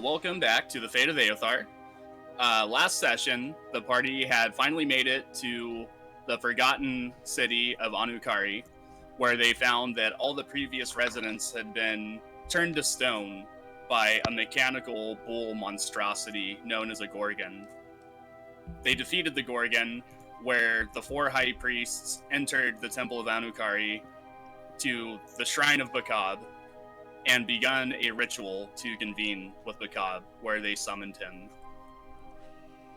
Welcome back to the Fate of Aothar. Last session, the party had finally made it to the forgotten city of Anukari, where they found that all the previous residents had been turned to stone by a mechanical bull monstrosity known as a Gorgon. They defeated the Gorgon, where the four high priests entered the Temple of Anukari to the Shrine of Bakab, and begun a ritual to convene with Bakab, where they summoned him.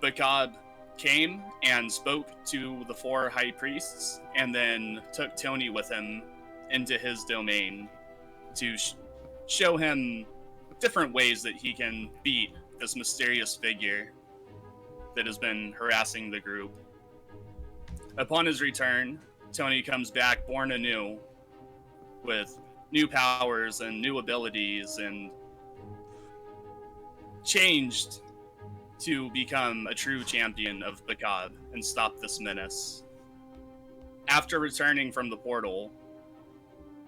Bakab came and spoke to the four high priests, and then took Tony with him into his domain to show him different ways that he can beat this mysterious figure that has been harassing the group. Upon his return, Tony comes back born anew with new powers and new abilities, and changed to become a true champion of Bakab and stop this menace. After returning from the portal,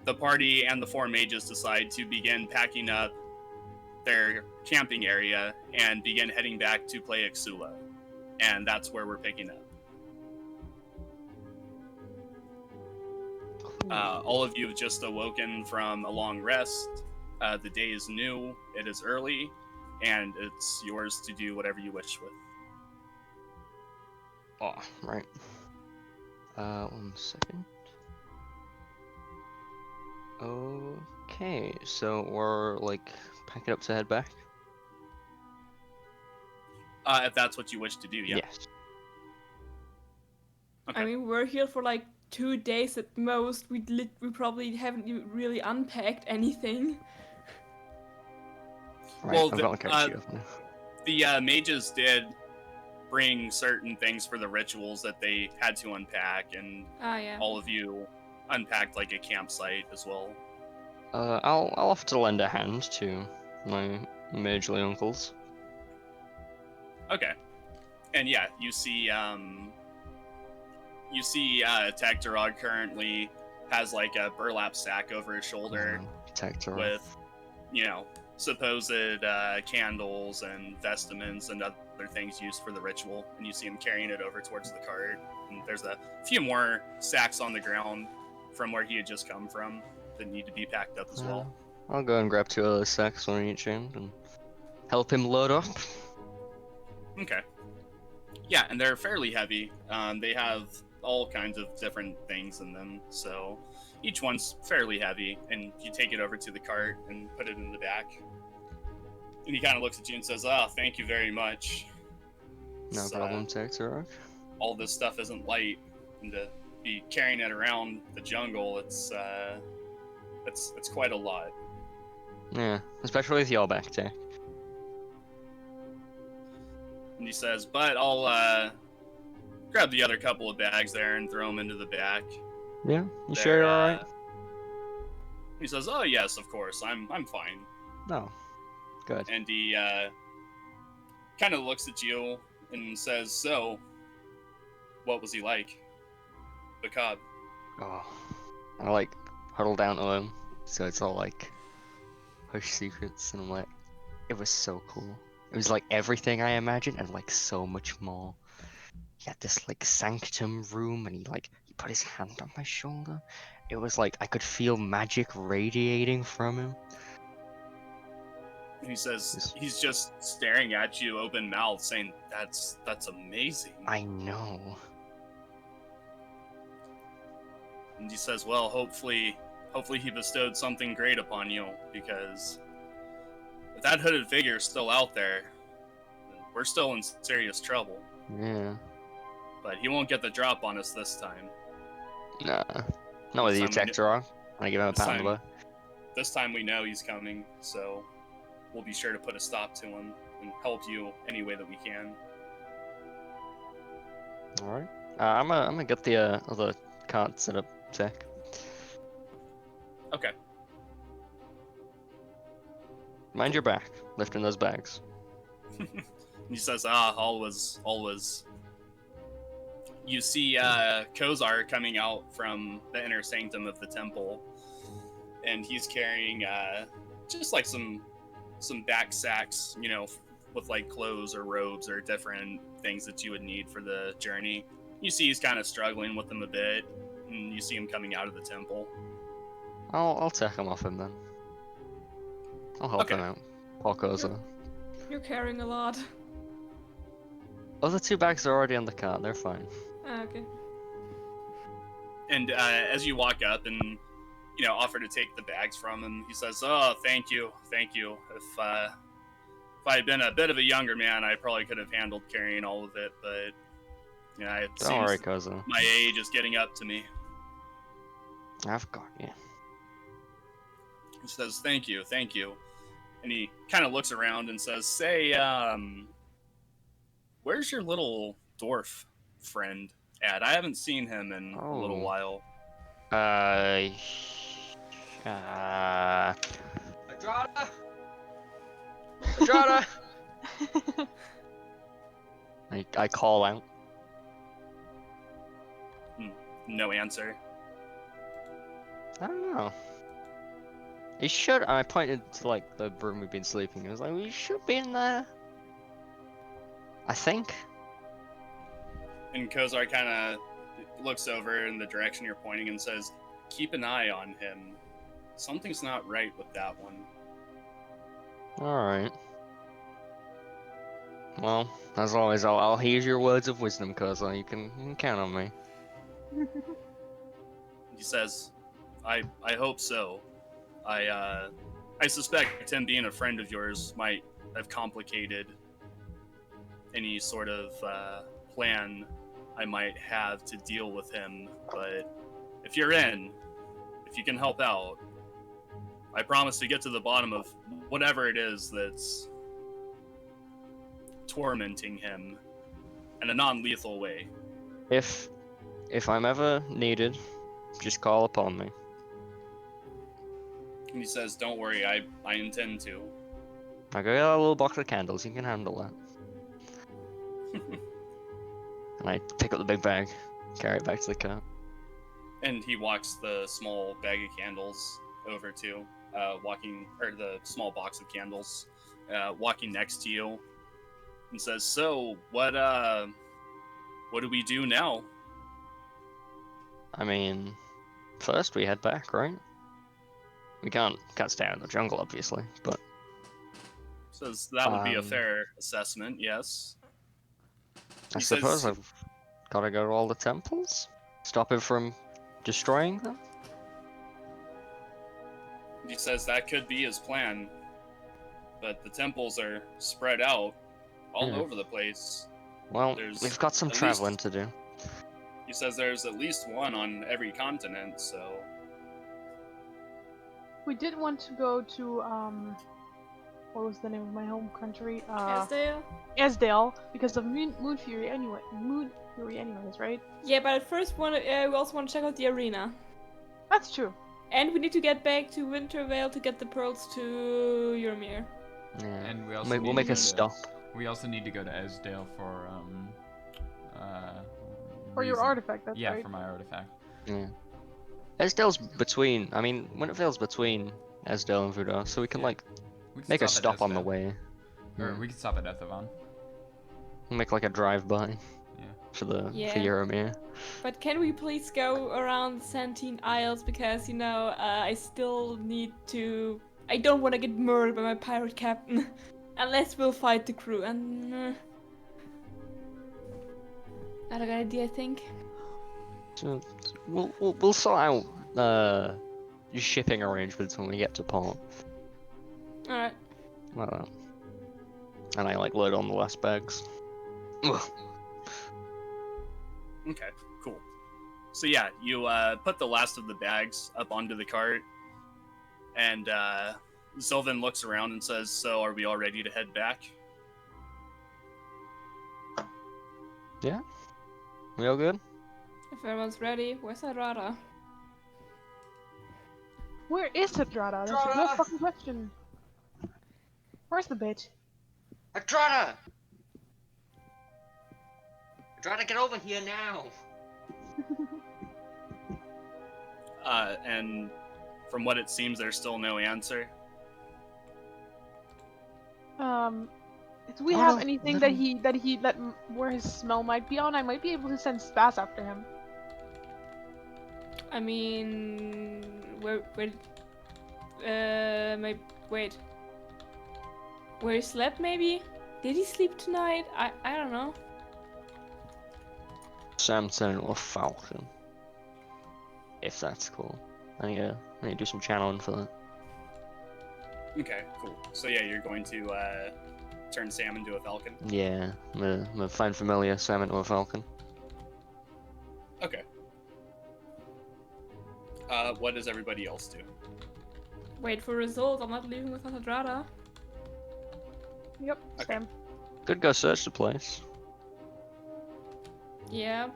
the party and the four mages decide to begin packing up their camping area and begin heading back to play Ixula. And that's where we're picking up. All of you have just awoken from a long rest. The day is new, it is early, and it's yours to do whatever you wish with. Oh, right. 1 second. Okay, so we're like packing up to head back? If that's what you wish to do, yeah. Yes. Okay. I mean, we're here for like 2 days at most. We probably haven't even really unpacked anything. Right, Well, I've got my character sheet open. The mages did bring certain things for the rituals that they had to unpack, and Yeah. all of you unpacked like a campsite as well. I'll have to lend a hand to my majorly uncles. Okay. And yeah, you see Tagtarog currently has like a burlap sack over his shoulder with, supposed candles and vestments and other things used for the ritual, and you see him carrying it over towards the cart. And there's a few more sacks on the ground from where he had just come from that need to be packed up as well. I'll go and grab 2 of those sacks, one in each end, and help him load up. Okay. Yeah, and they're fairly heavy. They have all kinds of different things in them, so each one's fairly heavy, and you take it over to the cart and put it in the back. And he kind of looks at you and says, thank you very much. No problem, Tagtarog. All this stuff isn't light, and to be carrying it around the jungle, it's quite a lot. Yeah, especially with your back, Tag. And he says, but I'll grab the other couple of bags there and throw them into the back. Yeah, you sure you're alright? He says, oh yes, of course, I'm fine. No, good. And he kind of looks at you and says, so, what was he like? Bakab. Oh, I like huddle down to him, so it's all like hush secrets, and I'm like, it was so cool. It was like everything I imagined and like so much more. He had this like sanctum room, and he put his hand on my shoulder. It was like I could feel magic radiating from him. And he says, he's just staring at you open mouthed, saying, that's amazing. I know. And he says, well, hopefully he bestowed something great upon you, because if that hooded figure is still out there, we're still in serious trouble. Yeah. But he won't get the drop on us this time. Nah. Not with you, Tagtarog. I give him a pat on the back. This time we know he's coming, so we'll be sure to put a stop to him and help you any way that we can. Alright. I'm gonna get the other cart set up, Tag. Okay. Mind your back, lifting those bags. He says, always. You see Kozar coming out from the inner sanctum of the temple, and he's carrying just like some some back sacks, you know, with like clothes or robes or different things that you would need for the journey. You see he's kind of struggling with them a bit, and you see him coming out of the temple. I'll take him off him then. I'll help him Okay. out. Poor Koza. You're carrying a lot. Other 2 bags are already on the cart, they're fine. Ah, okay. And as you walk up and, you know, offer to take the bags from him, he says, "Oh, thank you. If I had been a bit of a younger man, I probably could have handled carrying all of it, but, you know, it Don't worry, seems Koza. my age is getting up to me." I've got you. He says, thank you. And he kind of looks around and says, "Say, where's your little dwarf friend at? I haven't seen him in a little Oh. while." Adrada! Adrada! I call out. No answer. I don't know. He should. I pointed to like the room we've been sleeping. I was like, we should be in there. I think. And Kozar kind of looks over in the direction you're pointing and says, "Keep an eye on him. Something's not right with that one." All right. Well, as always, I'll heed your words of wisdom, Koza. You can count on me. He says, I hope so. I suspect him being a friend of yours might have complicated any sort of plan I might have to deal with him, but if you can help out, I promise to get to the bottom of whatever it is that's tormenting him in a non-lethal way. If I'm ever needed, just call upon me. And he says, "Don't worry, I intend to." I got a little box of candles. You can handle that. And I pick up the big bag, carry it back to the car. And he walks the small bag of candles over to, the small box of candles, walking next to you, and says, "So, what do we do now?" I mean, first we head back, right? We can't stay out in the jungle, obviously, but Says that would be a fair assessment, yes. I He suppose says- I've got to go to all the temples, stop him from destroying them. He says that could be his plan, but the temples are spread out all over the place. Well, There's we've got some at traveling least- to do. He says there's at least one on every continent, so We did want to go to what was the name of my home country? Asdale? Asdale, because of Moon Fury anyways, right? Yeah, but at first we also want to check out the arena. That's true. And we need to get back to Wintervale to get the pearls to Yrmir. Yeah. And we also We'll need make to a go to- stop. We also need to go to Esdale for For your reason. artifact, that's Yeah, right. for my artifact. Yeah. Esdale's between. I mean, Wintervale's between Esdale and Voodoo, so we can Yeah. like We can make a at stop on the Esdale. way. Or Yeah. we can stop at Ethavon. We'll make like a drive-by. Yeah. For the Yeah. for Yrmir. But can we please go around the Santine Isles, because, I still need to... I don't want to get murdered by my pirate captain. Unless we'll fight the crew, and... not a good idea, I think. So we'll sort out shipping arrangements when we get to port. Alright. Like that. And I like load on the last bags. Ugh. okay, cool. So yeah, you put the last of the bags up onto the cart, and Sylvan looks around and says, "So, are we all ready to head back?" Yeah? We all good? If everyone's ready, where's Arara? Where is Hadrada? That's a good fucking question. Where's the bitch? Adrada! Adrada, get over here now! And from what it seems, there's still no answer. Do we Oh, have no, anything let where his smell might be on? I might be able to send Stas after him. I mean, wait. Where he slept, maybe? Did he sleep tonight? I don't know. Sam sent a falcon. If that's cool. I need to do some channeling for that. Okay, cool. So yeah, you're going to turn Sam into a falcon. Yeah, I'm gonna find familiar Sam into a falcon. Okay. What does everybody else do? Wait for results. I'm not leaving without Hadrada. Yep, Okay. Sam. Could go search the place. Yeah.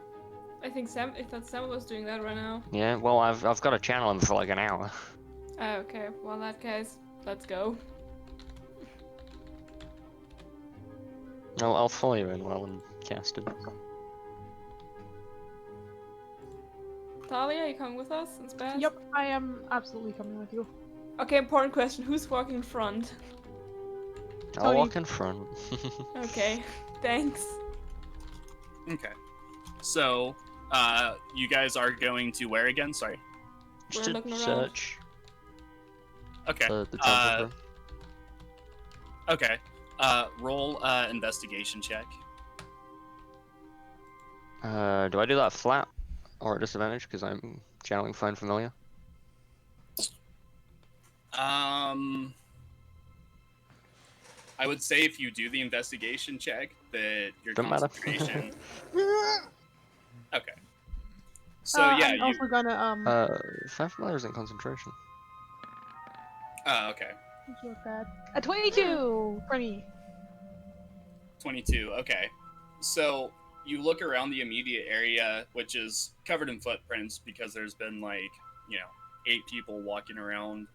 I thought Sam was doing that right now. Yeah, well, I've got to channel him for like an hour. Oh, okay. Well, in that case, let's go. I'll follow you in while I'm casting. Talia, are you coming with us in Spaz? Yep, I am absolutely coming with you. Okay, important question. Who's walking in front? I'll Tony. walk in front. Okay, thanks. Okay. So, you guys are going to where again? Sorry. Just We're to looking around. search Okay. the temple. Okay. Roll investigation check. Do I do that flat or at disadvantage because I'm channeling find familiar? I would say if you do the investigation check, that your Don't matter. concentration. Okay. So yeah, I'm you. also gonna Find familiar isn't concentration. Okay. Don't you look bad. A 22 for me. 22. Okay. So you look around the immediate area, which is covered in footprints because there's been 8 people walking around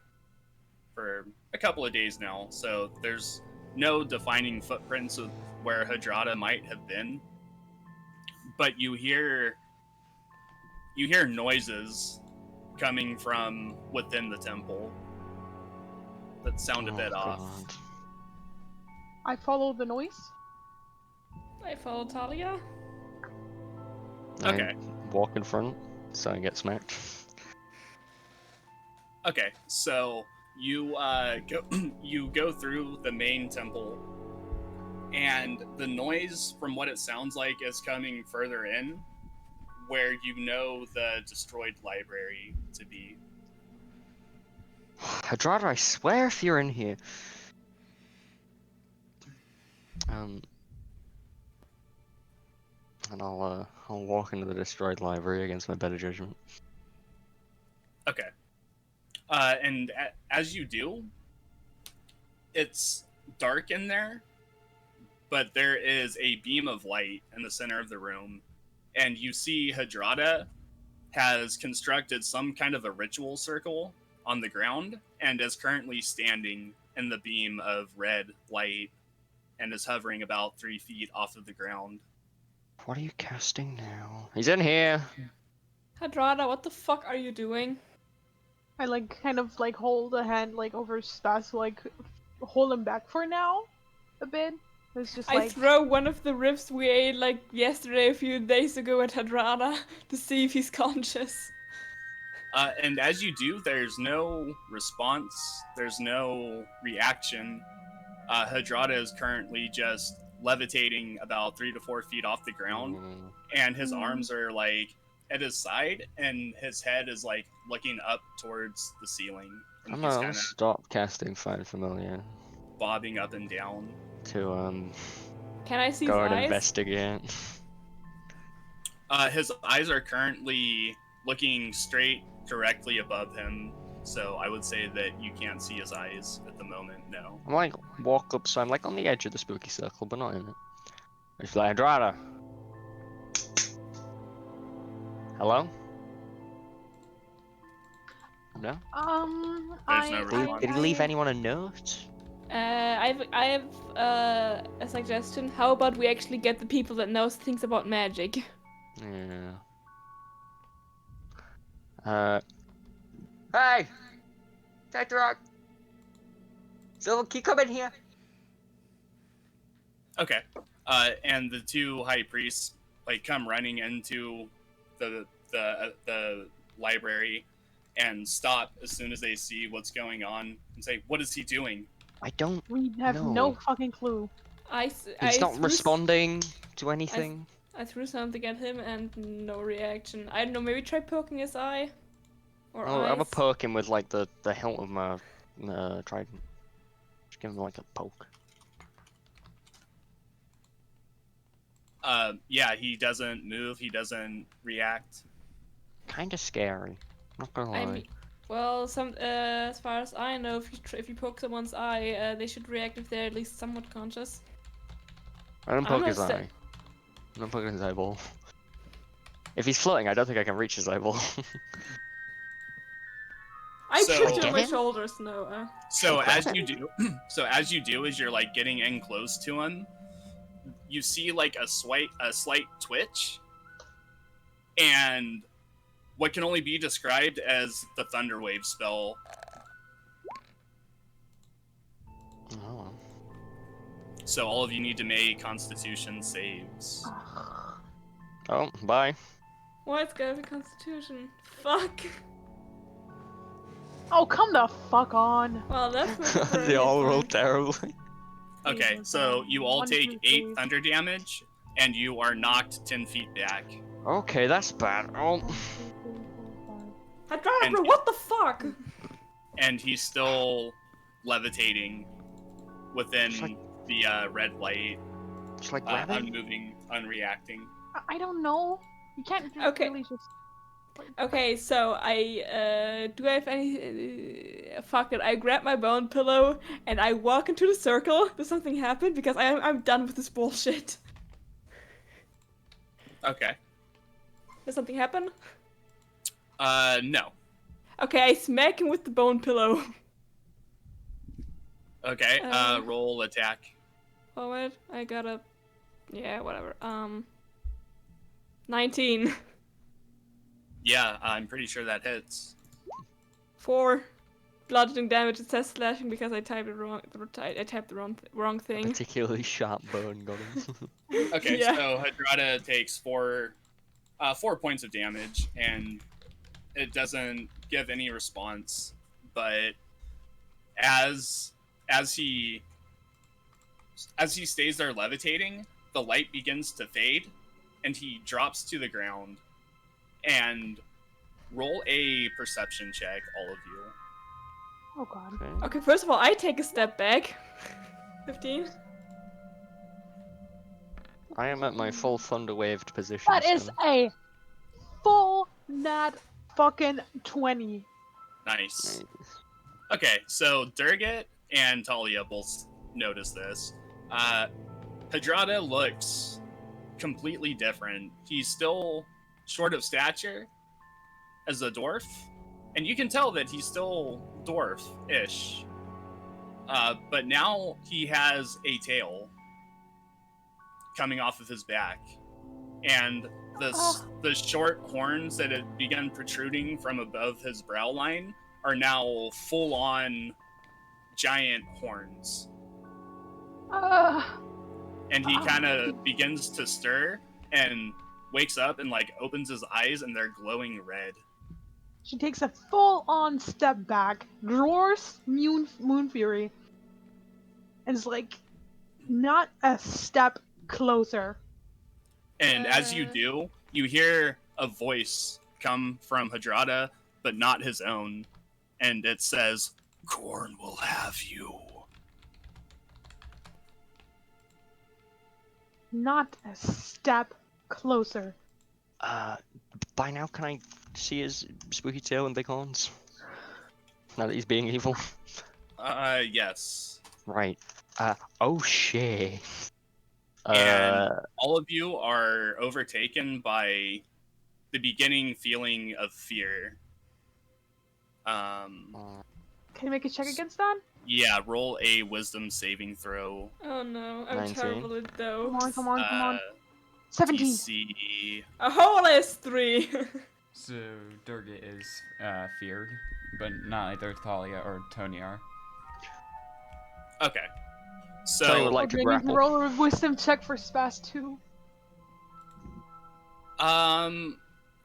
for a couple of days now. So there's no defining footprints of where Hadrada might have been. But you hear noises coming from within the temple that sound a bit off. God. I follow the noise. I follow Talia. Okay. I walk in front so I get smacked. Okay, so you you go through the main temple, and the noise, from what it sounds like, is coming further in, where you know the destroyed library to be. Hadrada, I swear if you're in here. And I'll walk into the destroyed library against my better judgment. Okay. And as you do, it's dark in there, but there is a beam of light in the center of the room, and you see Hadrada has constructed some kind of a ritual circle on the ground and is currently standing in the beam of red light and is hovering about 3 feet off of the ground. What are you casting now? He's in here. Hadrada, what the fuck are you doing? I kind of hold a hand over Stas, hold him back for now, a bit. It's just I throw one of the ribs we ate yesterday, a few days ago at Hadrada to see if he's conscious. And as you do, there's no response, there's no reaction. Hadrada is currently just levitating about 3 to 4 feet off the ground, and his arms are at his side, and his head is looking up towards the ceiling. And I'm he's gonna kind of stop casting find familiar bobbing up and down. to Can I see go his and eyes? investigate. His eyes are currently looking straight directly above him, so I would say that you can't see his eyes at the moment, no. I'm walk up, so I'm on the edge of the spooky circle, but not in it. It's like Hadrada. Hello? No? There's no response. Did he leave anyone a note? I have a suggestion. How about we actually get the people that knows things about magic? Yeah. Hey! Tetrarch! Silver, can you come in here? Okay. And the two high priests like come running into the library and stop as soon as they see what's going on and say, "What is he doing?" I don't We have no know. fucking clue. He's not threw responding to anything. I threw something at him and no reaction. I don't know, maybe try poking his eye? Or I'll have a eyes? poke him with like the hilt of my trident. Just give him like a poke. Yeah, he doesn't move. He doesn't react. Kinda scary. Not gonna I lie. mean, well, as far as I know, if you poke someone's eye, they should react if they're at least somewhat conscious. I don't I'm poke not his sta- eye. I don't poke his eyeball. If he's floating, I don't think I can reach his eyeball. I So- put you I on my get him? shoulders, no. So Okay. as you do, as you're like getting in close to him, you see like a slight twitch, and what can only be described as the Thunderwave spell. Oh. So all of you need to make Constitution saves. Oh, bye. Why it's gotta be Constitution? Fuck. Oh, come the fuck on. Well, that's not for a They hit all roll point. terribly. Okay, Jesus, so you all 1, take 2, 8 3. thunder damage, and you are knocked 10 feet back. Okay, that's bad. Oh. 1, 2, 3, 4, 5. Hadrana, bro, And- what the fuck? And he's still levitating within It's like- the red light, Just like grabbing. unmoving, unreacting. I don't know. You can't just Okay. really just. Okay, so I do I have any fuck it, I grab my bone pillow and I walk into the circle. Does something happen? Because I'm done with this bullshit. Okay. Does something happen? No. Okay, I smack him with the bone pillow. Okay, Uh. roll attack. Oh wait, I gotta yeah, whatever. 19. Yeah, I'm pretty sure that hits. 4 bludgeoning damage. It says slashing because I typed it wrong. I typed the wrong thing. Particularly sharp bone got him. Okay, Yeah. so Hadrada takes 4 points of damage, and it doesn't give any response. But as he stays there levitating, the light begins to fade, and he drops to the ground. And roll a perception check, all of you. Oh god. Okay. Okay, first of all, I take a step back. 15. I am at my full thunder waved position. That is so- a full nat fucking 20. Nice. Nice. Okay, so Durgat and Talia both notice this. Hadrada looks completely different. He's still short of stature as a dwarf, and you can tell that he's still dwarf-ish. But now he has a tail coming off of his back, and the short horns that had begun protruding from above his brow line are now full-on giant horns. And he kind of begins to stir and wakes up and like opens his eyes, and they're glowing red. She takes a full-on step back, roars Moon Fury, and is like, not a step closer. And as you do, you hear a voice come from Hadrada, but not his own, and it says, "Korn will have you." Not a step closer. By now, can I see his spooky tail and big horns? Now that he's being evil. Yes. Right. Oh shit. And all of you are overtaken by the beginning feeling of fear. Can you make a check against that? Yeah, roll a wisdom saving throw. Oh no, I'm 19. terrible at those. Come on. 17. DC. A whole is 3. So Durga is feared, but not either Thalia or Tony are. Okay. Tony would So, like to Okay, you can grapple. roll a wisdom check for Spaz 2.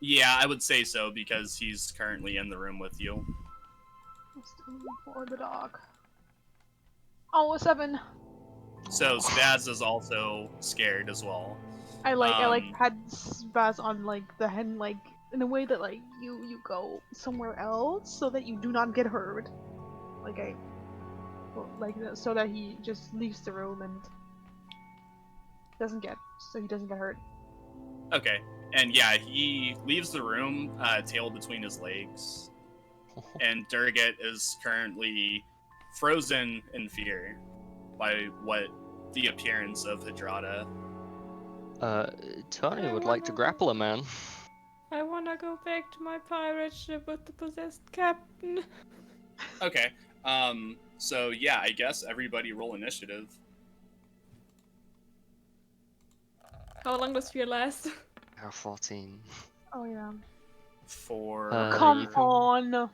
yeah, I would say so because he's currently in the room with you. Wisdom for the dog. Oh, a 7. So Spaz is also scared as well. I like Um, had Spaz on like the hen like in a way that like you go somewhere else so that you do not get hurt. So that he just leaves the room and he doesn't get hurt. Okay, and yeah, he leaves the room, tail between his legs, and Durgat is currently frozen in fear by what the appearance of Hadrada. Tony I would like to wanna- grapple a man. I wanna go back to my pirate ship with the possessed captain. Okay, so yeah, I guess everybody roll initiative. How long does fear last? 14. Oh yeah. For Come you can- on.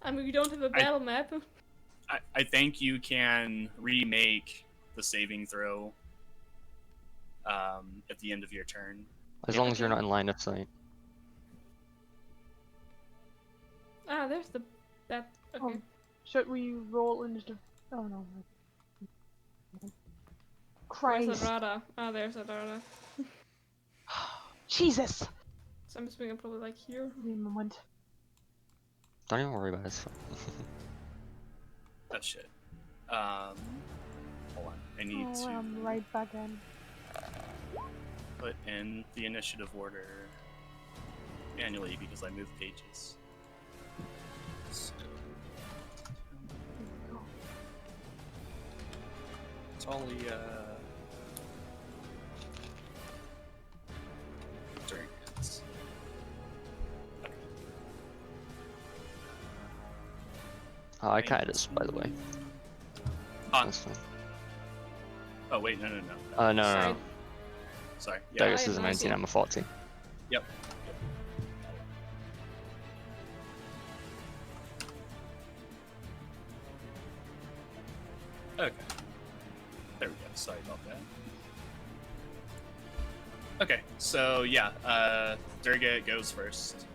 I mean, we don't have a battle map. I think you can remake the saving throw at the end of your turn. As long as you're not in line of sight. Ah, there's that. Okay. Should we roll initiative? Oh no. Where's Christ. Adrada? Ah, there's Adrada. Jesus. So I'm assuming I'm probably like here. Give me a moment. Don't even worry about it. It's fine. Oh shit. Hold on. I need Oh, to I'm right back in. put in the initiative order manually because I moved pages. So, Talia. Dragons. Okay. Oh, I kinda just, by the way. Ah, That's fine. oh wait, no. No. Sorry. Sorry. Yeah. Dagus I is a am 19, also- I'm a 14. Yep. Okay. There we go. Sorry about that. Okay, so yeah, Durga goes first.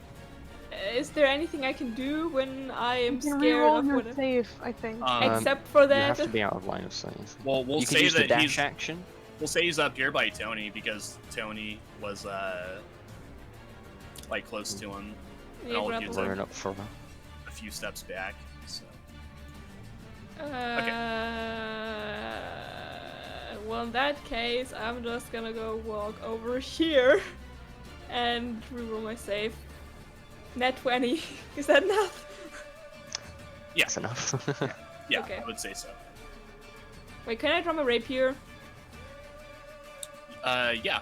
Is there anything I can do when I am You can scared reroll of your whatever? save, I think. Except for You that. have to be out of line of sight. Well, we'll You can say use the that dash he's action. we'll say he's up here by Tony because Tony was like close to him. Yeah, I'll grapple. use Running up further. a few steps back. So Well, in that case, I'm just gonna go walk over here and reroll my save. Net 20. Is that enough? Yeah. That's enough. yeah, Okay. I would say so. Wait, can I draw my rapier? Yeah.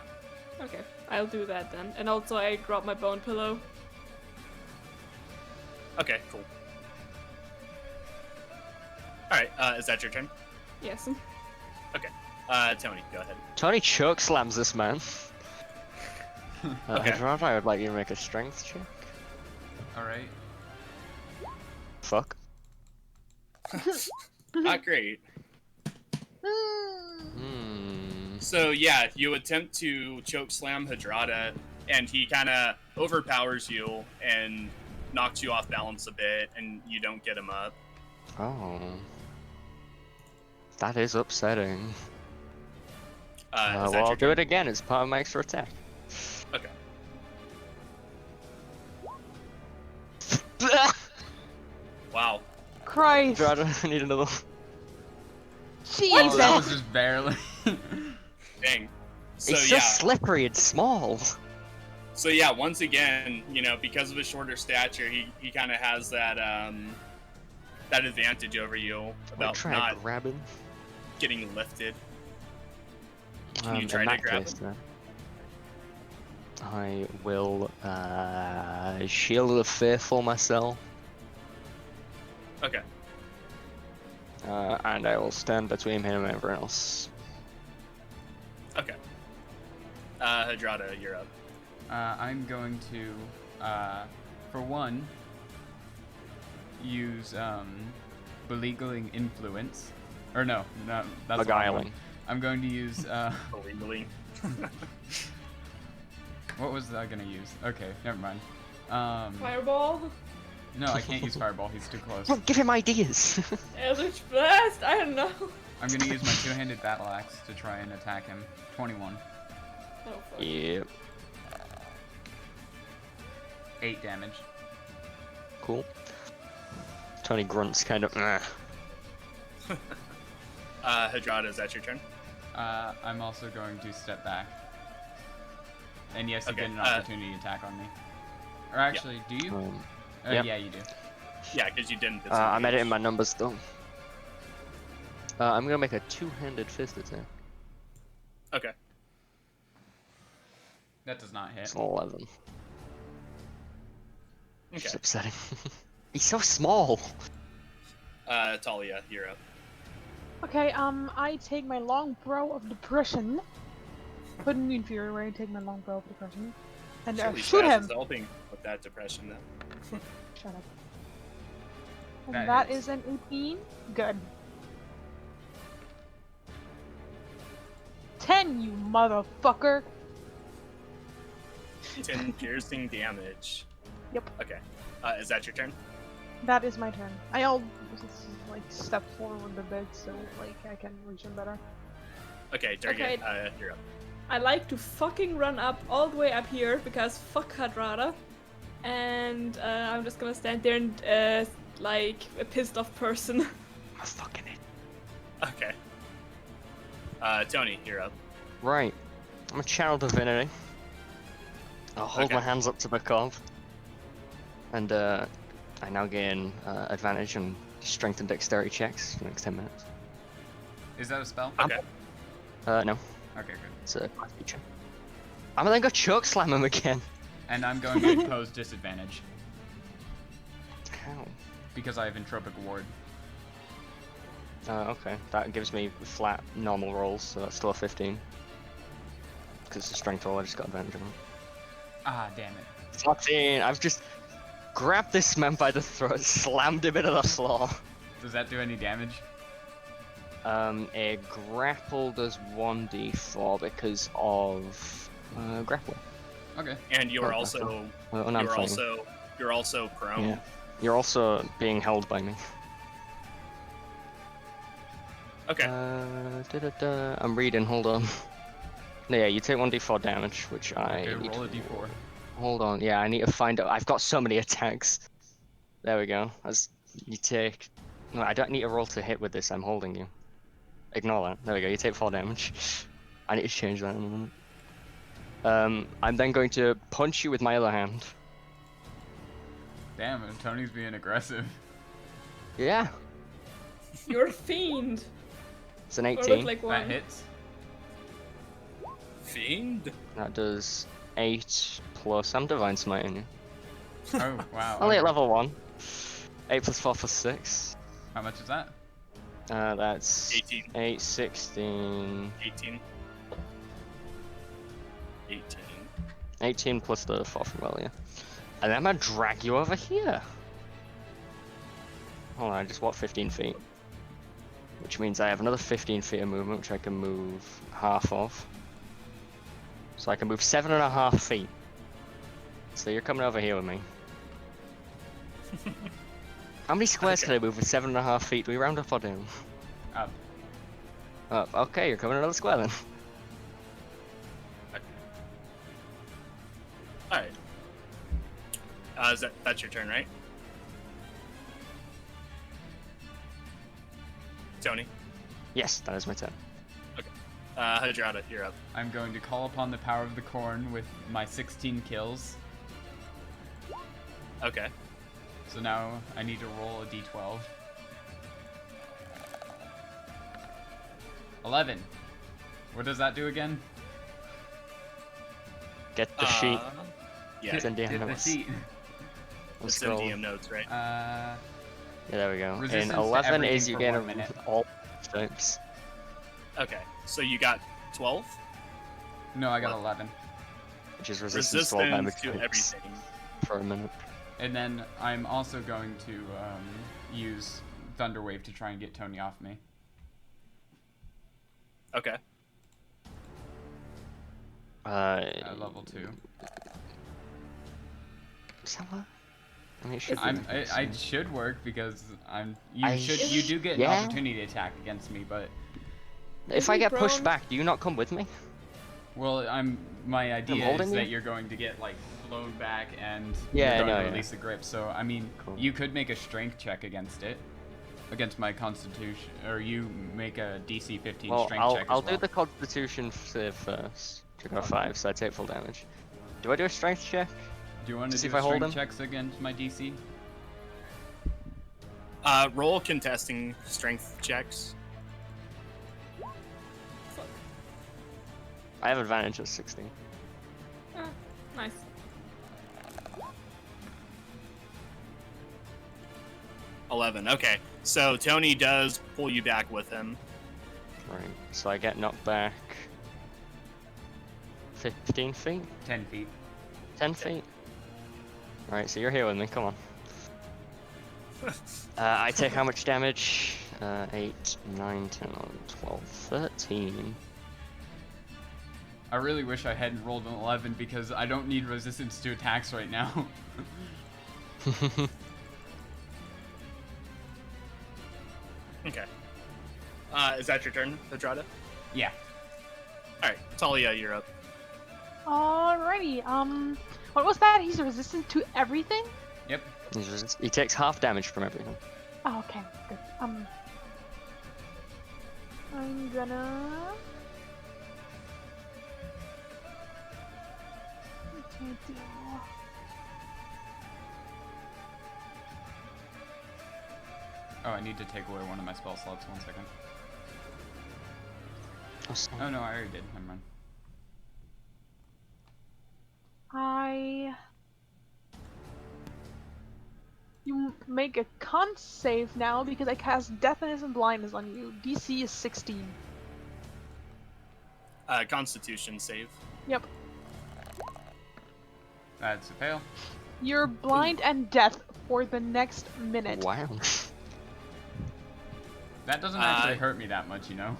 Okay, I'll do that then. And also, I drop my bone pillow. Okay, cool. All right, is that your turn? Yes. Okay. Tony, go ahead. Tony choke slams this man. Okay. Hadrada, I would like you to make a strength check. Alright. Fuck. Not great. Hmm. So yeah, you attempt to choke slam Hadrada, and he kind of overpowers you and knocks you off balance a bit, and you don't get him up. Oh. That is upsetting. Is that Well, your I'll do turn? it again. It's part of my extra attack. Okay. Wow. Christ. Hadrada, I need another. Oh, that was Jesus. just barely. Dang. So It's so yeah. slippery and small. So yeah, once again, you know, because of his shorter stature, he kind of has that that advantage over you I'm about trying not to grab him. getting lifted. Can you In try to that grab case, him? then, I will shield of the faithful myself, Okay. and I will stand between him and everyone else. Okay. Hadrada, you're up. I'm going to, for one, use beleaguering influence. Or no, that's the wrong one. Beguiling. I'm going to use, Illegally. what was I gonna use? Okay, never mind. Fireball? No, I can't use Fireball, he's too close. Don't give him ideas. Eldritch Blast? I don't know. I'm gonna use my two-handed battle axe to try and attack him. 21. Oh, fuck. Yep. 8 damage. Cool. Tony grunts kind of. Hadrada, is that your turn? I'm also going to step back. And yes, you Okay, get an opportunity attack on me. Or actually, do you? Yep. Yeah, you do. Yeah, because you didn't. I'm editing my numbers though. I'm gonna make a two-handed fist attack. Okay. That does not hit. It's an 11. Okay. It's upsetting. He's so small. Talia, you're up. Okay, I take my longbow of depression. Put in Mean Fury where I take my longbow of depression. And Surely shoot Shaz him! is helping with that depression then. Shut up. And That that hits. is an 18. Good. 10, you motherfucker! 10 piercing damage. Yep. Okay. Is that your turn? That is my turn. I'll like step forward a bit so like I can reach him better. Okay, Durgan, Okay. You're up. I like to fucking run up all the way up here because fuck Hadrada. And I'm just gonna stand there and like a pissed off person. I'm fucking it. Okay. Tony, you're up. Right. I'm a channel divinity. I'll hold Okay. my hands up to the cob. And I now gain advantage on strength and dexterity checks for the next 10 minutes. Is that a spell? Okay. No. Okay, good. It's a class feature. I'm then gonna choke slam him again. And I'm going to impose disadvantage How? because I have entropic ward. Okay. That gives me flat normal rolls, so that's still a 15. Because it's a strength roll, I just got advantage on it. Ah, damn it. 14! I've just grabbed this man by the throat, slammed him into the floor. Does that do any damage? A grapple does 1d4 because of grapple. Okay. And you're Oh, also And I'm fighting. you're also prone. Yeah. You're also being held by me. Okay. I'm reading, hold on. No, yeah, you take 1d4 damage, which I Okay, need roll a to... d4. Hold on, yeah, I need to find out. I've got so many attacks. There we go. As you take... No, I don't need to roll to hit with this, I'm holding you. Ignore that. There we go, you take 4 damage. I need to change that in a minute. I'm then going to punch you with my other hand. Damn, Tony's being aggressive. Yeah, You're a fiend. it's an Or look 18. like That one. hits. Fiend. That does 8 plus... I'm divine smiting you. Oh, wow. Only at okay. level 1. 8 plus 4 plus 6. How much is that? That's 18. 8, 16... 18. 18. 18 plus the 4 from earlier. And then I'm gonna drag you over here. Hold on, I just walked 15 feet. Which means I have another 15 feet of movement, which I can move half of. So I can move 7.5 feet. So you're coming over here with me. How many squares Okay. can I move with 7.5 feet? Do we round up or down? Up. Up. Okay, you're coming another square then. All right. That's your turn, right? Tony. Yes, that is my turn. Hadrada, you're up. I'm going to call upon the power of the corn with my 16 kills. Okay. So now I need to roll a d12. 11. What does that do again? Get the sheet. Yeah. It's in DM Did the notes. sheet. It's in DM notes, right? Yeah, there we go. Resistance And to 11 everything is you for gain 1 minute. all types. Okay. So you got 12 No, I got 11. Which is resistance to all resistance damage to types everything. for a minute. And then I'm also going to use Thunder Wave to try and get Tony off me. Okay. Level 2. Is that what? I mean, it should I should work because you do get yeah. an opportunity attack against me, but If I get pushed prone? back, do you not come with me? well, my idea holding is you? that you're going to get like blown back and Yeah, you're going no, to yeah. release the grip. So I mean, Cool. you could make a strength check against it, against my constitution, or you make a DC 15 Well, strength check as I'll well. do the Constitution save first. Took out 5, so I take full damage. Do I do a strength check? Do you want to see do if I hold strength him? checks against my DC? Roll contesting strength checks. Fuck. I have advantage of 16. Ah, nice. $11. Okay, so Tony does pull you back with him. Right, so I get knocked back 15 feet? 10 feet. 10 feet? Alright, so you're here with me, come on. I take how much damage? 8, 9, 10, 11, 12, 13. I really wish I hadn't rolled an 11 because I don't need resistance to attacks right now. Okay. Is that your turn, Hadrada? Yeah. Alright, Talia, you're up. Alrighty. What was that? He's resistant to everything? Yep. He takes half damage from everything. Oh, okay, good. I'm gonna. Okay, deal. Oh, I need to take away one of my spell slots. 1 second. Oh, sorry. Oh no, I already did. Never mind. You make a con save now because I cast Deafness and Blindness on you. DC is 16. Constitution save. Yep. That's a fail. You're blind and deaf for the next minute. Wow. That doesn't actually hurt me that much, you know.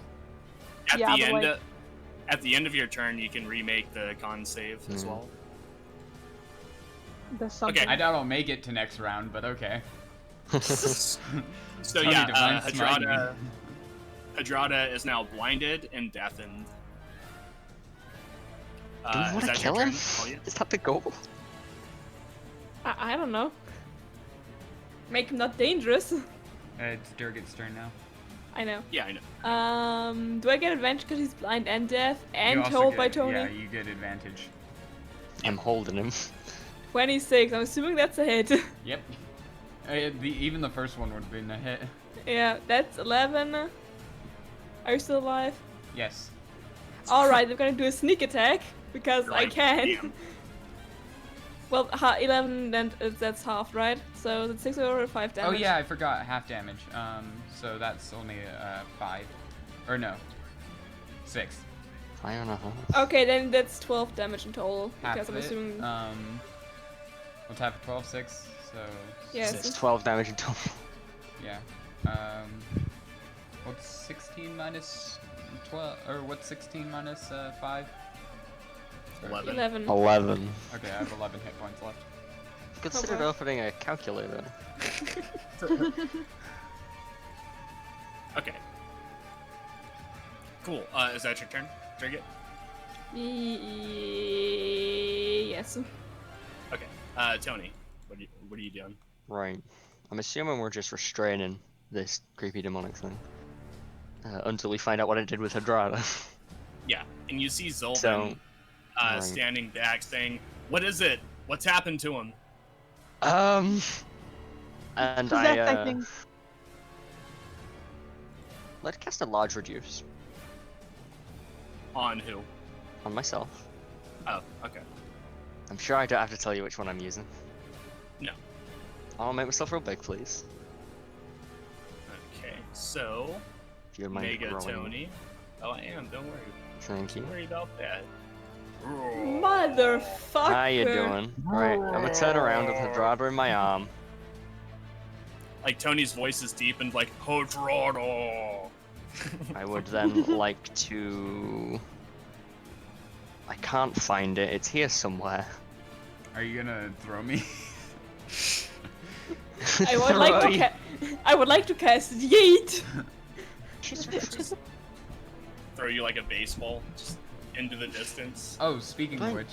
At Yeah, the but, end, like- at the end of your turn, you can remake the con save as Mm. well. There's something. Okay. I doubt I'll make it to next round, but okay. So Tony yeah, Divine Smite me. Hadrada is now blinded and deafened. Do we is want to that your kill him? turn, Talia? Is that the goal? I don't know. Make him not dangerous. It's Durgat's turn now. I know. Yeah, I know. Do I get advantage because he's blind and deaf You and also told get- by Tony? Yeah, you get advantage. I'm holding him. 26. I'm assuming that's a hit. Yep. Even the first one would have been a hit. Yeah, that's 11. Are you still alive? Yes. Alright, I'm gonna do a sneak attack because I Right, can. damn. Well, 11, then that's half, right? So that's 6 or 5 damage. Oh yeah, I forgot half damage. So that's only 5, or no, 6. 5.5. Okay, then that's 12 damage in total. Half Because of I'm it. assuming. What's half of 12? 6. So Yes. It's 12 damage in total. yeah. What's 16 minus 12? Or what's 16 minus 5? 11. 11. 11. Okay, I have 11 hit points left. Considered wow. opening a calculator. Okay. Cool. Is that your turn, Durgat? Yes. Okay. Tony, what are you doing? Right. I'm assuming we're just restraining this creepy demonic thing. Until we find out what it did with Hadrada. Yeah, and you see Zolvan So, right. standing back saying, "What is it? What's happened to him?" And Possessed, I I think. let's cast a large reduce On who? on myself. Oh, okay. I'm sure I don't have to tell you which one I'm using. No. I'll make myself real big, please. Okay, so If you mind Mega rolling. Tony. Oh, I am. Don't worry. Thank you. Don't worry about that. Motherfucker. How you doing? Right, I'm gonna turn around with Hadrada in my arm. Like Tony's voice is deep and like Hodrado. I would then like to. I can't find it. It's here somewhere. Are you gonna throw me? I would like Throw to you. I would like to cast Yeet. Throw you like a baseball just into the distance. Oh, speaking of Fine. which,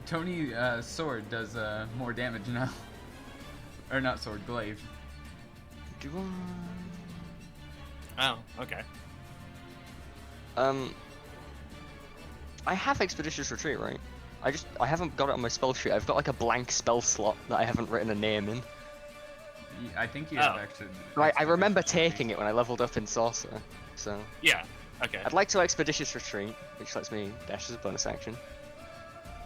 Tony sword does more damage now. Or not sword, glaive. Do Oh, okay. I have Expeditious Retreat, right? I haven't got it on my spell sheet. I've got like a blank spell slot that I haven't written a name in. I think you have Oh. actually. Right, I remember taking it when I leveled up in Sorcerer, so... Yeah. Okay. I'd like to Expeditious Retreat, which lets me dash as a bonus action.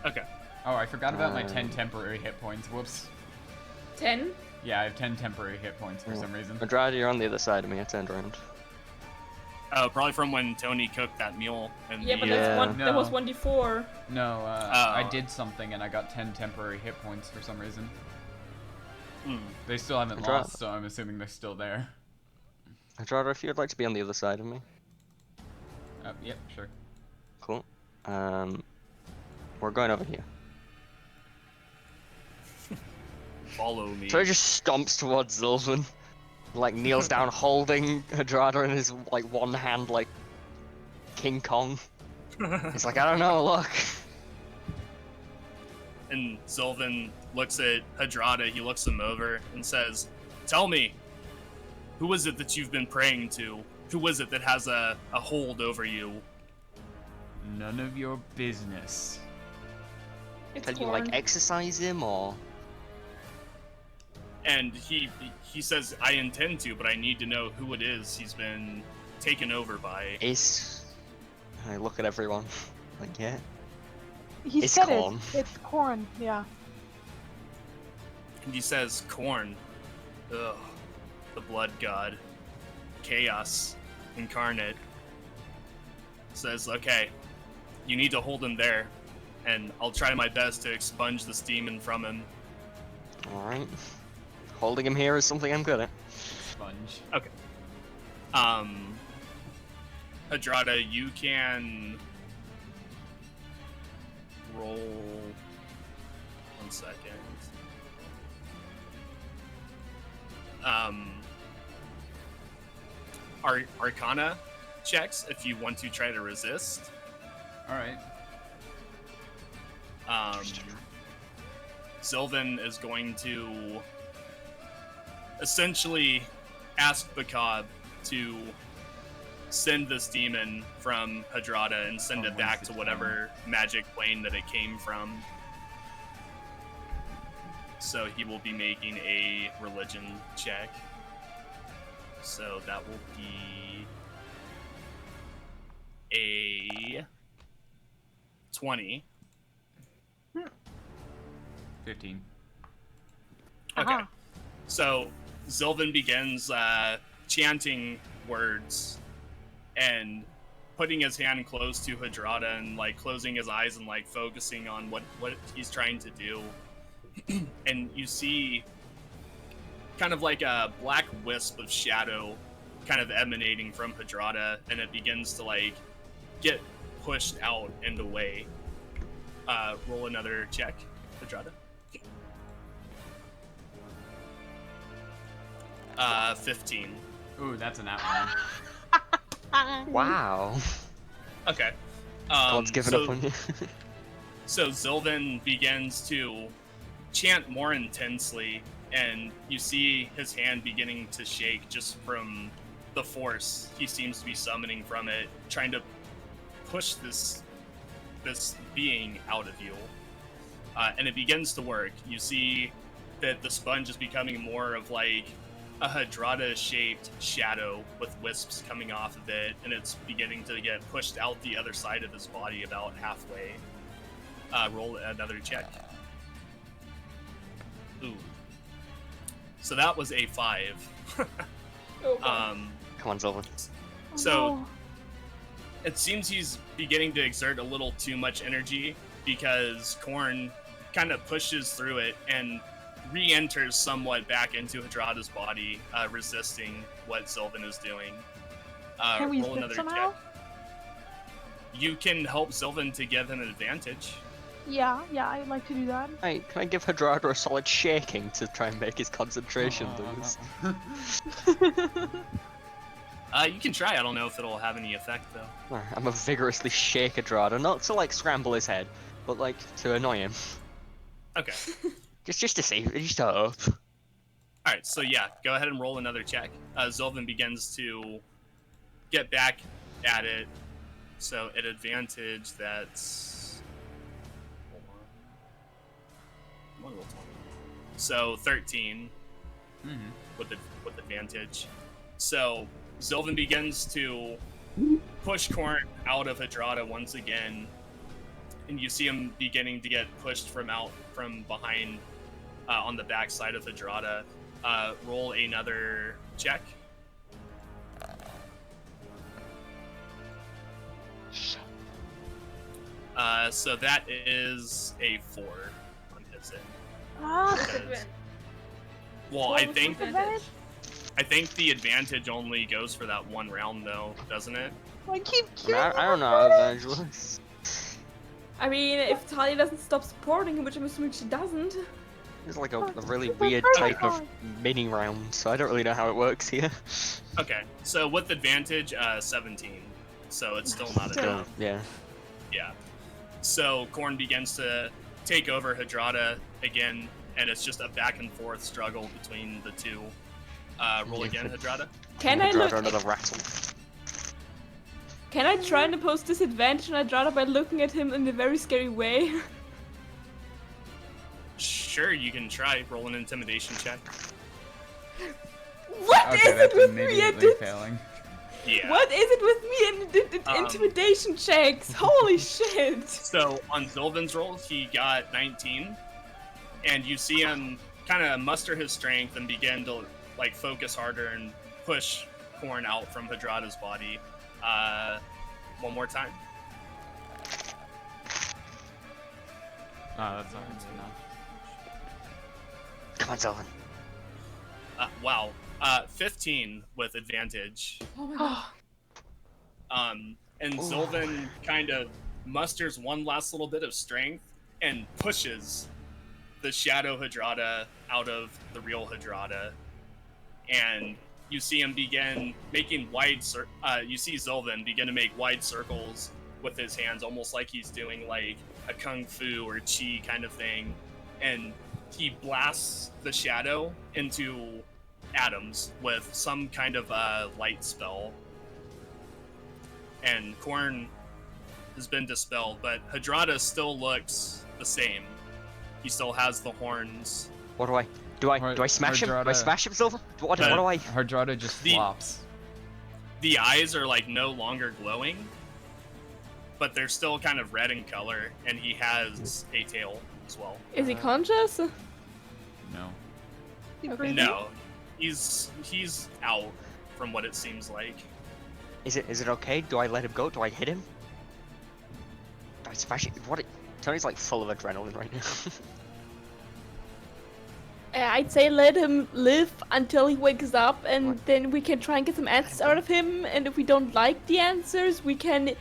Okay. Oh, I forgot about my 10 Um, temporary hit points. Whoops. 10. Yeah, I have 10 temporary hit points for Oh. some reason. Andrade, you're on the other side of me. I turned around. Oh, probably from when Tony cooked that meal. And Yeah, but the, that's Yeah. one. That was No. 1d4. No, Oh. I did something and I got 10 temporary hit points for some reason. Hmm. They still haven't Andrade. lost, so I'm assuming they're still there. Andrade, if you'd like to be on the other side of me. Yep, sure. Cool. We're going over here. Follow me. So he just stomps towards Zylvan. Like, kneels down holding Hadrada in his, like, one hand, like, King Kong. He's like, I don't know, look. And Sylvan looks at Hadrada, he looks him over and says, "Tell me, who is it that you've been praying to? Who is it that has a hold over you?" None of your business. It's Can you, corn. like, exercise him, or...? And he says, "I intend to, but I need to know who it is he's been taken over by." Is... I look at everyone. Like, yeah. He It's said corn. it. It's corn. Yeah. And he says, "Corn. Ugh. The blood god. Chaos incarnate." Says, "Okay, you need to hold him there, and I'll try my best to expunge this demon from him." Alright. Holding him here is something I'm good at. Sponge. Okay. Hadrada, you can roll 1 second. Arcana checks if you want to try to resist. Alright. Sylvan is going to essentially ask Bakab to send this demon from Hadrada and send Oh, it back waste to of whatever magic plane that it came from. So he will be making a religion check. So that will be a 20. 15. Okay. Uh-huh. So Sylvan begins chanting words and putting his hand close to Hadrada and like closing his eyes and like focusing on what he's trying to do. And you see kind of like a black wisp of shadow kind of emanating from Hadrada, and it begins to like get pushed out and away. Roll another check, Hadrada. 15. Ooh, that's an outline. Wow. Okay. God's given so, up on you. So Sylvan begins to chant more intensely, and you see his hand beginning to shake just from the force he seems to be summoning from it, trying to push this being out of you. And it begins to work. You see that the sponge is becoming more of like a Hadrada-shaped shadow with wisps coming off of it, and it's beginning to get pushed out the other side of his body about halfway. Roll another check. Ooh. So that was a 5. Oh, God. Come on, Zylvan. So No. it seems he's beginning to exert a little too much energy because Korn kind of pushes through it, and re-enters somewhat back into Hadrada's body, resisting what Sylvan is doing. Can we roll zip another somehow? check. You can help Sylvan to give him an advantage. Yeah, I'd like to do that. Hey, can I give Hadrada a solid shaking to try and make his concentration lose? You can try. I don't know if it'll have any effect though. Alright, I'm gonna vigorously shake Hadrada, not to like scramble his head, but like to annoy him. Okay. Just to see, just to hope. All right. So yeah, go ahead and roll another check. Sylvan begins to get back at it. So at advantage, that's hold on. So 13 with advantage. So Sylvan begins to push Corn out of Hadrada once again, and you see him beginning to get pushed from behind on the back side of Hadrada. Roll another check. So that is a 4 on his end. Ah, Because- well, What I was think the advantage? the advantage only goes for that one round, though, doesn't it? I keep I, killing I don't know how Evangelist. I mean, if Talia doesn't stop supporting him, which I'm assuming she doesn't. It's like a really It's my weird first type of time. mini round, so I don't really know how it works here. Okay, so with advantage, 17. So it's still not Still. enough. Yeah. Yeah. So Korn begins to take over Hadrada again, and it's just a back and forth struggle between the two. Roll again, Hadrada. Can I Hadrada look? another rattle. Can I try and impose disadvantage on Hadrada by looking at him in a very scary way? Sure, you can try. Roll an intimidation check. What is Okay, it that's with me and immediately it? failing. Yeah. What is it with me and intimidation checks? Holy shit! So on Sylvan's roll, he got 19, and you see him kind of muster his strength and begin to like focus harder and push Korn out from Hadrada's body. One more time. Oh, that's alright enough. Come on, Sylvan. Wow. 15 with advantage. Oh my god. And Sylvan kind of musters one last little bit of strength and pushes the Shadow Hadrada out of the real Hadrada. And you see him begin making you see Sylvan begin to make wide circles with his hands, almost like he's doing like a kung fu or chi kind of thing. And he blasts the Shadow into atoms with some kind of light spell. And Korn has been dispelled, but Hadrada still looks the same. He still has the horns. What do I? Do I smash him? Do I Hadrada- smash him, Sylvan? What do I? Hadrada just The- flops. The eyes are like no longer glowing, but they're still kind of red in color, and he has a tail as well. Is he conscious? No. Okay. No, he's out from what it seems like. Is it okay? Do I let him go? Do I hit him? Do I smash it? Tony's like full of adrenaline right now. I'd say let him live until he wakes up, and What? then we can try and get some answers out of him. And if we don't like the answers, we can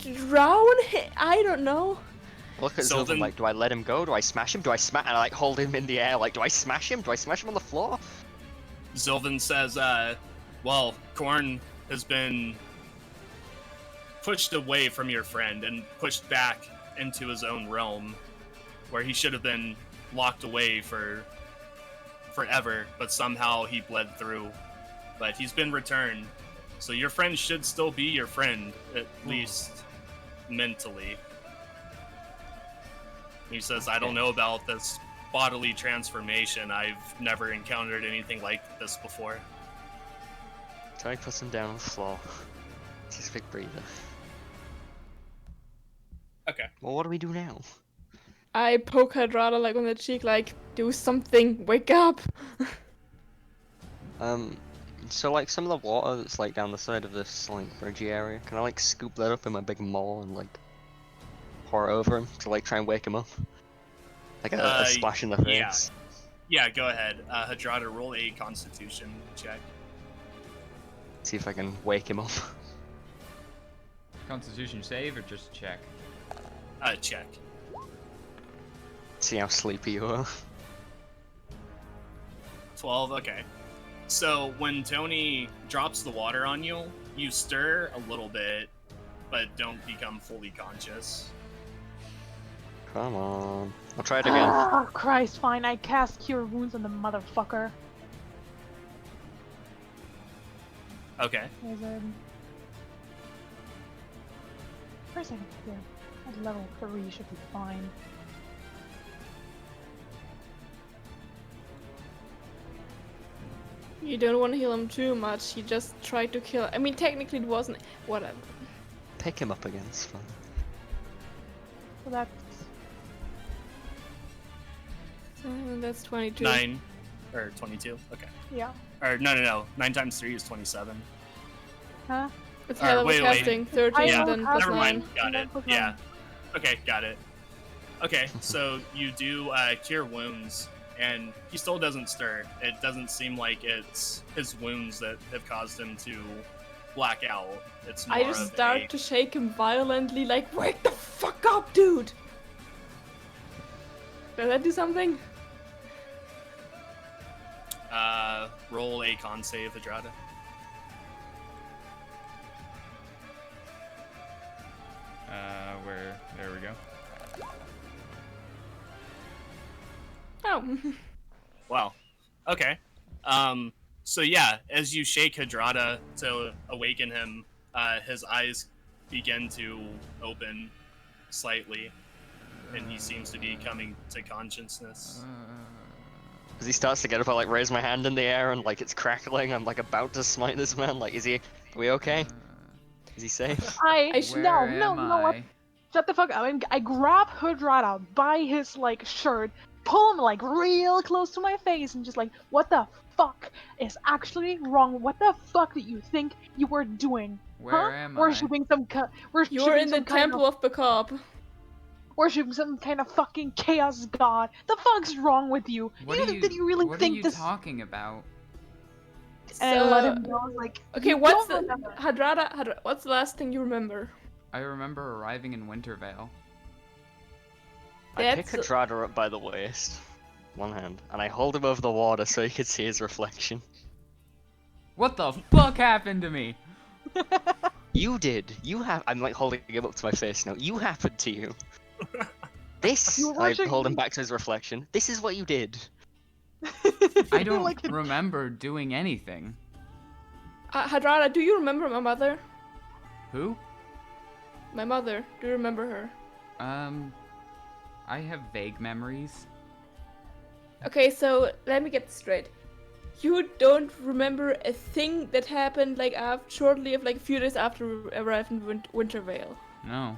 drown him. I don't know. Look at Sylvan- Sylvan like, do I let him go? Do I smash him? Do I smash and I like hold him in the air? Like, do I smash him? Do I smash him on the floor? Sylvan says, well, Korn has been pushed away from your friend and pushed back into his own realm, where he should have been locked away for forever, but somehow he bled through. But he's been returned, so your friend should still be your friend, at least mentally. He says, I don't know about this bodily transformation. I've never encountered anything like this before. Tony puts him down on the floor. Just a big breather. Okay. Well, what do we do now? I poke Hadrada like on the cheek, like, do something, wake up. So like some of the water that's like down the side of this like bridgey area, can I like scoop that up in my big maul and like pour it over him to like try and wake him up? Like a splash in the face. Yeah. Yeah, go ahead. Hadrada, roll a Constitution check. See if I can wake him up. Constitution save or just check? Check. See how sleepy you are. 12. Okay. So when Tony drops the water on you, you stir a little bit, but don't become fully conscious. Come on. I'll try it again. Oh, Christ, fine. I cast Cure Wounds on the motherfucker. Okay. First, yeah. At level 3 should be fine. You don't want to heal him too much. You just try to kill. I mean, technically it wasn't. Whatever. Pick him up again, it's fine. So that's That's 22. 9 or 22. Okay. yeah. Or no. 9 times 3 is 27. Huh? It's Or, high level wait. casting. 13, Yeah, then plus never 9. mind. Got Yeah, it. plus Yeah. 9. Okay, got it. Okay, so you do cure wounds, and he still doesn't stir. It doesn't seem like it's his wounds that have caused him to black out. It's more I just of start to shake him violently, like, wake the fuck up, dude! Does that do something? roll a con save, Hadrada. There we go. Oh. Wow. Okay. So yeah, as you shake Hadrada to awaken him, his eyes begin to open slightly, and he seems to be coming to consciousness. As he starts to get up, I like raise my hand in the air and like it's crackling. I'm like about to smite this man. Like, are we okay? Is he safe? I should- No, Where you am know what? I? Shut the fuck up. And I grab Hadrada by his like shirt, pull him like real close to my face, and just like, what the fuck is actually wrong? What the fuck do you think you were doing? Where am Worshipping some You're in the temple of Bakab. worshipping some kind of fucking chaos god. The fuck's wrong with you? What are you? Did you really what think are you this? talking about? And I let him go. Like, Okay, you what's don't the remember. Hadrada? What's the last thing you remember? I remember arriving in Wintervale. I pick That's- Hadrada up by the waist, one hand, and I hold him over the water so he could see his reflection. What the fuck happened to me? You did. I'm like holding him up to my face now. You happened to you. This. You were I watching- hold him back to his reflection. This is what you did. I don't Like, remember doing anything. Hadrada, do you remember my mother? Who? My mother. Do you remember her? I have vague memories. Okay, so let me get this straight. You don't remember a thing that happened like shortly of like a few days after we arrived in Wintervale. No.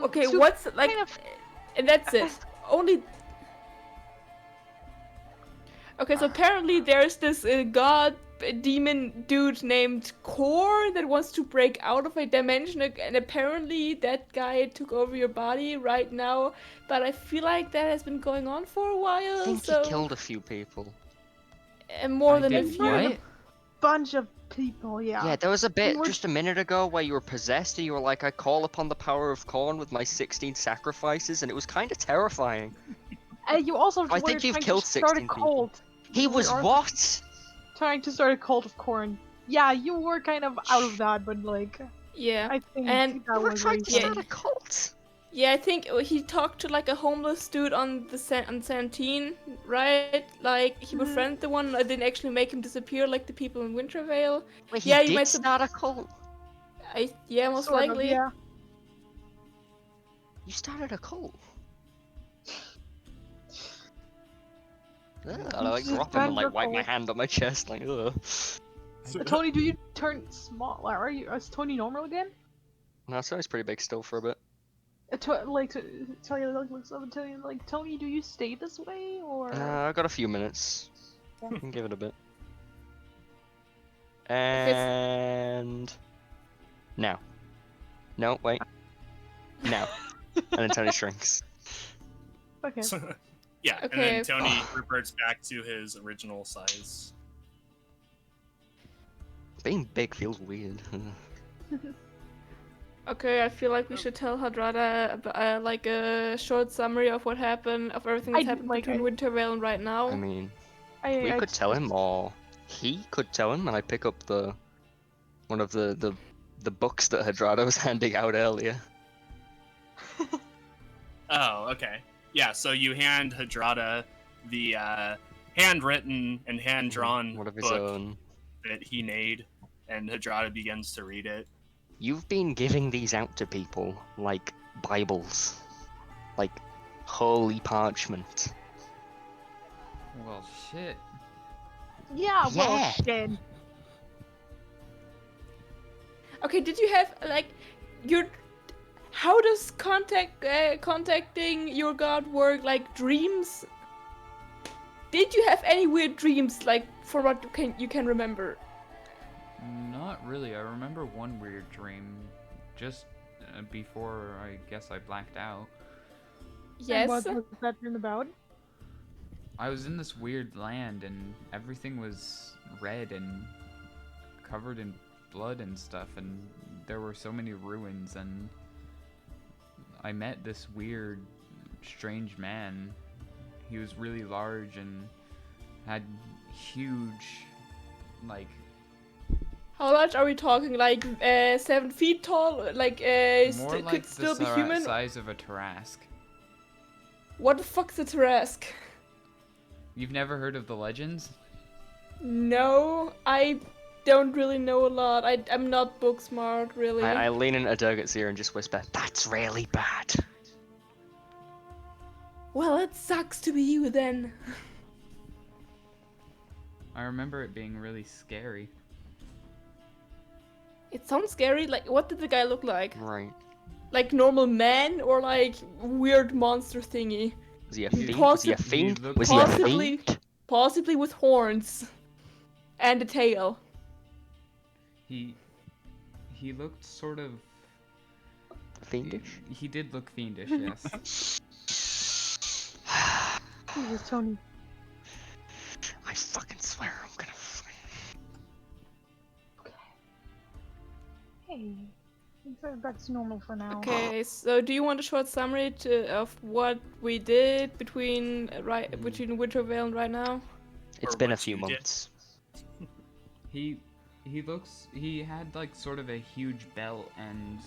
Okay, so what's like, kind of- and that's it. Only. Okay, so apparently there's this god demon dude named Kor that wants to break out of a dimension, and apparently that guy took over your body right now. But I feel like that has been going on for a while. I think so he killed a few people. and more I than a did few. what? bunch of people, yeah. Yeah, there was a bit We're- just a minute ago where you were possessed and you were like, I call upon the power of corn with my 16 sacrifices, and it was kind of terrifying. You also I were think you've trying killed to start a 16 people. cult. He You was were what? trying to start a cult of corn. Yeah, you were kind of out of that, but like, Yeah. I think And- that You were was trying to yeah. start a cult. Yeah, I think he talked to like a homeless dude on the on Santine, right? Like he Mhm. befriended the one that didn't actually make him disappear like the people in Wintervale. Wait, he Yeah, you did might start a cult? Yeah, most sort of, likely. yeah. You started a cult? Ugh, I like Just drop him and like random wipe my cult. hand on my chest like ugh. Tony, do you turn small? Are you? Is Tony normal again? No, Sony's pretty big still for a bit. Tony looks up and Tony like, Tony, do you stay this way or? I got a few minutes. Yeah. I can give it a bit. so- And now. No, wait. Now. And then Tony shrinks. Okay. Yeah, and Okay. then Tony reverts back to his original size. Being big feels weird. Okay, I feel like we should tell Hadrada like a short summary of what happened, of everything that's happened between Wintervale and right now. I mean, we could tell him, or he could tell him, and I pick up one of the books that Hadrada was handing out earlier. Oh, okay. Yeah, so you hand Hadrada the handwritten and hand-drawn One of his book own. that he made, and Hadrada begins to read it. You've been giving these out to people like Bibles, like holy parchment. Well, shit. Yeah, well, Yeah. shit. Okay, did you have like your? How does contacting your god work? Like dreams? Did you have any weird dreams, like for what you can remember? Not really. I remember one weird dream, just before I guess I blacked out. Yes. And what was that dream about? I was in this weird land and everything was red and covered in blood and stuff, and there were so many ruins, and I met this weird, strange man. He was really large and had huge, like... How large are we talking? Like 7 feet tall? Like more like could still be the human? size of a Tarask. What the fuck's a Tarask? You've never heard of the legends? No, I don't really know a lot. I'm not book smart, really. I lean into Durgat's ear and just whisper, "That's really bad." Well, it sucks to be you then. I remember it being really scary. It sounds scary. Like, what did the guy look like? Right. Like normal man or like weird monster thingy? Was he a fiend? Possi- Was he a fiend? looked- Was he a Possibly. fiend? Possibly with horns. And a tail. He looked sort of... Fiendish? He did look fiendish, yes. Jesus, Tony. I fucking swear I'm gonna. Hey, back to normal for now. Okay, so do you want a short summary of what we did between Wintervale and right now? It's Or been a what few you did. months. He had like sort of a huge belt and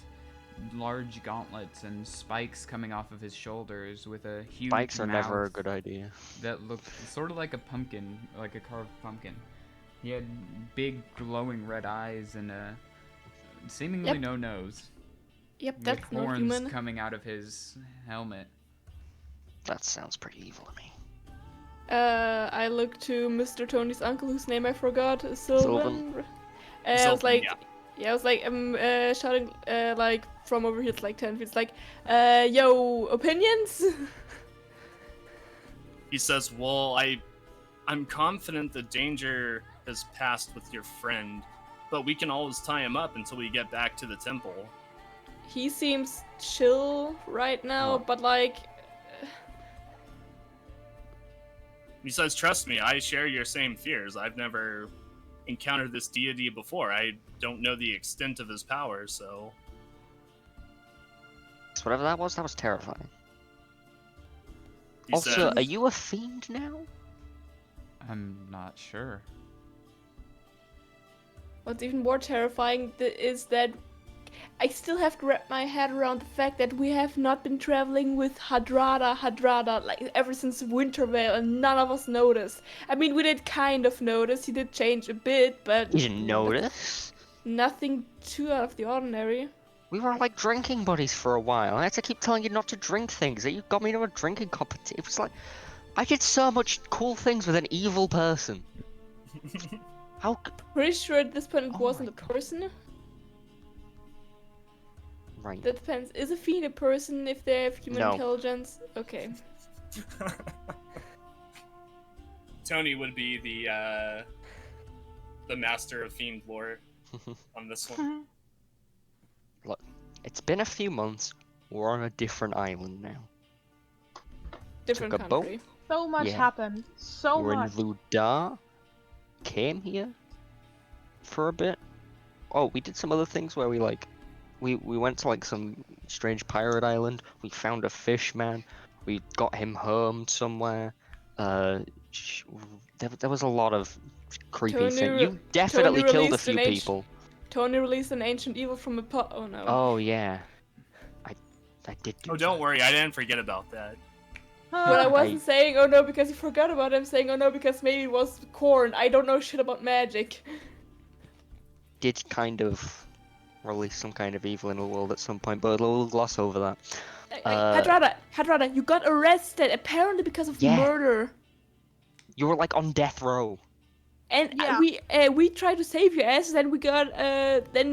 large gauntlets and spikes coming off of his shoulders with a huge Bikes are never a mouth good idea. that looked sort of like a pumpkin, like a carved pumpkin. He had big glowing red eyes and a seemingly Yep. no nose. Yep, With that's not horns human. coming out of his helmet. That sounds pretty evil to me. I looked to Mr. Tony's uncle, whose name I forgot, Sylvan. Sylvan. I was Sylvan, like, yeah. I was like, shouting, like from over here, it's like 10 feet. It's like, yo, opinions? He says, "Well, I'm confident the danger has passed with your friend, but we can always tie him up until we get back to the temple." He seems chill right now, Oh. but like, He says, "Trust me, I share your same fears. I've never encountered this deity before. I don't know the extent of his power, so..." So whatever that was terrifying. He Also, says, are you a fiend now? I'm not sure. what's even more terrifying is that I still have to wrap my head around the fact that we have not been traveling with Hadrada, like ever since Wintervale, and none of us noticed. I mean, we did kind of notice, he did change a bit, but You didn't notice? nothing too out of the ordinary. We were like drinking buddies for a while. I had to keep telling you not to drink things. You got me into a drinking competition. It was like, I did so much cool things with an evil person. How? Pretty sure at this point it Oh wasn't my a God. person. Right. That depends. Is a fiend a person if they have human No. intelligence? Okay. Tony would be the master of fiend lore on this one. Look, it's been a few months. We're on a different island now. Different Took a boat. country. So much Yeah. happened. So When much. Ludar came here for a bit. Oh, we did some other things where we went to like some strange pirate island. We found a fish man. We got him homed somewhere. Sh- there was a lot of creepy things. Tony You definitely killed a released few an age- people. Tony released an ancient evil from a pot. Oh no. Oh yeah, I did do Oh, don't that. worry, I didn't forget about that. But I Huh. wasn't saying oh no because you forgot about it. I'm saying oh no because maybe it was corn. I don't know shit about magic. Did kind of release some kind of evil in the world at some point, but we'll gloss over that. Hadrada, you got arrested apparently because of Yeah. murder. You were like on death row. And Yeah. we tried to save your ass. Then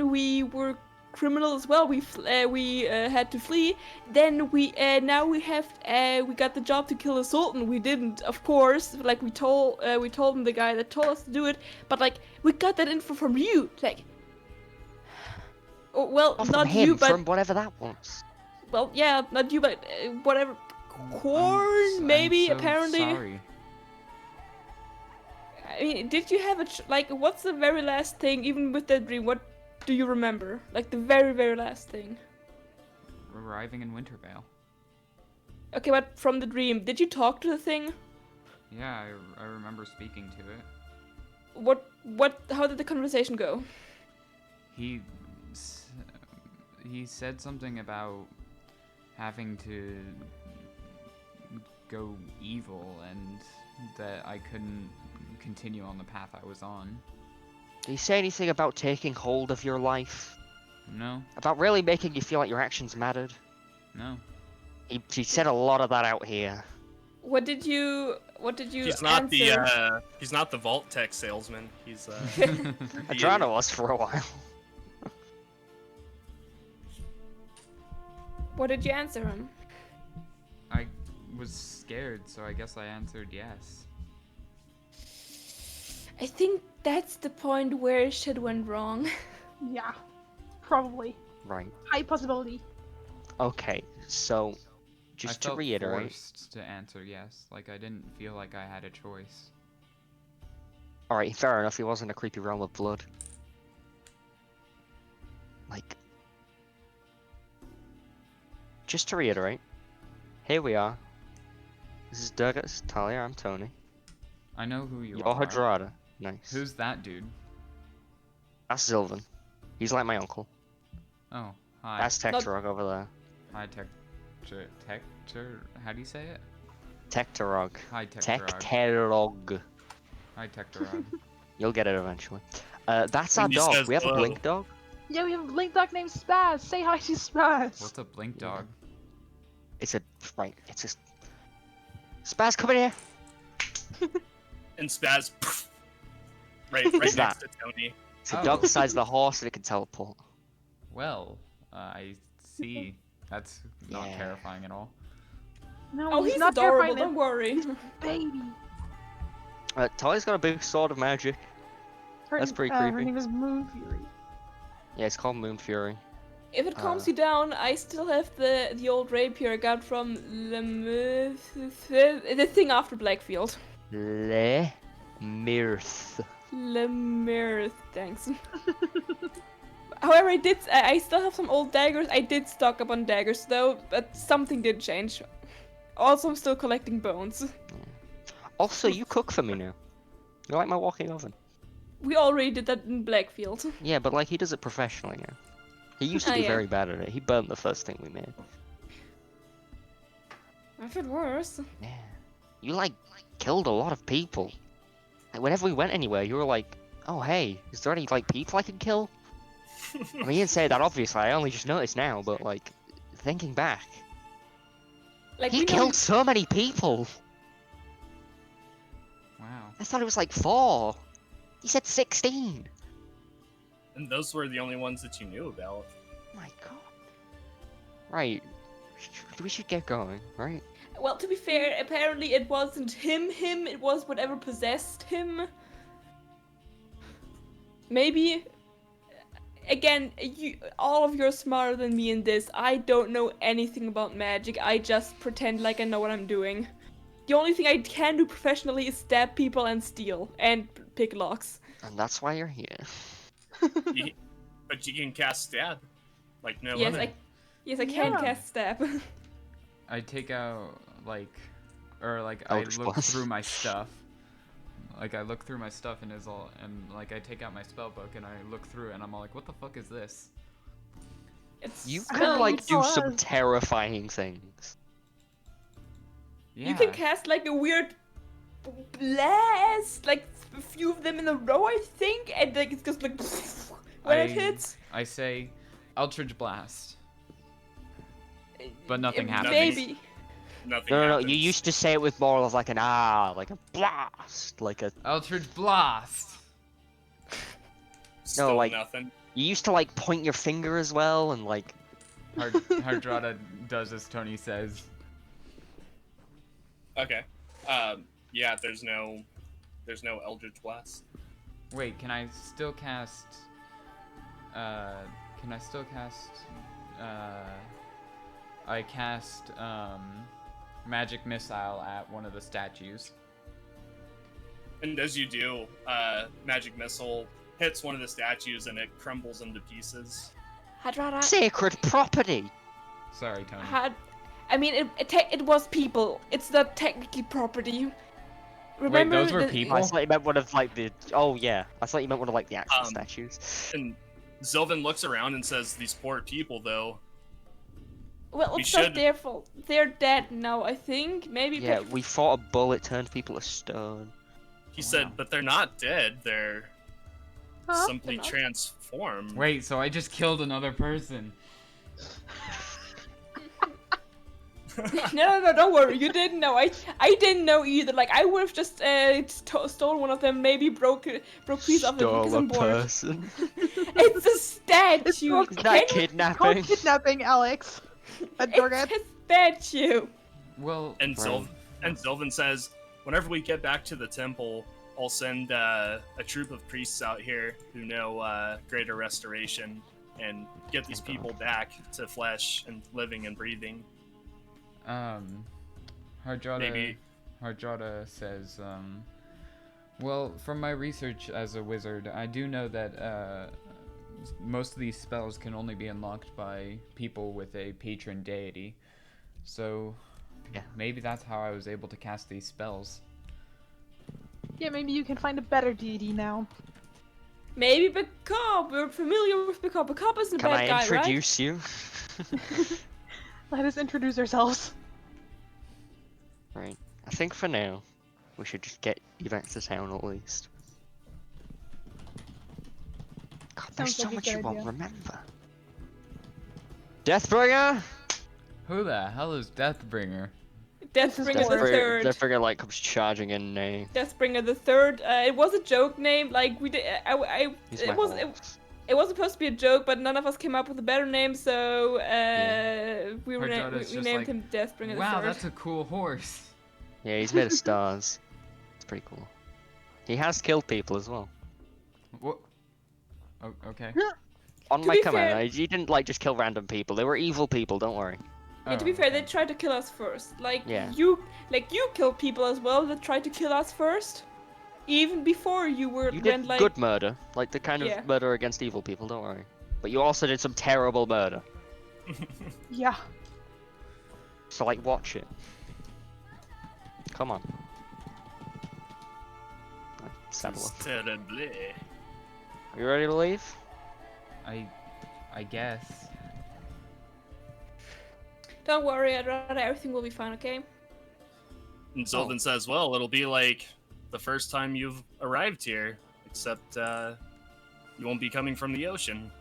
we were criminal as well. We had to flee. Then we got the job to kill the Sultan. We didn't, of course. Like we told him, the guy that told us to do it. But like we got that info from you. Like, oh, well, Not from not him, you, but from whatever that was. well, yeah, not you, but whatever. Corn, I'm maybe. so Apparently. Sorry. I mean, did you have what's the very last thing, even with that dream, what do you remember? Like, the very, very last thing. Arriving in Wintervale. Okay, but from the dream, did you talk to the thing? Yeah, I remember speaking to it. How did the conversation go? He said something about having to go evil and that I couldn't continue on the path I was on. Did he say anything about taking hold of your life? No, About really making you feel like your actions mattered? no. He said a lot of that out here. What did you He's not answer? he's not the Vault Tech salesman. He's Adrano was for a while. What did you answer him? I was scared, so I guess I answered yes. I think that's the point where shit went wrong. Yeah. Probably. Right. High possibility. Okay, so just I to felt reiterate. forced to answer yes. Like I didn't feel like I had a choice. Alright, fair enough, he wasn't a creepy realm of blood. Like, just to reiterate, here we are. This is Durga, this is Talia, I'm Tony. I know who you You're are. Hadrada. Nice. Who's that dude? That's Sylvan. He's like my uncle. Oh, hi. That's Tektorog over there. Hi, how do you say it? Tektorog. Hi, Tektorog. Tektorog. Hi, Tektorog. You'll get it eventually. That's our When he dog. says We have a hello. blink dog. Yeah, we have a blink dog named Spaz. Say hi to Spaz. What's a blink dog? It's a it's just Spaz, come in here. and Spaz poof, right What's next that? to Tony. It's a Oh. dog the size of the horse and it can teleport. Well, I see. That's not Yeah. terrifying at all. No, Oh, he's, he's not adorable, terrifying. don't worry. Baby. Talia's got a big sword of magic. That's pretty Her creepy. name is Moon Fury. Yeah, it's called Moon Fury. If it calms you down, I still have the old rapier I got from the thing after Blackfield. Le Mirth. Lemirth, thanks. However, I still have some old daggers. I did stock up on daggers though, but something did change. Also, I'm still collecting bones. Also, you cook for me now. You're like my walking oven. We already did that in Blackfield. Yeah, but like he does it professionally now. He used to Oh, be yeah. very bad at it. He burnt the first thing we made. I've had worse. Yeah. You like killed a lot of people. Like whenever we went anywhere, you were like, "Oh hey, is there any like people I can kill?" I mean, you didn't say that obviously. I only just noticed now, but like thinking back, Like he we know killed so many people. Wow. I thought it was like 4. He said 16. And those were the only ones that you knew about. My God. Right. We should get going, right? Well, to be fair, apparently it wasn't him, it was whatever possessed him. Maybe. Again, all of you are smarter than me in this. I don't know anything about magic. I just pretend like I know what I'm doing. the only thing I can do professionally is stab people and steal and pick locks. And that's why you're here. But you can cast stab, like no Yes, other. I can Yeah. cast stab. I take out I Eldritch look Blast. through my stuff. Like I look through my stuff and like I take out my spell book and I look through it and I'm all like, what the fuck is this? It's You I can don't like know, do it's some us. terrifying things. Yeah. You can cast like a weird blast, like a few of them in a row, I think, and like it's just like when it hits. I say, Eldritch Blast. But nothing happens. Maybe. Nothing No, happens. you used to say it with more of like an like a blast, like a. Eldritch Blast. Still like- nothing. You used to like point your finger as well, and like. Hardrada does as Tony says. Okay. Yeah, there's no Eldritch Blast. Wait, can I still cast? Can I still cast? I cast magic missile at one of the statues. And as you do, magic missile hits one of the statues and it crumbles into pieces. Hadrada Sacred property! Sorry, Tony. had. I mean, it was people. It's not technically property. Remember those were the- people? I thought you meant one of like the. Oh yeah, I thought you meant one of like the actual Um, statues. And Zilvin looks around and says, "These poor people, though." Well, we it's not should- their fault. They're dead now, I think. Maybe. Yeah, but- we fought a bullet turned people to stone. He Wow. said, "But they're not dead. They're Huh? simply They're not. transformed." Wait, so I just killed another person. No, don't worry. You didn't know. I didn't know either. Like I would have just stolen one of them. Maybe broke piece of it because Stole a I'm bored. person. It's a statue. called- Is Can that you- kidnapping? Called kidnapping, Alex. At Dorgat. It's a statue. Well, And Right. Zilvin says, "Whenever we get back to the temple, I'll send a troop of priests out here who know greater restoration and get these Thank God. people back to flesh and living and breathing." Maybe- Hardrada says, well, from my research as a wizard, I do know that, most of these spells can only be unlocked by people with a patron deity. So, Yeah. maybe that's how I was able to cast these spells. Yeah, maybe you can find a better deity now. Maybe Bacop. We're familiar with Bacop. Bacop isn't a Can bad I guy, right? introduce you? Let us introduce ourselves. Right. I think for now, we should just get you back to town at least. God, there's Sounds so like a much good you won't idea. remember. Deathbringer! Who the hell is Deathbringer? Deathbringer the Deathbringer- third. Deathbringer like comes charging in. Deathbringer the third. It was a joke name. Like we did. He's It my was. horse. It was supposed to be a joke, but none of us came up with a better name, so we Hardrada's we just named like, him Deathbringer Wow, the third. that's a cool horse. Yeah, he's made of stars. It's pretty cool. He has killed people as well. What? Oh, okay. On To my be command, fair- he didn't like just kill random people. They were evil people. Don't worry. Yeah, to Oh, be fair, okay. they tried to kill us first. Like Yeah. you killed people as well that tried to kill us first, even before you were You went did like. good murder, like the kind of Yeah. murder against evil people. Don't worry. But you also did some terrible murder. Yeah. So like, watch it. Come on. Saddle up. Terrible. You ready to leave? I guess. Don't worry, Adrada, everything will be fine, okay? And Zilvin says, "Well, it'll be like the first time you've arrived here, except you won't be coming from the ocean."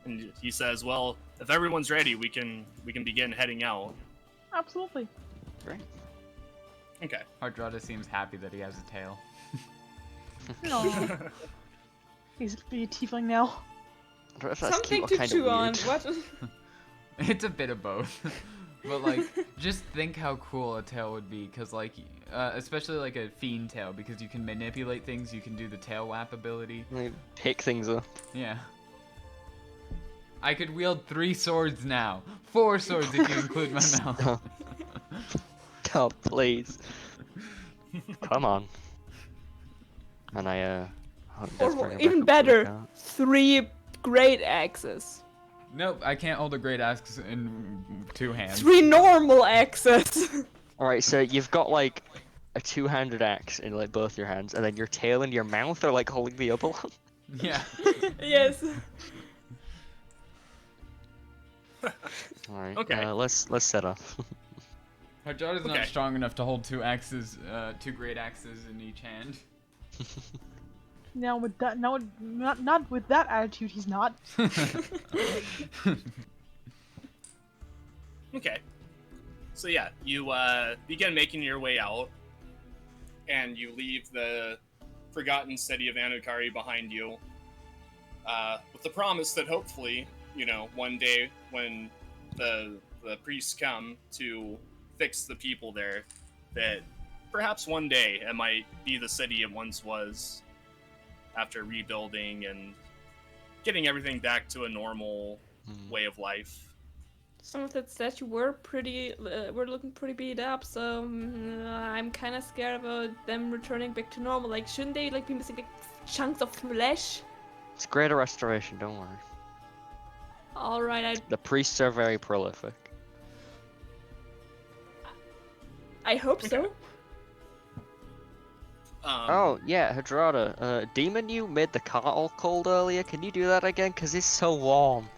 And he says, "Well, if everyone's ready, we can begin heading out." Absolutely. Great. Okay. Hardrada seems happy that he has a tail. No. He's a tiefling now. I don't know if that's Something cute or to kind chew of on. weird. What? It's a bit of both. But like, just think how cool a tail would be, cause like, especially like a fiend tail, because you can manipulate things. You can do the tail whap ability. Like, pick things up. Yeah. I could wield 3 swords now. 4 swords if you include my mouth. Stop. God, please. Come on. And I hunt Or Deathbringer back even up to the better, cart. 3 great axes. Nope, I can't hold a great axe in 2 hands. 3 normal axes. Alright, so you've got like a two-handed axe in like both your hands, and then your tail and your mouth are like holding the other one. Yeah. Yes. Alright, Okay. let's set off. Harjada's Okay. not strong enough to hold 2 axes, 2 great axes in each hand. Now with that, no, not with that attitude, he's not. Okay. So yeah, you begin making your way out, and you leave the forgotten city of Anukari behind you, with the promise that hopefully, one day when the priests come to fix the people there, that perhaps one day it might be the city it once was, after rebuilding and getting everything back to a normal way of life. Some of that statue were looking pretty beat up, so I'm kind of scared about them returning back to normal. Like, shouldn't they be missing chunks of flesh? It's greater restoration, don't worry. All right, The priests are very prolific. I hope so. Oh, yeah, Hadrada, Demon, you made the cart all cold earlier. Can you do that again? Because it's so warm.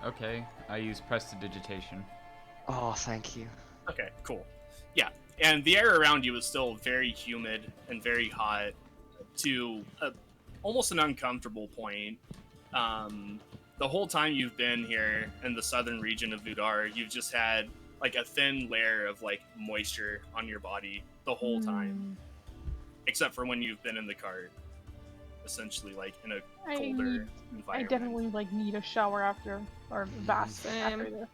Okay. I use prestidigitation. Oh, thank you. Okay, cool. Yeah, and the air around you is still very humid and very hot to almost an uncomfortable point. The whole time you've been here in the southern region of Vudar, you've just had like a thin layer of like moisture on your body the whole time, except for when you've been in the cart, essentially like in a colder environment. I definitely need a shower after, or a bath after this.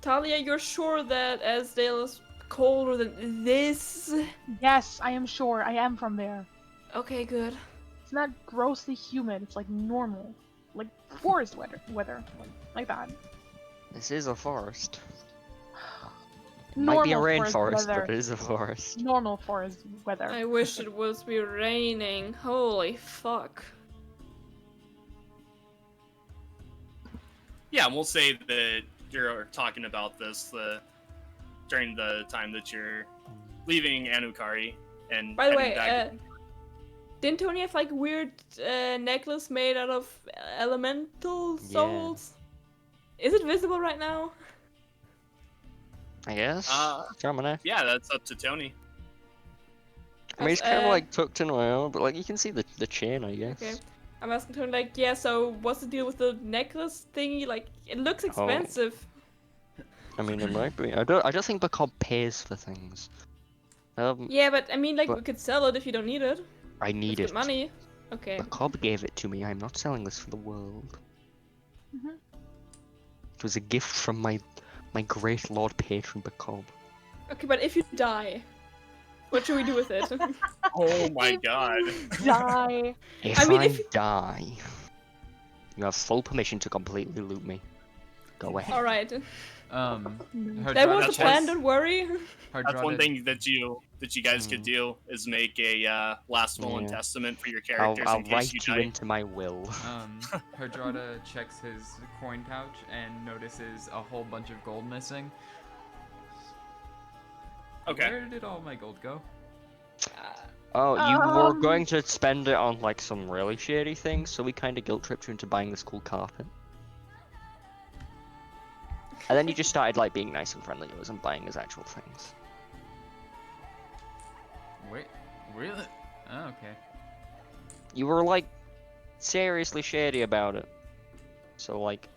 Talia, you're sure that Asdale is colder than this? Yes, I am sure. I am from there. Okay, good. It's not grossly humid. It's like normal, like forest weather, like that. This is a forest. Normal Might be a forest rainforest, weather. but it is a forest. Normal forest weather. I wish it was be raining. Holy fuck. Yeah, and we'll say that you're talking about this during the time that you're leaving Anukari and By the heading way, back. didn't Tony have like weird necklace made out of elemental souls? Is it visible right now? I guess. From an Yeah, that's up to Tony. I mean, it's kind of like tucked in well, but like you can see the chain, I guess. Okay. I'm asking Tony, like, yeah, so what's the deal with the necklace thingy? Like, it looks expensive. I mean, it might be. I don't think Bacob pays for things. Yeah, but I mean, like, but- we could sell it if you don't need it. I need It's it. good money. Okay. Bacob gave it to me. I'm not selling this for the world. Mhm. It was a gift from my great lord patron Bacob. Okay, but if you die, what should we do with it? Oh my god. Die. If I mean, I if- die, you have full permission to completely loot me. Go ahead. Alright. That That was the That's plan, one- don't worry. That's one thing that you guys could do is make a last will and Yeah. testament for your I'll characters in case write you you die. into my will. Hardrada checks his coin pouch and notices a whole bunch of gold missing. Okay. Where did all my gold go? Oh, you were Um, going to spend it on like some really shady things, so we kind of guilt tripped you into buying this cool carpet. And then you just started like being nice and friendly to us and buying his actual things. Wait, really? Oh, okay. You were like seriously shady about it. So like,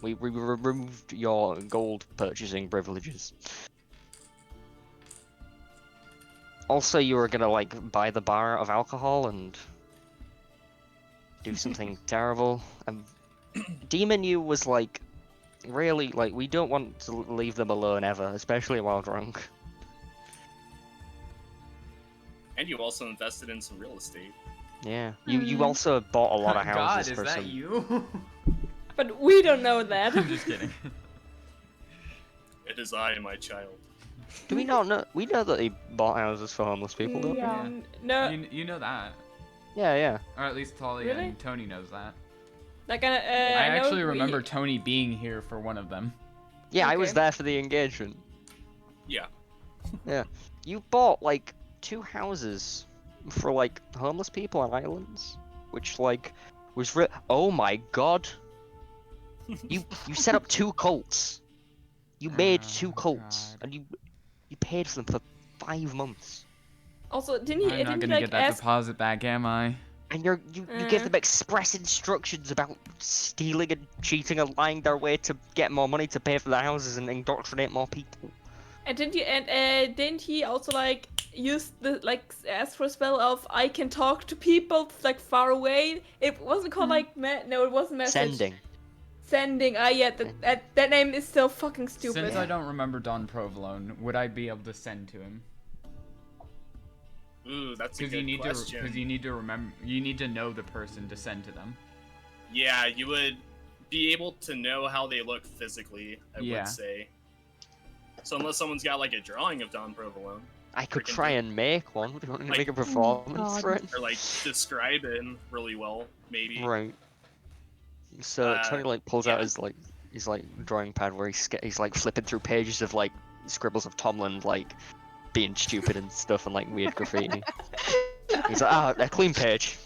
we removed your gold purchasing privileges. Also, you were gonna like buy the bar of alcohol and do something terrible. Demon you was like, really, like, we don't want to leave them alone ever, especially while drunk. And you also invested in some real estate. Yeah, you also bought a lot of God, houses is for that some. you? But we don't know that. I'm just kidding. It is I, my child. Do we not know? We know that he bought houses for homeless people, don't we? Yeah. No, You know that, Yeah, yeah. or at least Talia Really? and Tony knows that. like I I know actually we- remember Tony being here for one of them. Yeah, I was Okay. there for the engagement. Yeah. Yeah. You bought, like, 2 houses for, like, homeless people on islands, which, like, was oh my god. You set up 2 cults. You made 2 Oh, cults, God. and you paid for them for 5 months. Also, didn't he? I'm not Didn't he gonna like get that ask? deposit back, am I? And you give them express instructions about stealing and cheating and lying their way to get more money to pay for their houses and indoctrinate more people. And didn't he also like use the like ask for a spell of I can talk to people like far away? It wasn't called like no, it wasn't message. Sending. Sending. Yeah, that name is so fucking stupid. Since Yeah. I don't remember Don Provolone, would I be able to send to him? Ooh, that's a Because you good need question. to, because you need to remember, you need to know the person to send to them. Yeah, you would be able to know how they look physically, I Yeah. would say. So unless someone's got like a drawing of Don Provolone, I could Freaking try thing. and make one. Do you want me to Like- make a performance God. for it? or like describe him really well, maybe. Right. So Tony like pulls out yeah. his like drawing pad where he's like flipping through pages of like scribbles of Tomlin like being stupid and stuff and like weird graffiti. He's like, a clean page.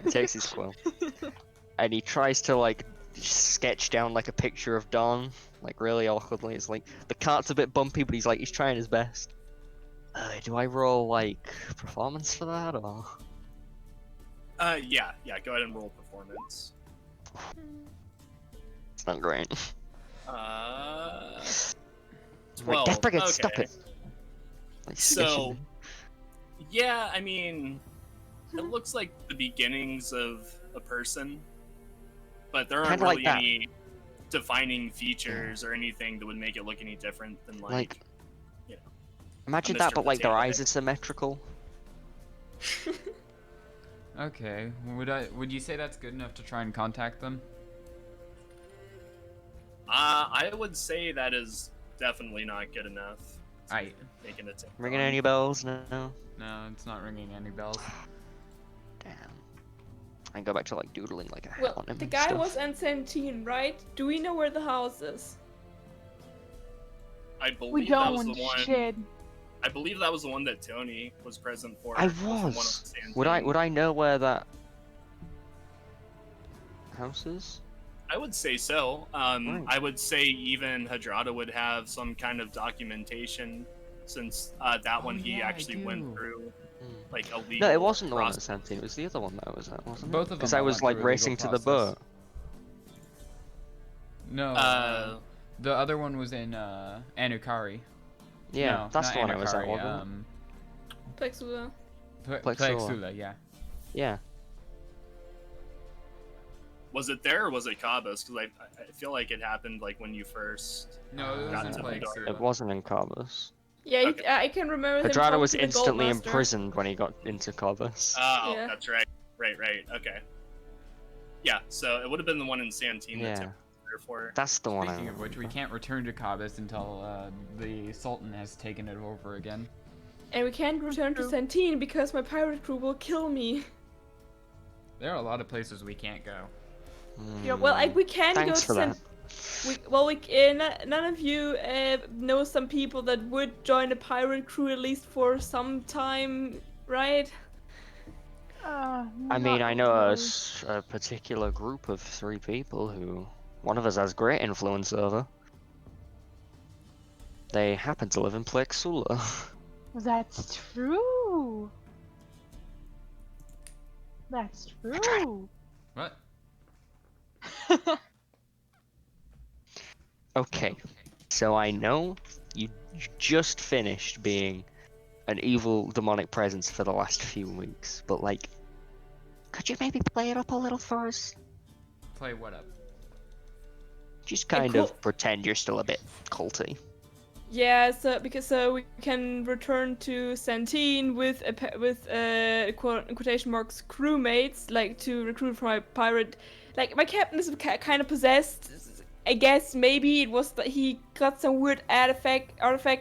He takes his quill and he tries to like sketch down like a picture of Don, like really awkwardly. It's like the cart's a bit bumpy, but he's trying his best. Do I roll like performance for that or? Yeah, go ahead and roll performance. It's not great. Uh, Right, 12. Death Brigade, Okay. stop it! Like, So- snitching. Yeah, I mean, it looks like the beginnings of a person, but there aren't Kinda like really that. any defining features or anything that would make it look any different than Like, you know, imagine a that, Mr. but like their Potato eyes Head. are symmetrical. Okay, would you say that's good enough to try and contact them? I would say that is definitely not good enough. to Aight. make an attempt. Ringing on. any bells? No. No, it's not ringing any bells. Damn. I go back to like doodling like a hat Well, on him. the and guy stuff. was in 17, right? Do we know where the house is? I believe We that was don't the one. shit. I believe that was the one that Tony was present for. I the one on was. Sand Would Dune. I know where that house is? I would say so. Right. I would say even Hadrada would have some kind of documentation, since that one he yeah, I actually went do. through Hmm. like a legal. No, it wasn't the one at process. 17. It was the other one that I was at, wasn't it? Both of them Because I all was went like through a legal racing to the process. boat. No, the other one was in Anukari. Yeah, No, that's not the one I was at, Anukari, wasn't it? Plexula. Plexula. Plexula, yeah. Yeah. Was it there or was it Cabos? Because I feel like it happened like when you first. No, it Got was to in the door. It Plexula. wasn't in Carbus. Yeah, Okay. I can remember him. Hadrada talking was to the instantly Goldmaster. imprisoned when he got into Carbus. Oh, Yeah. that's right. Right. Okay. Yeah, so it would have been the one in Santine that Yeah. took 3 or 4. That's the one I Speaking of which, we remember. can't return to Kabis until the Sultan has taken it over again. And we can't return to True. Santine because my pirate crew will kill me. There are a lot of places we can't go. Yeah, well, we can Thanks go for to that. none of you know some people that would join a pirate crew at least for some time, right? I mean, I know a particular group of 3 people who one of us has great influence over. They happen to live in Plexula. That's true. That's true. What? Okay, so I know you just finished being an evil demonic presence for the last few weeks, but like, could you maybe play it up a little for us? Play what up? Just kind cool- of pretend you're still a bit culty. Yeah, so because we can return to Santine with quote in quotation marks crewmates, like to recruit for my pirate. Like my captain is kind of possessed. I guess maybe it was that he got some weird artifact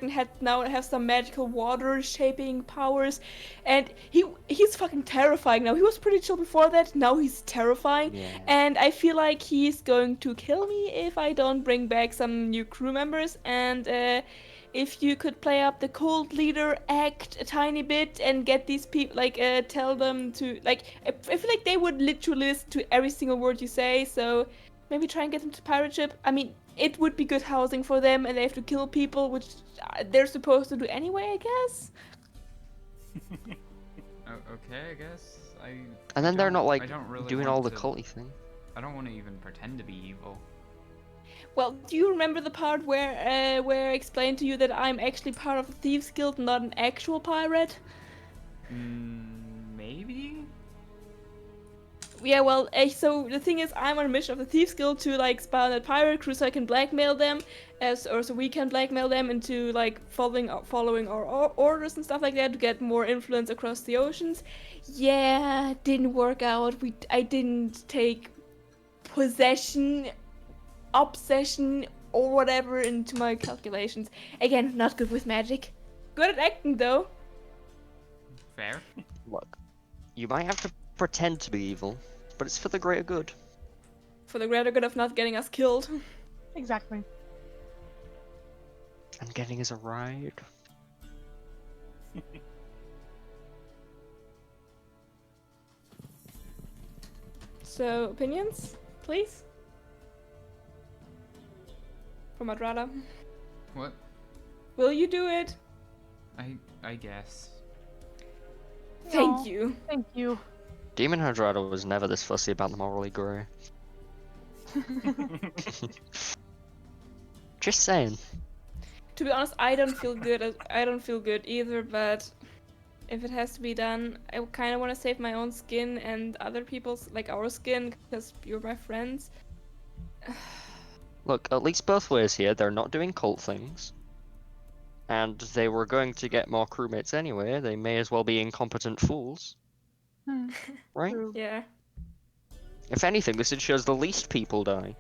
and had now have some magical water shaping powers, and he's fucking terrifying now. He was pretty chill before that. Now he's terrifying, Yeah. and I feel like he's going to kill me if I don't bring back some new crew members. And if you could play up the cult leader act a tiny bit and get these people, like, tell them to, like, I feel like they would literally listen to every single word you say, so maybe try and get them to pirate ship. I mean, it would be good housing for them, and they have to kill people, which they're supposed to do anyway, I guess. Okay, I guess. And then they're not I like don't really doing want all the to- culty thing. I don't want to even pretend to be evil. Well, do you remember the part where I explained to you that I'm actually part of the Thieves Guild, not an actual pirate? Maybe? Yeah, well, so the thing is, I'm on a mission of the Thieves Guild to, like, spy on that pirate crew so I can blackmail them, or so we can blackmail them into, like, following our orders and stuff like that to get more influence across the oceans. Yeah, it didn't work out. I didn't take possession, obsession, or whatever into my calculations. Again, not good with magic. Good at acting, though. Fair. Look, you might have to pretend to be evil, but it's for the greater good. For the greater good of not getting us killed. Exactly. And getting us a ride. So, opinions, please? From Adrada. What? Will you do it? I guess. Thank Aw, you. Thank you. Demon Hydrado was never this fussy about the morally grey. Just saying. To be honest, I don't feel good. I don't feel good either. But if it has to be done, I kind of want to save my own skin and other people's, like our skin, because you're my friends. Look, at least both ways here, they're not doing cult things. And they were going to get more crewmates anyway, they may as well be incompetent fools. Hmm, Right? true. Yeah. If anything, this ensures the least people die.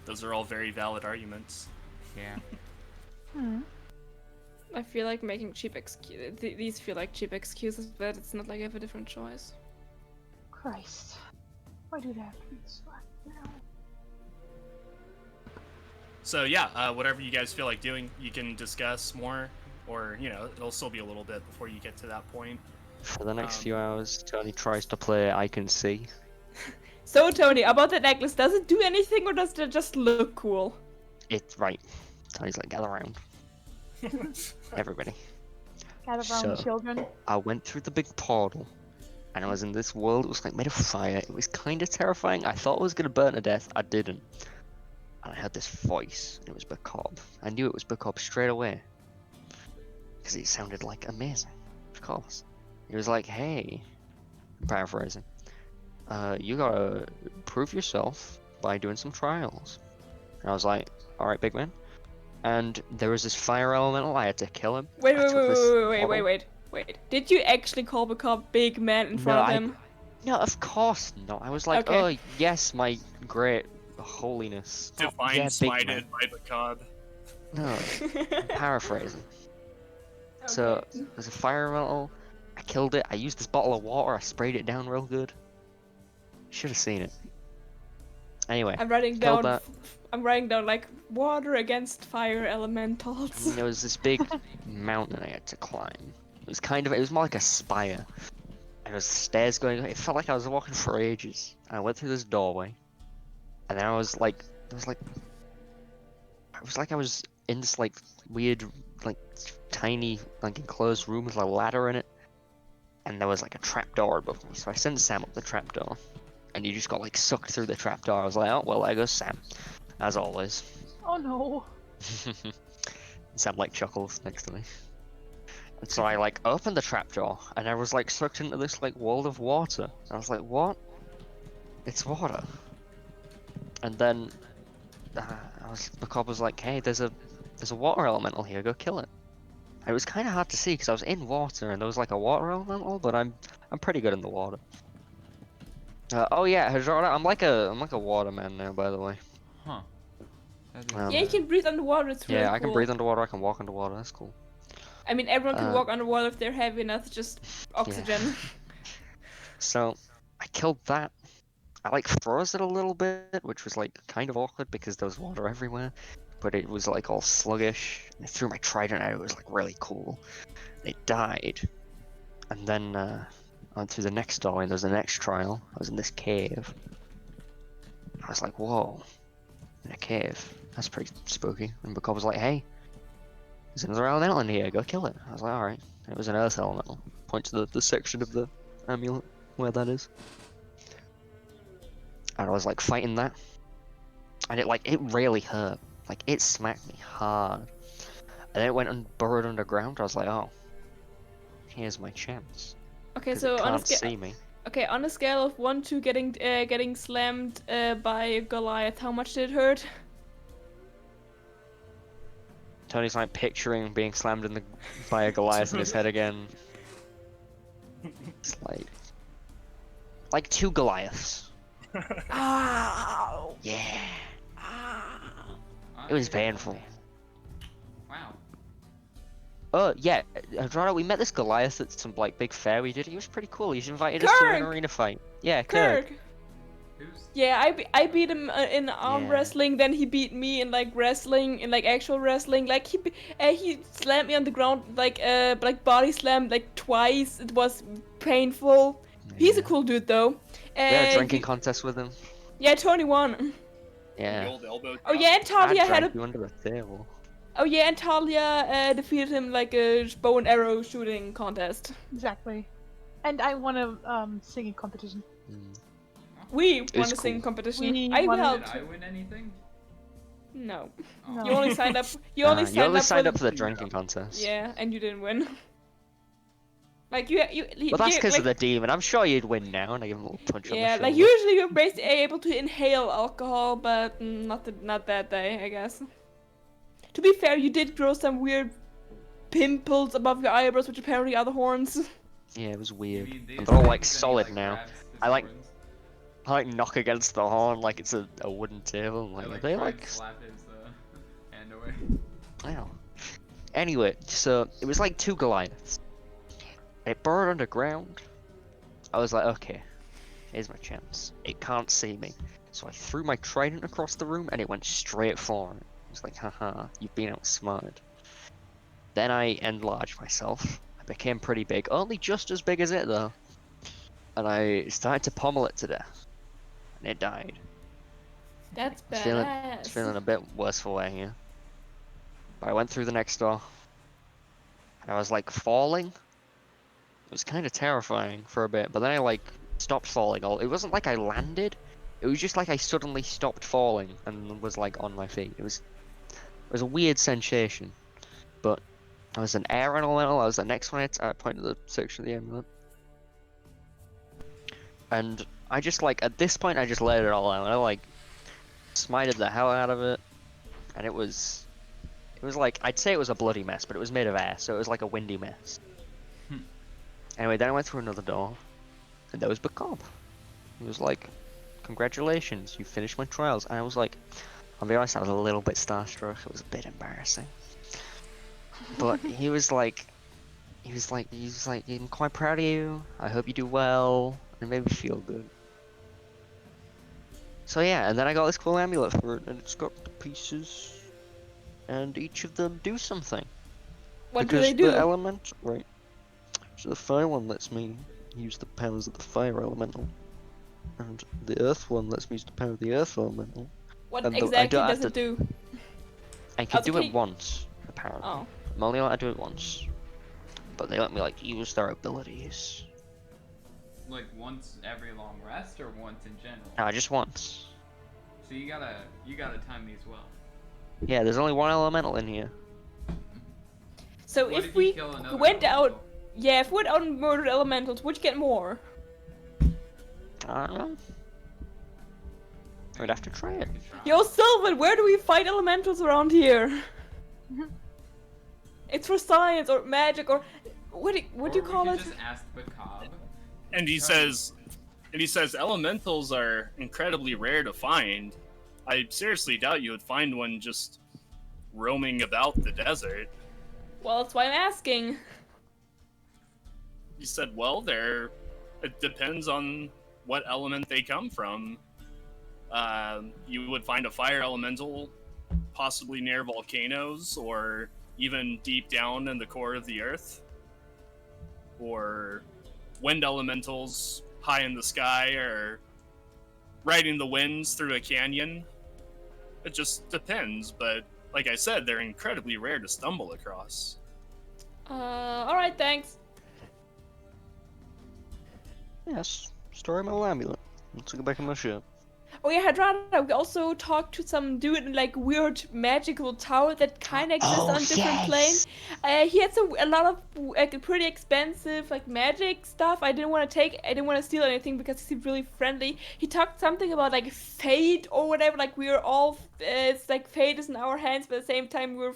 Those are all very valid arguments. Yeah. Hmm. I feel like making cheap excuses. These feel like cheap excuses, but it's not like I have a different choice. Christ. Why do that? Please. So yeah, whatever you guys feel like doing, you can discuss more, or it'll still be a little bit before you get to that point. For the next Um, few hours, Tony tries to play I Can See. So, Tony, about that necklace, does it do anything or does it just look cool? It's right. Tony's like, gather around. Everybody. Gather around, So- children. I went through the big portal, and I was in this world that was like made of fire. It was kind of terrifying. I thought I was gonna burn to death. I didn't. And I heard this voice, and it was Bacob. I knew it was Bacob straight away. Because it sounded like amazing. Of course. He was like, hey, I'm paraphrasing. You gotta prove yourself by doing some trials. And I was like, alright, big man. And there was this fire elemental, I had to kill him. Wait, I wait, took wait, this wait, wait, bottle. wait. Did you actually call Bacop big man in No, front of I- him? No, of course not. I was like, Okay. oh, yes, my great holiness. Divine yeah, big smited man. by the cob. No, I'm paraphrasing. So, there's a fire elemental. I killed it. I used this bottle of water. I sprayed it down real good. Should have seen it. Anyway, I'm writing killed down. that. I'm writing down like water against fire elementals. And there was this big mountain I had to climb. It was more like a spire. And there was stairs going. It felt like I was walking for ages. And I went through this doorway. And then I was like, it was like I was in this like weird, like tiny, like enclosed room with a ladder in it. And there was like a trapdoor above me. So I sent Sam up the trapdoor. And he just got like sucked through the trapdoor. I was like, oh, well, there goes Sam. As always. Oh no. Sam like chuckles next to me. And so I like opened the trapdoor and I was like sucked into this like world of water. I was like, what? It's water. And then Macabre was like, hey, there's a water elemental here, go kill it. And it was kind of hard to see because I was in water and there was like a water elemental, but I'm pretty good in the water. Oh yeah, Hajarda, I'm like a waterman now, by the way. Huh. That is, Yeah, you can breathe underwater. It's really Yeah, cool. I can breathe underwater, I can walk underwater, that's cool. I mean, everyone can walk underwater if they're heavy enough. Just oxygen. So, I killed that. I like froze it a little bit, which was like kind of awkward because there was water everywhere. But it was like all sluggish. I threw my trident out, it was like really cool. It died. And then I went through the next door and there was the next trial. I was in this cave. I was like, whoa, in a cave. That's pretty spooky. And Macabre was like, hey, there's another elemental in here, go kill it. I was like, alright. It was an earth elemental. Point to the section of the amulet where that is. And I was like fighting that. And it really hurt. Like it smacked me hard. And then it went and burrowed underground. I was like, oh, here's my chance. Okay, 'Cause so it on a can't see me. Okay, on a scale of 1 to getting slammed by Goliath, how much did it hurt? Tony's like picturing being slammed by a Goliath in his head again. It's like 2 Goliaths. Ow! Yeah. Ow! It was painful. Wow. Oh yeah, Hadrada, we met this Goliath at some like big fair we did. He was pretty cool. He's invited us to an Kirk! arena fight. Yeah, Kirk. Who's? Yeah, I beat him in arm Yeah. wrestling. Then he beat me in like wrestling, in like actual wrestling. Like he slammed me on the ground like body slammed like twice. It was painful. He's a Yeah. cool dude though. We had a And drinking contest with him. yeah, Tony won. The Yeah. old elbow Oh drop. yeah, and I Talia had drank a you under the table. Oh yeah, and Talia defeated him like a bow and arrow shooting contest. Exactly. And I won a singing competition. Mm. We was won a singing cool. competition. We I won it. helped. Did I win anything? No, Oh. you only signed up. You only You only signed up for for the drinking contest. Yeah, and you didn't win. Like Well, that's because like, of the demon. I'm sure you'd win now, and I give him a little punch on the yeah, shoulder. like usually you're basically able to inhale alcohol, but not that day, I guess. To be fair, you did grow some weird pimples above your eyebrows, which apparently are the horns. Yeah, it was You weird. mean these And they're all like things and he, solid like, now. grabs his I like- horns? I like knock against the horn like it's a wooden table. I Like, they tried like. to slap his hand away. Wow. Anyway, so it was like 2 Goliaths. It burned underground. I was like, okay, here's my chance. It can't see me. So I threw my trident across the room and it went straight for it. I was like, haha, you've been outsmarted. Then I enlarged myself. I became pretty big, only just as big as it though. And I started to pommel it to death. And it died. That's It's badass. feeling a bit worse for wear here. But I went through the next door. And I was like falling. It was kind of terrifying for a bit, but then I like stopped falling. It wasn't like I landed. It was just like I suddenly stopped falling and was like on my feet. It was a weird sensation. But I was an air elemental. I was the next one. I pointed to the section of the amulet. And I just like at this point I just let it all out. I like smited the hell out of it, and it was like I'd say it was a bloody mess, but it was made of air, so it was like a windy mess. Anyway, then I went through another door, and there was Bacob. He was like, "Congratulations, you finished my trials." And I was like, I'll be honest, I was a little bit starstruck. It was a bit embarrassing, but he was like, I'm quite proud of you. I hope you do well. It made me feel good. So yeah, and then I got this cool amulet for it, and it's got the pieces, and each of them do something. What because do they do? the element, right? So the fire one lets me use the powers of the fire elemental, and the earth one lets me use the power of the earth elemental. What and I exactly don't have does it do? I can Also, do can it you- once, apparently. Oh. I'm only allowed to do it once, but they let me like use their abilities. Like once every long rest or once in general? No, just once. So you gotta time these well. Yeah, there's only one elemental in here. So What if you we kill another went out, elemental? yeah, if we went out and murdered elementals, would you get more? I don't know. I'd have to try it. Yo, Sylvan, where do we fight elementals around here? It's for science or magic or what do you call it? Just ask the cob. And he says, elementals are incredibly rare to find. I seriously doubt you would find one just roaming about the desert. Well, that's why I'm asking. He said, well, it depends on what element they come from. You would find a fire elemental possibly near volcanoes or even deep down in the core of the earth. Or wind elementals high in the sky or riding the winds through a canyon. It just depends, but like I said, they're incredibly rare to stumble across. Alright, thanks. Yes, story my little amulet. Let's go back in my ship. Oh yeah, Hadrada, we also talked to some dude in like weird magical tower that kind of exists on different planes. He had a lot of like pretty expensive like magic stuff. I didn't want to steal anything because he seemed really friendly. He talked something about like fate or whatever. Like we were all, it's like fate is in our hands, but at the same time we're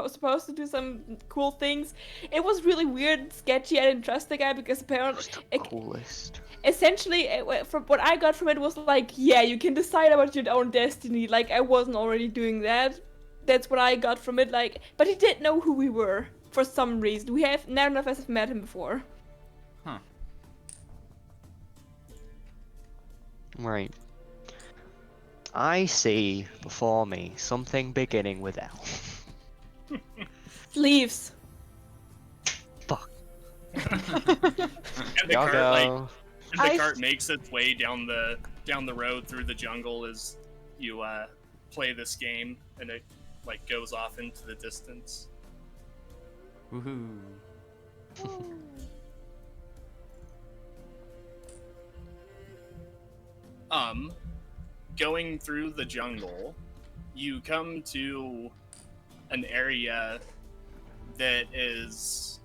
supposed to do some cool things. It was really weird and sketchy. I didn't trust the guy because apparently The coolest. essentially from what I got from it was like, yeah, you can decide about your own destiny. Like I wasn't already doing that. That's what I got from it. Like, but he did know who we were for some reason. None of us have met him before. Huh. Right. I see before me something beginning with L. Sleeves. Fuck. And the Y'all cart, go. cart makes its way down the road through the jungle as you play this game, and it like goes off into the distance. Woohoo. Going through the jungle, you come to an area that it's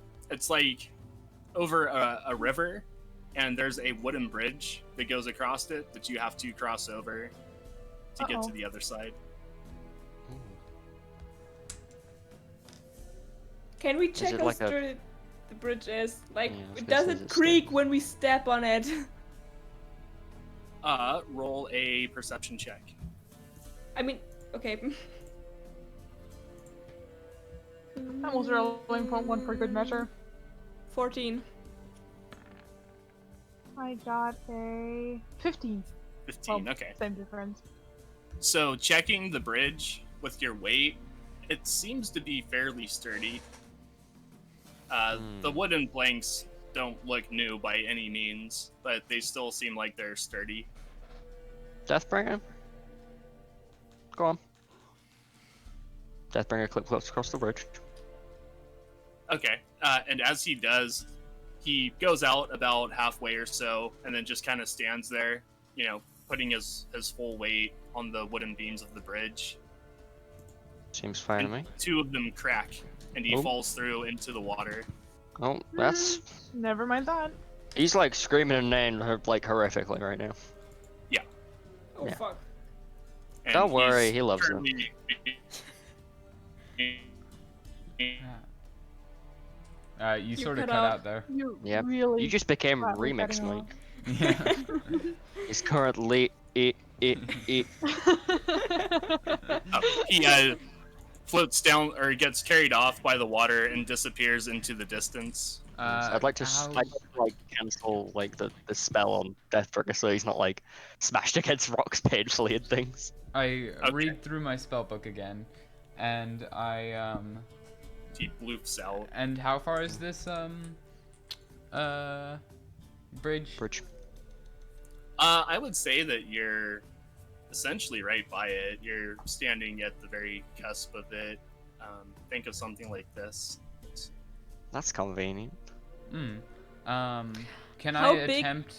like over a river, and there's a wooden bridge that goes across it that you have to cross over to get to the other side. Can we check it how like a- sturdy the bridge is? Like, Yeah, I was gonna does say, it is it creak when we step on it? Roll a perception check. I mean, okay. That was rolling one for good measure. 14. I got a 15. 15, Well, okay. Same difference. So checking the bridge with your weight, it seems to be fairly sturdy. The wooden planks don't look new by any means, but they still seem like they're sturdy. Deathbringer? Go on. Deathbringer clips across the bridge. Okay, and as he does, he goes out about halfway or so, and then just kind of stands there, putting his full weight on the wooden beams of the bridge. Seems fine to me. Two of them crack, and he Oh. falls through into the water. Oh, that's... Never mind that. He's like screaming a name like horrifically right now. Oh Yeah. fuck. And Don't worry, he's he loves it. currently- You sort of cut cut off. out there. You Yep. really. You just became badly Remix cutting Mike. Yeah. He's currently... He floats down or gets carried off by the water and disappears into the distance. I'd like to cancel like the spell on Deathbringer so he's not like smashed against rocks painfully and things. I Okay. read through my spellbook again, and He bloofs out. and how far is this bridge? Bridge. I would say that you're essentially right by it. You're standing at the very cusp of it. Think of something like this. That's convenient. Can How I big- attempt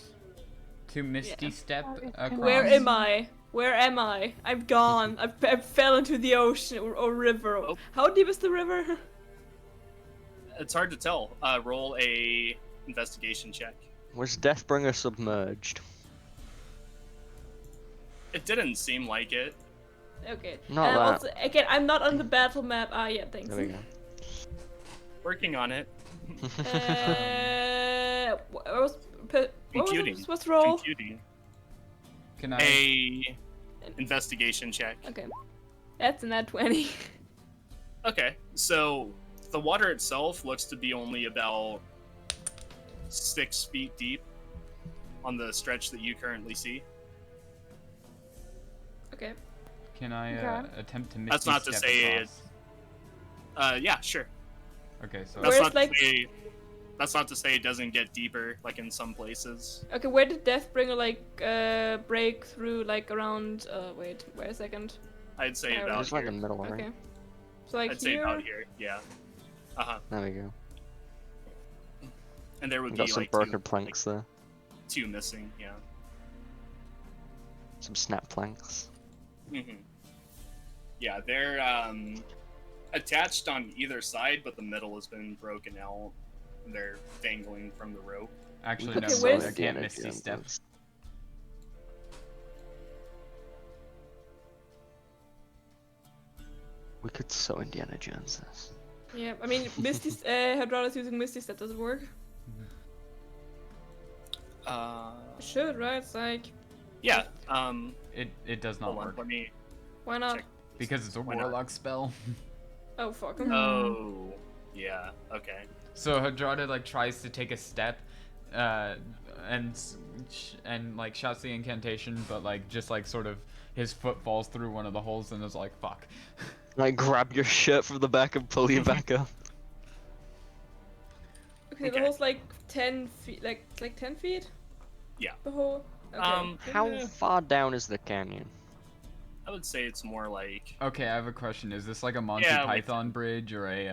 to Misty Step across? Where am I? Where am I? I'm gone. I fell into the ocean or river. Oh. How deep is the river? It's hard to tell. Roll a investigation check. Was Deathbringer submerged? It didn't seem like it. Okay. Not and that. also, again, I'm not on the battle map. Ah, yeah, thanks. There we go. Working on it. What was, Computing. what's roll? Computing. Can I? A investigation check. Okay. That's an at 20. Okay, so the water itself looks to be only about 6 feet deep on the stretch that you currently see. Okay. Can I Okay. attempt to misty That's not to step say across? Yeah, sure. Okay, so That's Where's, not like- to say. That's not to say it doesn't get deeper, like in some places. Okay, where did Deathbringer, like, break through, like, around, wait a second. I'd say Yeah, about Just like here. the middle, right? Okay. So, like, I'd say here? about here. Yeah. There we go. And there would We be got some like broken planks there. 2 missing. Yeah. Some snap planks. Mm-hmm. Yeah, they're attached on either side, but the middle has been broken out. And they're dangling from the rope. actually, We no, could Okay, sew where's- I can't Indiana misty Jones step. this. We could sew Indiana Jones this. Yeah, I mean, Misty, Hydraulics using Misty Step doesn't work. It should, right? It's like, Yeah. It does not Hold on. work Let me. why not? Check. because it's a Why not? warlock spell. Oh, fuck. Oh. Yeah. Okay. So Hadrada like tries to take a step, and like shouts the incantation, but like just like sort of his foot falls through one of the holes and is like fuck. Like grab your shirt from the back and pull you back up. Okay, the Okay. hole's like 10 feet, like 10 feet? Yeah. The hole? Okay. How Yeah. far down is the canyon? I would say it's more like Okay, I have a question. Is this like a Monty Yeah, like- Python bridge or a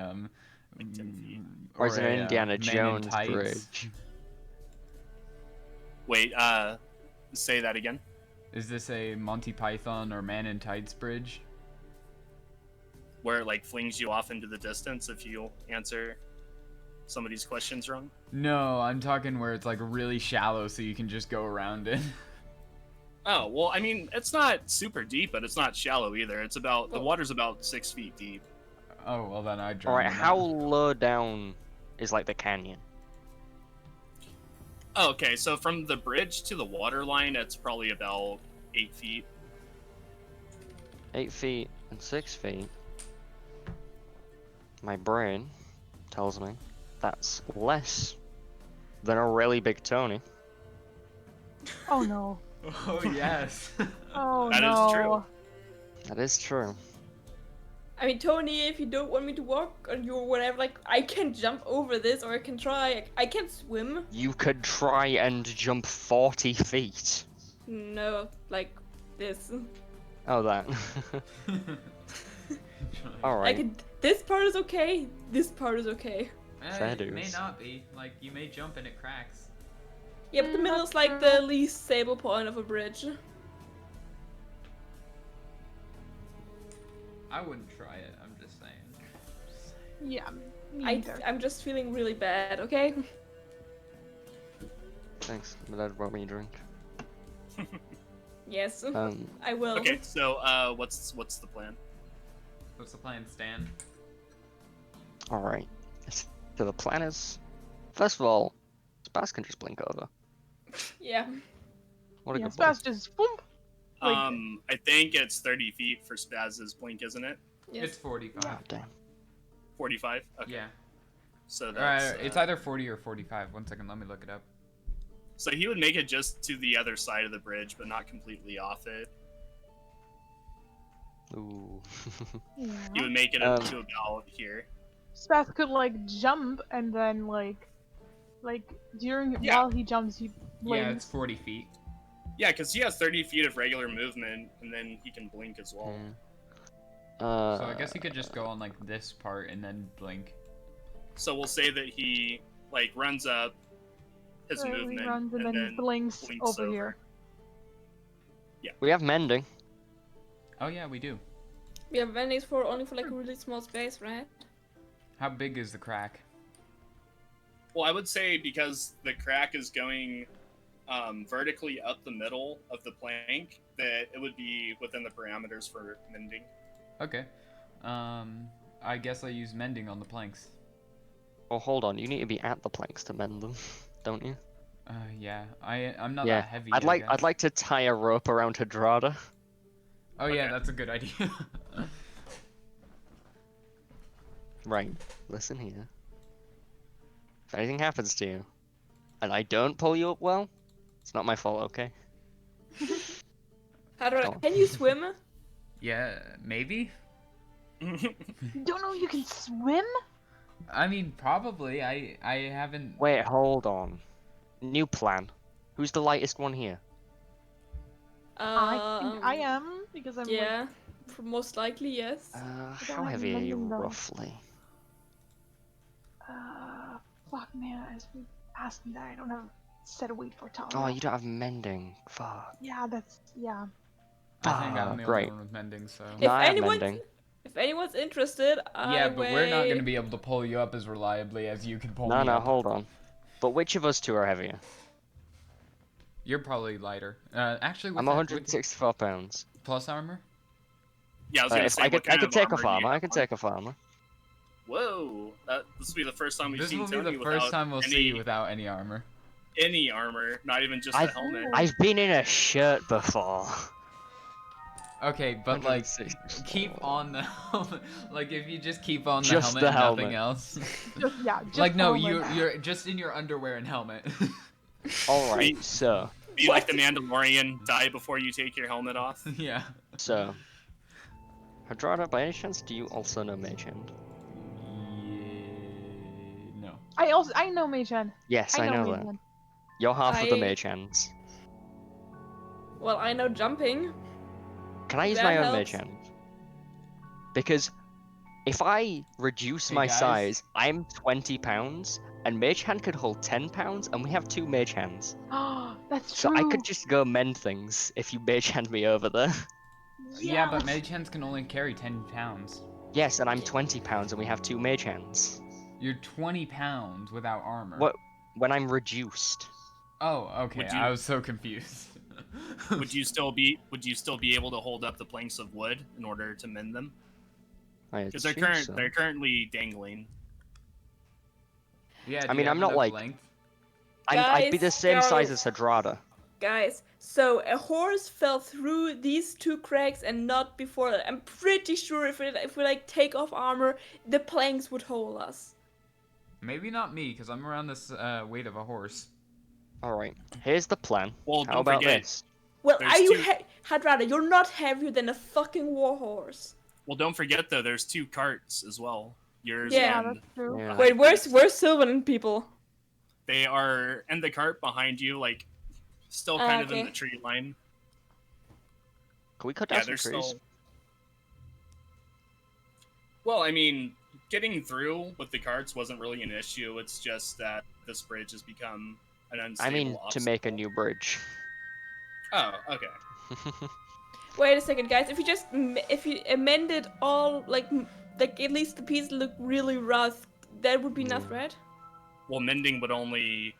Like 10 feet. Or is it an a, Indiana Man in Jones Tights? bridge? Wait. Say that again. Is this a Monty Python or Man in Tights bridge? Where it like flings you off into the distance if you answer some of these questions wrong. No, I'm talking where it's like really shallow so you can just go around it. Oh well, I mean it's not super deep, but it's not shallow either. It's about the water's about 6 feet deep. Oh, well then I drown. Alright, in that. how low down is like the canyon? Oh, okay, so from the bridge to the water line, it's probably about 8 feet. 8 feet and 6 feet. My brain tells me that's less than a really big Tony. Oh no. Oh yes. Oh That is no. true. That is true. I mean, Tony, if you don't want me to walk on you or whatever, like, I can jump over this or I can try. I can't swim. You could try and jump 40 feet. No, like this. Oh, that. Alright. Like, this part is okay. This part is okay. Fair It may dues. not be. Like you may jump and it cracks. Yeah, but the middle is like the least stable point of a bridge. I wouldn't try it. I'm just saying. Yeah. Me either. I'm just feeling really bad, okay? Thanks. My dad brought me a drink. Yes, Um, I will. Okay, so what's the plan? What's the plan, Stan? alright. So the plan is, first of all, Spaz can just blink over. Yeah. What a Yeah, good boy. Spaz just boom. Like- I think it's 30 feet for Spaz's blink, isn't it? Yes. It's 45. Oh, damn. 45. Okay. Yeah. So that's It's either 40 or 45. One second, let me look it up. so he would make it just to the other side of the bridge, but not completely off it. Ooh. He Yeah. would make it up Um, to about here. Spaz could like jump and then like during Yeah. while he jumps he Yeah, blinks. it's 40 feet. Yeah, because he has 30 feet of regular movement, and then he can blink as well. Yeah. So I guess he could just go on like this part and then blink. So we'll say that he like runs up his He movement runs and then blinks blinks over here. We have mending. Oh yeah, we do. We have vendings for only for like a really small space, right? How big is the crack? Well, I would say because the crack is going vertically up the middle of the plank, that it would be within the parameters for mending. Okay. I guess I use mending on the planks. Oh, hold on. You need to be at the planks to mend them, don't you? Yeah. I'm not Yeah. that heavy. I'd I guess. like to tie a rope around Hadrada. Oh yeah, Okay. that's a good idea. Right. Listen here. If anything happens to you, and I don't pull you up well, it's not my fault, okay? Go on. Can you swim? Yeah, maybe. You don't know you can swim? I mean, probably. I haven't. Wait, hold on. New plan. Who's the lightest one here? I think I am, because I'm like, Yeah, most likely yes. How have heavy are you mending, though. roughly? fuck man, I should ask me that. I don't have set weight for Talia. Oh, you don't have mending. Fuck. Yeah, yeah. I think I'm the great. only one with mending, so. No, If I have anyone's mending. if anyone's interested, Yeah, but we're not weigh- gonna be able to pull you up as reliably as you can pull No, me no, up. hold on. But which of us two are heavier? You're probably lighter. Actually, with I'm that- 164 pounds. with plus armor. Yeah, I was gonna If say, I what could, I kind could of take off armor do you armor. I have could on? take off armor. Whoa, this will be the first time we've This seen will be Tony the first without time we'll any, see you without any armor. any armor, not even just I've- the helmet. I've been in a shirt before. Okay, but like, 164. keep on the helmet. Like, if you just keep on the Just helmet the and nothing helmet. else. Just Like, no, helmet. you're just in your underwear and helmet. Alright, so. Be like the Mandalorian, die before you take your helmet off. Yeah. Hadrada, by any chance, do you also know Mage Hand? No. I know Mage Hand. Yes, I know Mage that. Hand. You're half of the I- Mage Hands. Well, I know jumping. Can I use That my own helps. Mage Hand? Because if I reduce Hey, my guys. size, I'm 20 pounds, and Mage Hand could hold 10 pounds, and we have 2 Mage Hands. That's So true. I could just go mend things if you Mage Hand me over there. Yeah, but let's- mage hands can only carry 10 pounds. Yes, and I'm 20 pounds, and we have 2 Mage Hands. You're 20 pounds without armor. What? When I'm reduced. Oh, okay. Would you- I was so confused. Would you still be able to hold up the planks of wood in order to mend them? Because they're currently dangling. Yeah. I do you mean, have I'm not enough like- length? I'd be the Guys, same size girls. as Hadrada. Guys, so a horse fell through these 2 cracks and not before that. I'm pretty sure if we like take off armor, the planks would hold us. Maybe not me, because I'm around this weight of a horse. Alright, here's the plan. Well, How don't about forget. this? Well, There's are you two- Hadrada? You're not heavier than a fucking warhorse. Well, don't forget though, there's 2 carts as well. Yours Yeah, and that's true. Yeah. Wait, where's Sylvan people? they are in the cart behind you, like still kind of in okay. the tree line. Can we cut Yeah, down some they're trees? still. Well, I mean, getting through with the carts wasn't really an issue. It's just that this bridge has become an unstable I mean, to obstacle. make a new bridge. Oh, okay. Wait a second, guys. If you just if you amended all like at least the pieces look really rough, that would be enough, right? Well, mending would only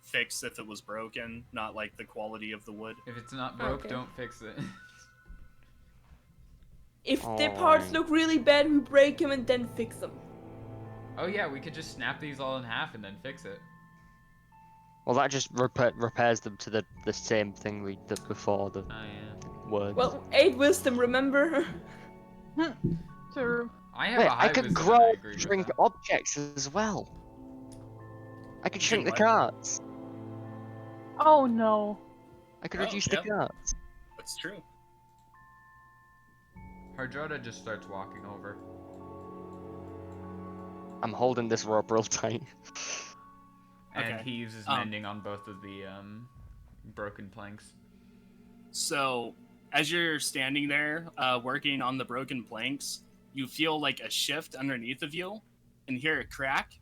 fix if it was broken, not like the quality of the wood. If it's not broke, Okay. don't fix it. If the parts Alright. look really bad, we break them and then fix them. Oh yeah, we could just snap these all in half and then fix it. Well, that just repairs them to the same thing we did before, the Oh yeah. words. Well, 8 wisdom, remember? True. I have Wait, a high I could wisdom, grow I agree with shrink that. objects as well. I could You shrink the what? carts. Oh no. I could Oh, reduce yeah. the carts. That's true. Hardroda just starts walking over. I'm holding this rope real tight. And Okay. he uses Um, mending on both of the broken planks. So, as you're standing there, working on the broken planks, you feel like a shift underneath of you and hear a crack,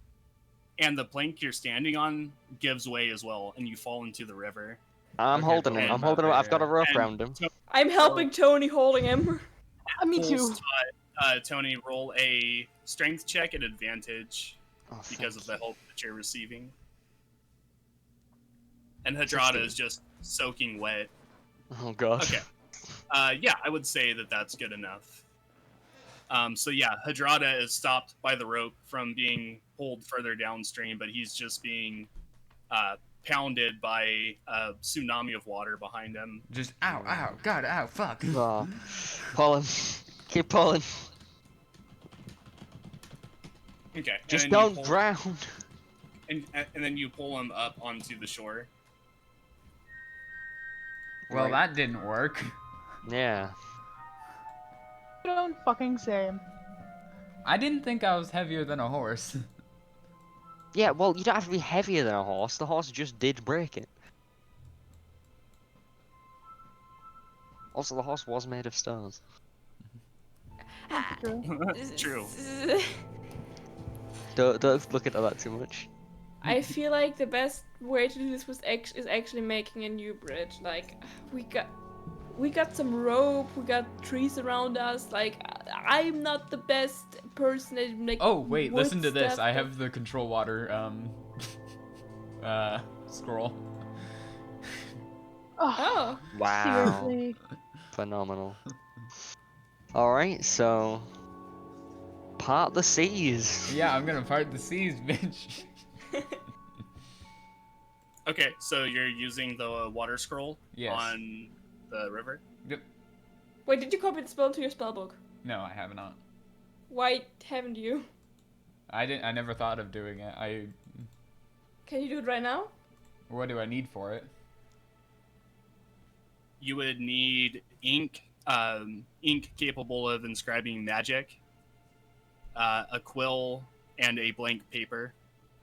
and the plank you're standing on gives way as well, and you fall into the river. I'm Okay, holding but him. what I'm about holding him. I've got a the- rope and around him. I'm helping Tony holding him. Me too. Fools taught, Tony, roll a strength check at advantage Oh, because of thank the help that you're receiving. And Hadrada 16. is just soaking wet. Oh god. Okay. Yeah, I would say that that's good enough. So yeah, Hadrada is stopped by the rope from being pulled further downstream, but he's just being pounded by a tsunami of water behind him. Just ow, ow, God, ow, fuck. Oh. Pull him. Keep pulling. Okay. Just and then you don't pull- drown. And then you pull him up onto the shore. Well, Right. that didn't work. Yeah. You don't fucking say. I didn't think I was heavier than a horse. Yeah, well, you don't have to be heavier than a horse. The horse just did break it. Also, the horse was made of stars. True. Don't look into that too much. I feel like the best way to do this is actually making a new bridge. Like, we got some rope, we got trees around us. Like, I'm not the best person at like. Oh, wait, wood listen to this. stuff, I but- have the control water, scroll. Oh, Wow. Seriously. Phenomenal. Alright, so... Part the seas. Yeah, I'm gonna part the seas, bitch. Okay, so you're using the water scroll Yes. on the river? Yep. wait, did you copy the spell to your spellbook? No, I have not. Why haven't you? I never thought of doing it. Can you do it right now? What do I need for it? You would need ink capable of inscribing magic, a quill, and a blank paper,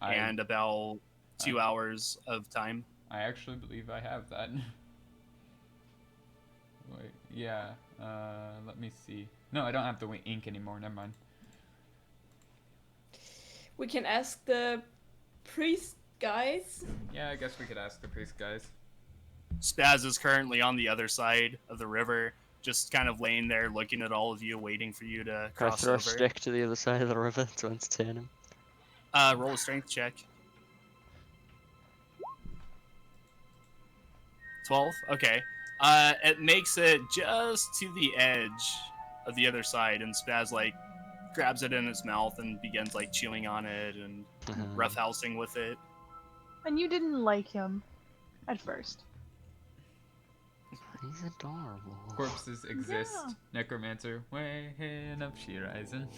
and about 2 hours of time. I actually believe I have that. Wait, yeah. Let me see. No, I don't have the ink anymore. Never mind. We can ask the priest guys. Yeah, I guess we could ask the priest guys. Spaz is currently on the other side of the river, just kind of laying there looking at all of you, waiting for you to Can I cross throw a over. stick to the other side of the river to entertain him? Roll a strength check. 12? Okay. It makes it just to the edge of the other side, and Spaz, like, grabs it in his mouth and begins, like, chewing on it and roughhousing with it. And you didn't like him at first. He's adorable. Corpses exist. Yeah. Necromancer, way up she rising.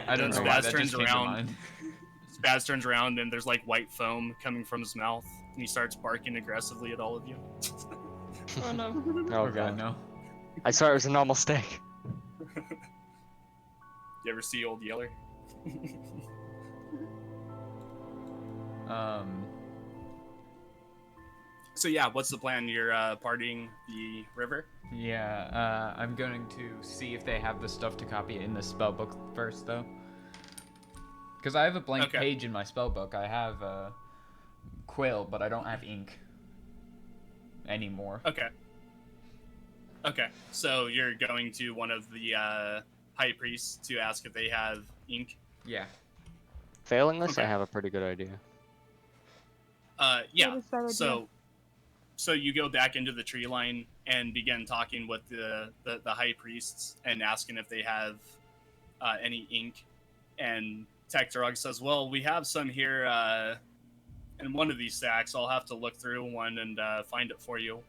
I don't know why Spaz that turns just came to around. mind. Spaz turns around, and there's, like, white foam coming from his mouth, and he starts barking aggressively at all of you. Oh no. Oh God, god. no. I swear it was a normal stick. You ever see Old Yeller? So yeah, what's the plan? You're partying the river? Yeah, I'm going to see if they have the stuff to copy it in the spellbook first, though. Because I have a blank Okay. page in my spellbook. I have a quill, but I don't have ink anymore. Okay. Okay, so you're going to one of the high priests to ask if they have ink. Yeah. Failing this, I Okay. have a pretty good idea. Yeah. What is that idea? So you go back into the tree line and begin talking with the high priests and asking if they have any ink. And Tektorog says, "Well, we have some here in one of these sacks. I'll have to look through one and find it for you."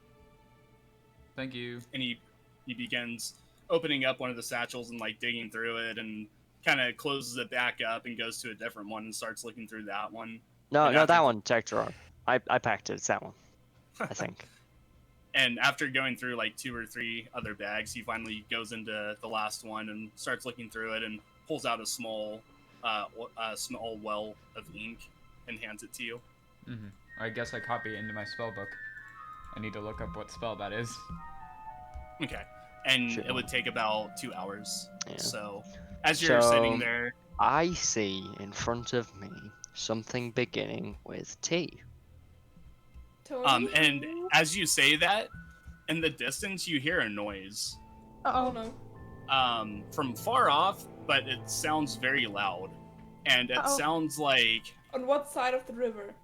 Thank you. And he begins opening up one of the satchels and like digging through it and kind of closes it back up and goes to a different one and starts looking through that one. No, And no, after- that one, Tektorog. I packed it, it's that one. I think. And after going through like 2 or 3 other bags, he finally goes into the last one and starts looking through it and pulls out a small well of ink and hands it to you. Mm-hmm. I guess I copy it into my spellbook. I need to look up what spell that is. Okay. And Sure. it would take about 2 hours. Yeah. So as you're sitting there, I see in front of me something beginning with T. Tony? and as you say that, in the distance you hear a noise. Oh Uh-oh. no. From far off, but it sounds very loud. And it Uh-oh. sounds like On what side of the river?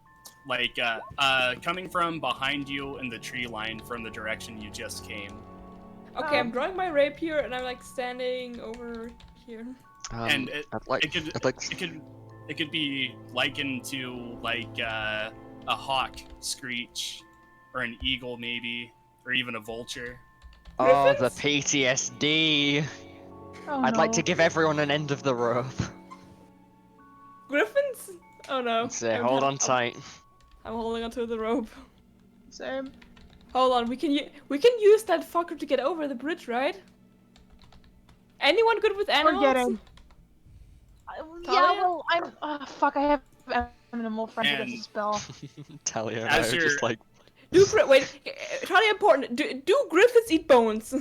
Like, coming from behind you in the tree line from the direction you just came. Okay, I'm drawing my rapier and I'm like standing over here. And I'd like, it could I'd like, it could be likened to like a hawk screech, or an eagle maybe, or even a vulture. oh, the Griffins? PTSD. Oh I'd no. like to give everyone an end of the rope. Griffins? Oh no. And say, hold on tight. I'm holding onto the rope. Same. Hold on, we can use that fucker to get over the bridge, right? Anyone good with animals? Forget it. Yeah, Talia? well, fuck, I have animal friend who And- does a spell. Talia and As I are just you're- like, Wait, Charlie, important. Do griffins eat bones?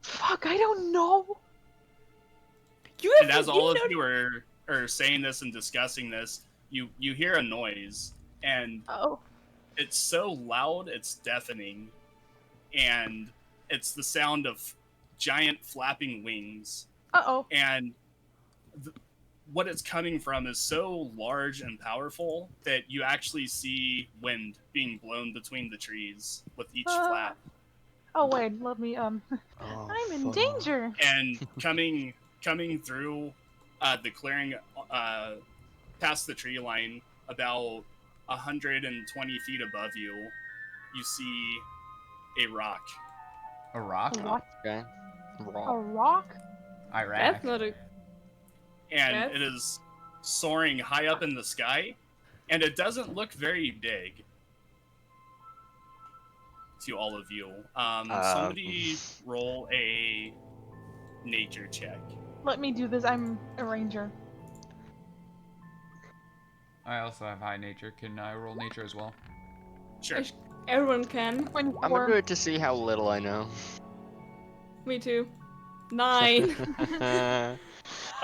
Fuck, I don't know. You have And as you all of know- you are saying this and discussing this, you hear a noise, and Oh. it's so loud it's deafening, and it's the sound of giant flapping wings, Uh-oh. and what it's coming from is so large and powerful that you actually see wind being blown between the trees with each flap. Oh, wait, let me, oh, I'm in fuck. danger. And coming through the clearing past the tree line, about 120 feet above you, you see a rock. A rock? What? Okay. A Raw. rock? Iraq. That's not a. And Yes. it is soaring high up in the sky, and it doesn't look very big to all of you. Somebody roll a nature check. Let me do this, I'm a ranger. I also have high nature. Can I roll nature as well? Sure. Everyone can. When I'm we're- gonna do it to see how little I know. Me too. 9.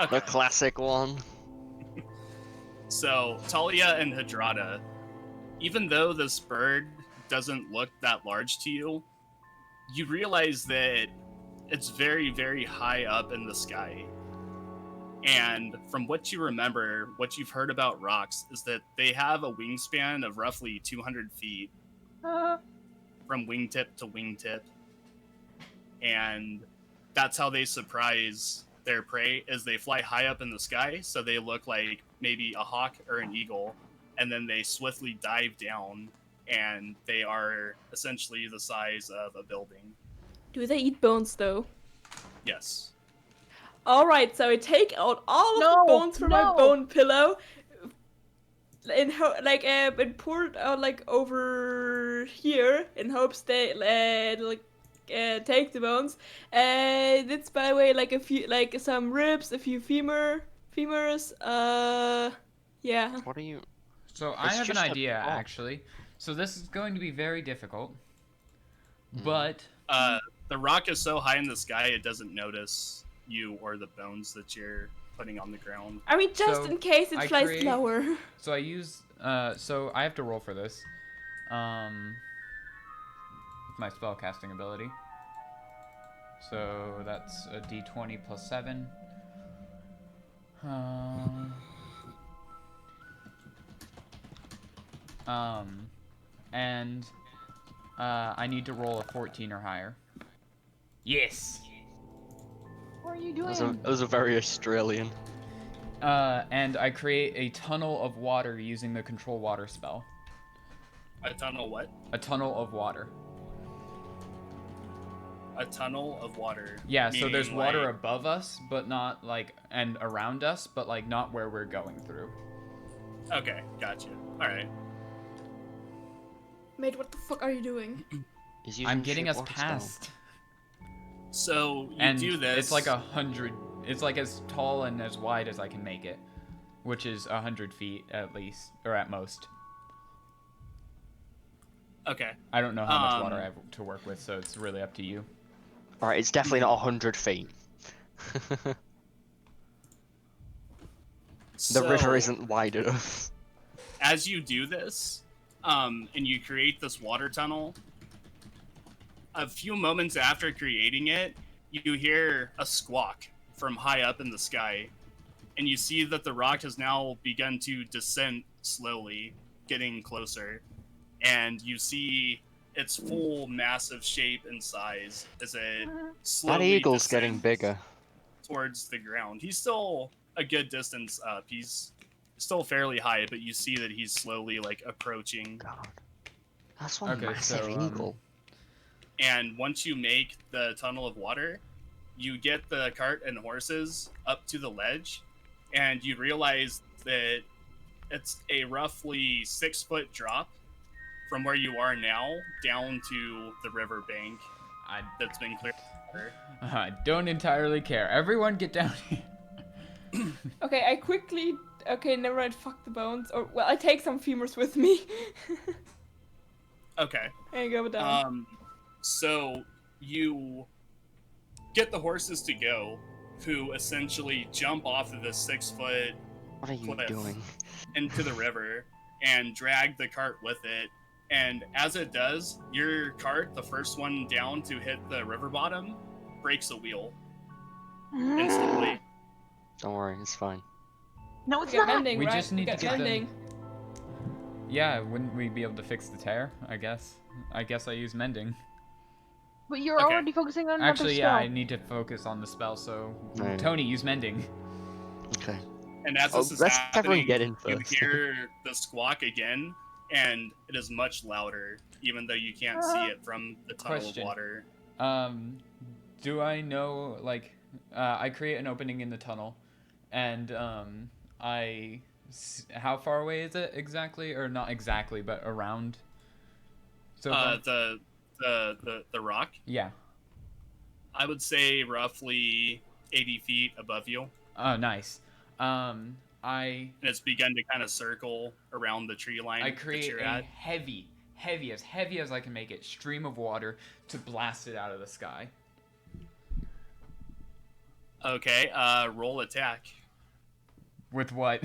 The Okay. classic one. So, Talia and Hadrada, even though this bird doesn't look that large to you, you realize that it's very, very high up in the sky. And from what you remember, what you've heard about rocks is that they have a wingspan of roughly 200 feet from wingtip to wingtip. And that's how they surprise their prey, is they fly high up in the sky, so they look like maybe a hawk or an eagle, and then they swiftly dive down, and they are essentially the size of a building. Do they eat bones though? Yes. Alright, so I take out all of No, the bones from my no. bone pillow and pour it out like over here in hopes they take the bones. And it's by the way like a few some ribs, a few femurs, yeah. What are you? So I It's have an just a idea, rock. actually. So this is going to be very difficult. Hmm. But The rock is so high in the sky, it doesn't notice you or the bones that you're putting on the ground. I mean just So, in case it I flies create- lower. so I use so I have to roll for this. My spell casting ability. So that's a d20 plus 7. And I need to roll a 14 or higher. Yes. What are you doing? Those are very Australian. And I create a tunnel of water using the control water spell. A tunnel what? A tunnel of water. A tunnel of water. Yeah, so there's meaning, water like- above us, but not like, and around us, but like not where we're going through. Okay, gotcha. Alright. Mate, what the fuck are you doing? He's using I'm getting shit us water spell. past. So, you And do this. it's like 100. It's like as tall and as wide as I can make it, which is 100 feet at least, or at most. Okay. I don't know how much water Um, I have to work with, so it's really up to you. Alright, it's definitely not 100 feet. The river So, isn't wide enough. As you do this, and you create this water tunnel, a few moments after creating it, you hear a squawk from high up in the sky, and you see that the rock has now begun to descend slowly, getting closer, and you see its full massive shape and size as it That slowly eagle's getting descends bigger. towards the ground. He's still a good distance up. He's still fairly high, but you see that he's slowly like approaching. God. That's one Okay, massive so, eagle. And once you make the tunnel of water, you get the cart and horses up to the ledge, and you realize that it's a roughly 6-foot drop from where you are now down to the river bank I that's been cleared. I don't entirely care. Everyone get down here. Okay, I quickly. Okay, never mind. Fuck the bones. Or well, I take some femurs with me. Okay. And go down. So you get the horses to go, who essentially jump off of the 6-foot What are you cliff doing? into the river and drag the cart with it. And as it does, your cart, the first one down to hit the river bottom, breaks a wheel instantly. Don't worry, it's fine. No, We it's got not. mending, We right? just need to got get them- mending. Yeah, wouldn't we be able to fix the tear? I guess. I use mending. But you're Okay. already focusing on another Actually, yeah, spell. I need to focus on the spell, so... Right. Tony, use mending. Okay. And as Oh, this is let's have everyone happening, get in you first. hear the squawk again, and it is much louder, even though you can't see it from the tunnel Question. of water. Do I know, like... I create an opening in the tunnel, and, how far away is it exactly? Or not exactly, but around? So far? The rock, Yeah. I would say roughly 80 feet above you, Oh, nice. and it's begun to kind of circle around the tree line I that create you're a at. heavy as I can make it, stream of water to blast it out of the sky. Okay, roll attack With what?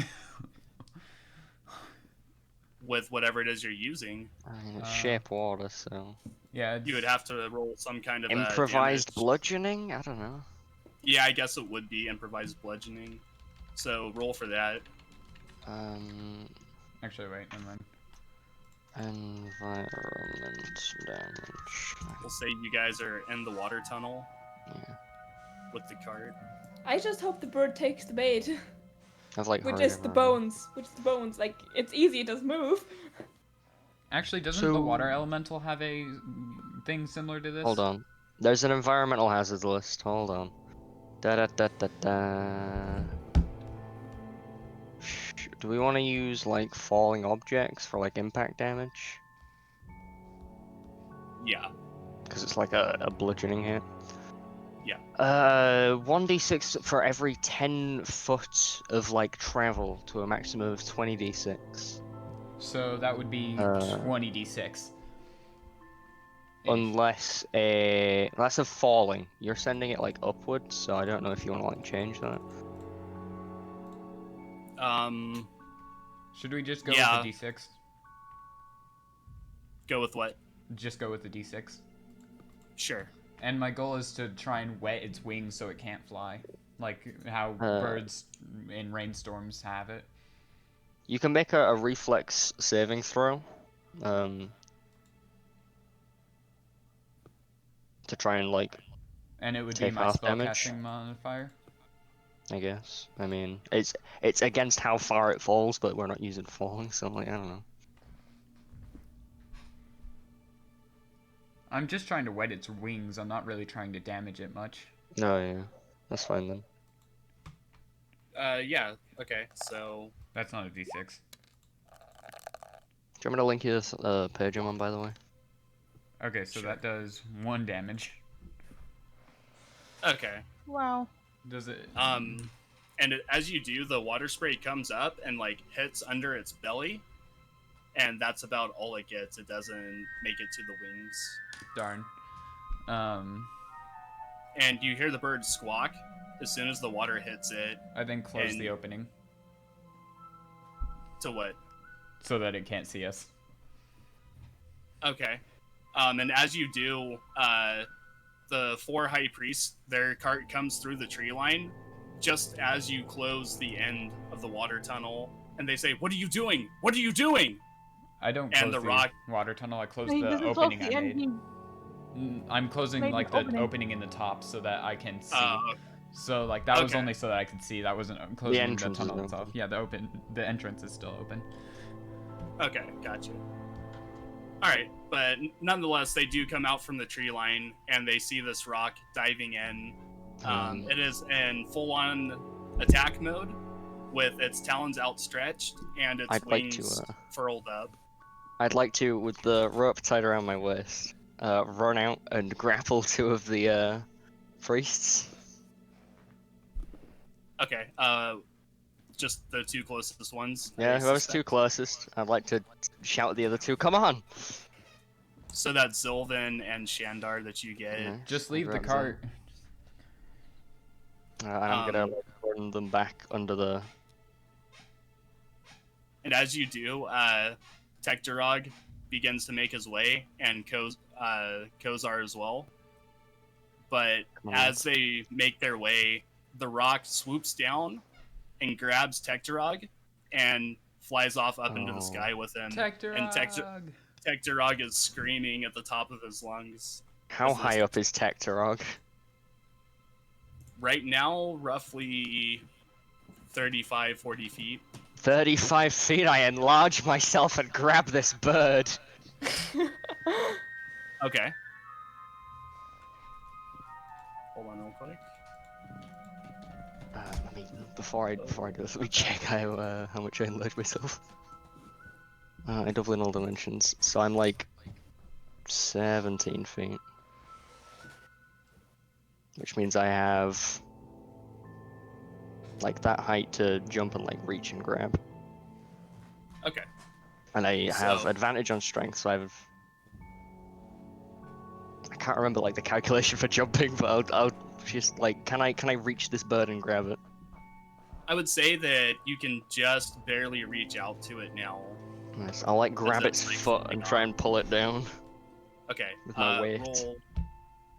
with whatever it is you're using. I mean, it's shape water, so. Yeah, You would have to roll some kind of Improvised damage. bludgeoning? I don't know. Yeah, I guess it would be improvised bludgeoning. So roll for that. Actually, wait, never mind. Environment damage. We'll say you guys are in the water tunnel Yeah. with the cart. I just hope the bird takes the bait. I've like Which hurried is the around. bones. Which is the bones. Like, it's easy, it does move. Actually, doesn't the So- water elemental have a thing similar to this? Hold on. There's an environmental hazard list. Hold on. Da da da da da. Do we want to use like falling objects for like impact damage? Yeah. Because it's like a bludgeoning hit. Yeah. 1d6 for every 10 foot of like travel to a maximum of 20d6. So that would be 20d6. Unless that's a falling. You're sending it like upwards, so I don't know if you want to like change that. Should we just go Yeah. with the d6? Go with what? Just go with the d6. Sure. And my goal is to try and wet its wings so it can't fly. Like how birds in rainstorms have it. You can make a reflex saving throw. To try and like, And it would be take my half damage. spellcasting modifier. I guess. I mean, it's against how far it falls, but we're not using falling, so like I don't know. I'm just trying to wet its wings. I'm not really trying to damage it much. No, yeah, that's fine then. Yeah. Okay. So That's not a d6. Do you want me to link you this page I'm on, by the way? Okay, so Sure. that does 1 damage. okay. Wow. Does it? As you do, the water spray comes up and like hits under its belly, and that's about all it gets. It doesn't make it to the wings. Darn. And you hear the bird squawk as soon as the water hits it. I then close And- the opening To what? so that it can't see us. Okay. And as you do, the 4 high priests, their cart comes through the tree line, just as you close the end of the water tunnel, and they say, "What are you doing? What are you doing?" I don't And close the the rock- water tunnel. I close He the doesn't close opening the I end. made. I'm closing made like an the opening. opening in the top so that I can see. Uh, So like that was okay. only so that I could see. That wasn't closing the entrance is tunnel itself. open. Yeah, the entrance is still open. Okay, gotcha. All right, but nonetheless, they do come out from the tree line, and they see this rock diving in. It is in full-on attack mode, with its talons outstretched and its I'd like wings to, furled up. I'd like to, with the rope tied around my waist, run out and grapple 2 of the priests. Okay, just the 2 closest ones. Yeah, I whoever's suspect. 2 closest, I'd like to shout at the other 2, come on! So that's Zylvan and Shandar that you get. Nice, Just I'll leave the grab cart. them. And I'm gonna Um, run them back under the... And as you do, Tektorog begins to make his way, and Kozar as well. But Come on. as they make their way, the rock swoops down and grabs Tektorog and flies off up into the Oh. sky with him. Tektorog. Tektorog is screaming at the top of his lungs. How This is- high up is Tektorog? Right now, roughly 35, 40 feet. 35 feet, I enlarge myself and grab this bird. Okay. Hold on real quick. Let me, before I do this, let me check how much I enlarge myself. I double in all dimensions, so I'm like 17 feet. Which means I have like that height to jump and like reach and grab. Okay. And I have So- advantage on strength, so I can't remember like the calculation for jumping, but I'll just like, can I reach this bird and grab it? I would say that you can just barely reach out to it now. Nice. I'll like grab it's, its like, foot floating and try off. and pull it down. Okay. With my weight.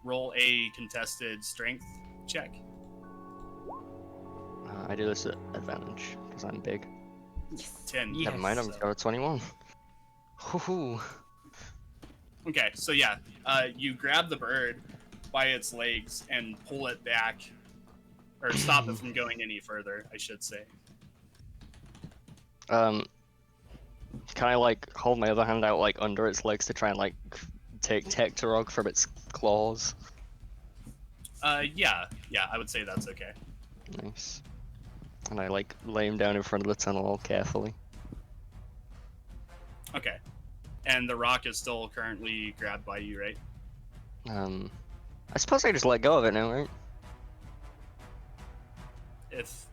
Roll a contested strength check. I do this at advantage because I'm big. Yes. 10. Never mind, I'm Yes. got a 21. Hoo-hoo. Okay, so yeah, you grab the bird by its legs and pull it back, or stop it from going any further, I should say. Can I like hold my other hand out like under its legs to try and like take Tektorog from its claws? Yeah, I would say that's okay. Nice. And I like lay him down in front of the tunnel all carefully. Okay. And the rock is still currently grabbed by you, right? I suppose I just let go of it now, right? If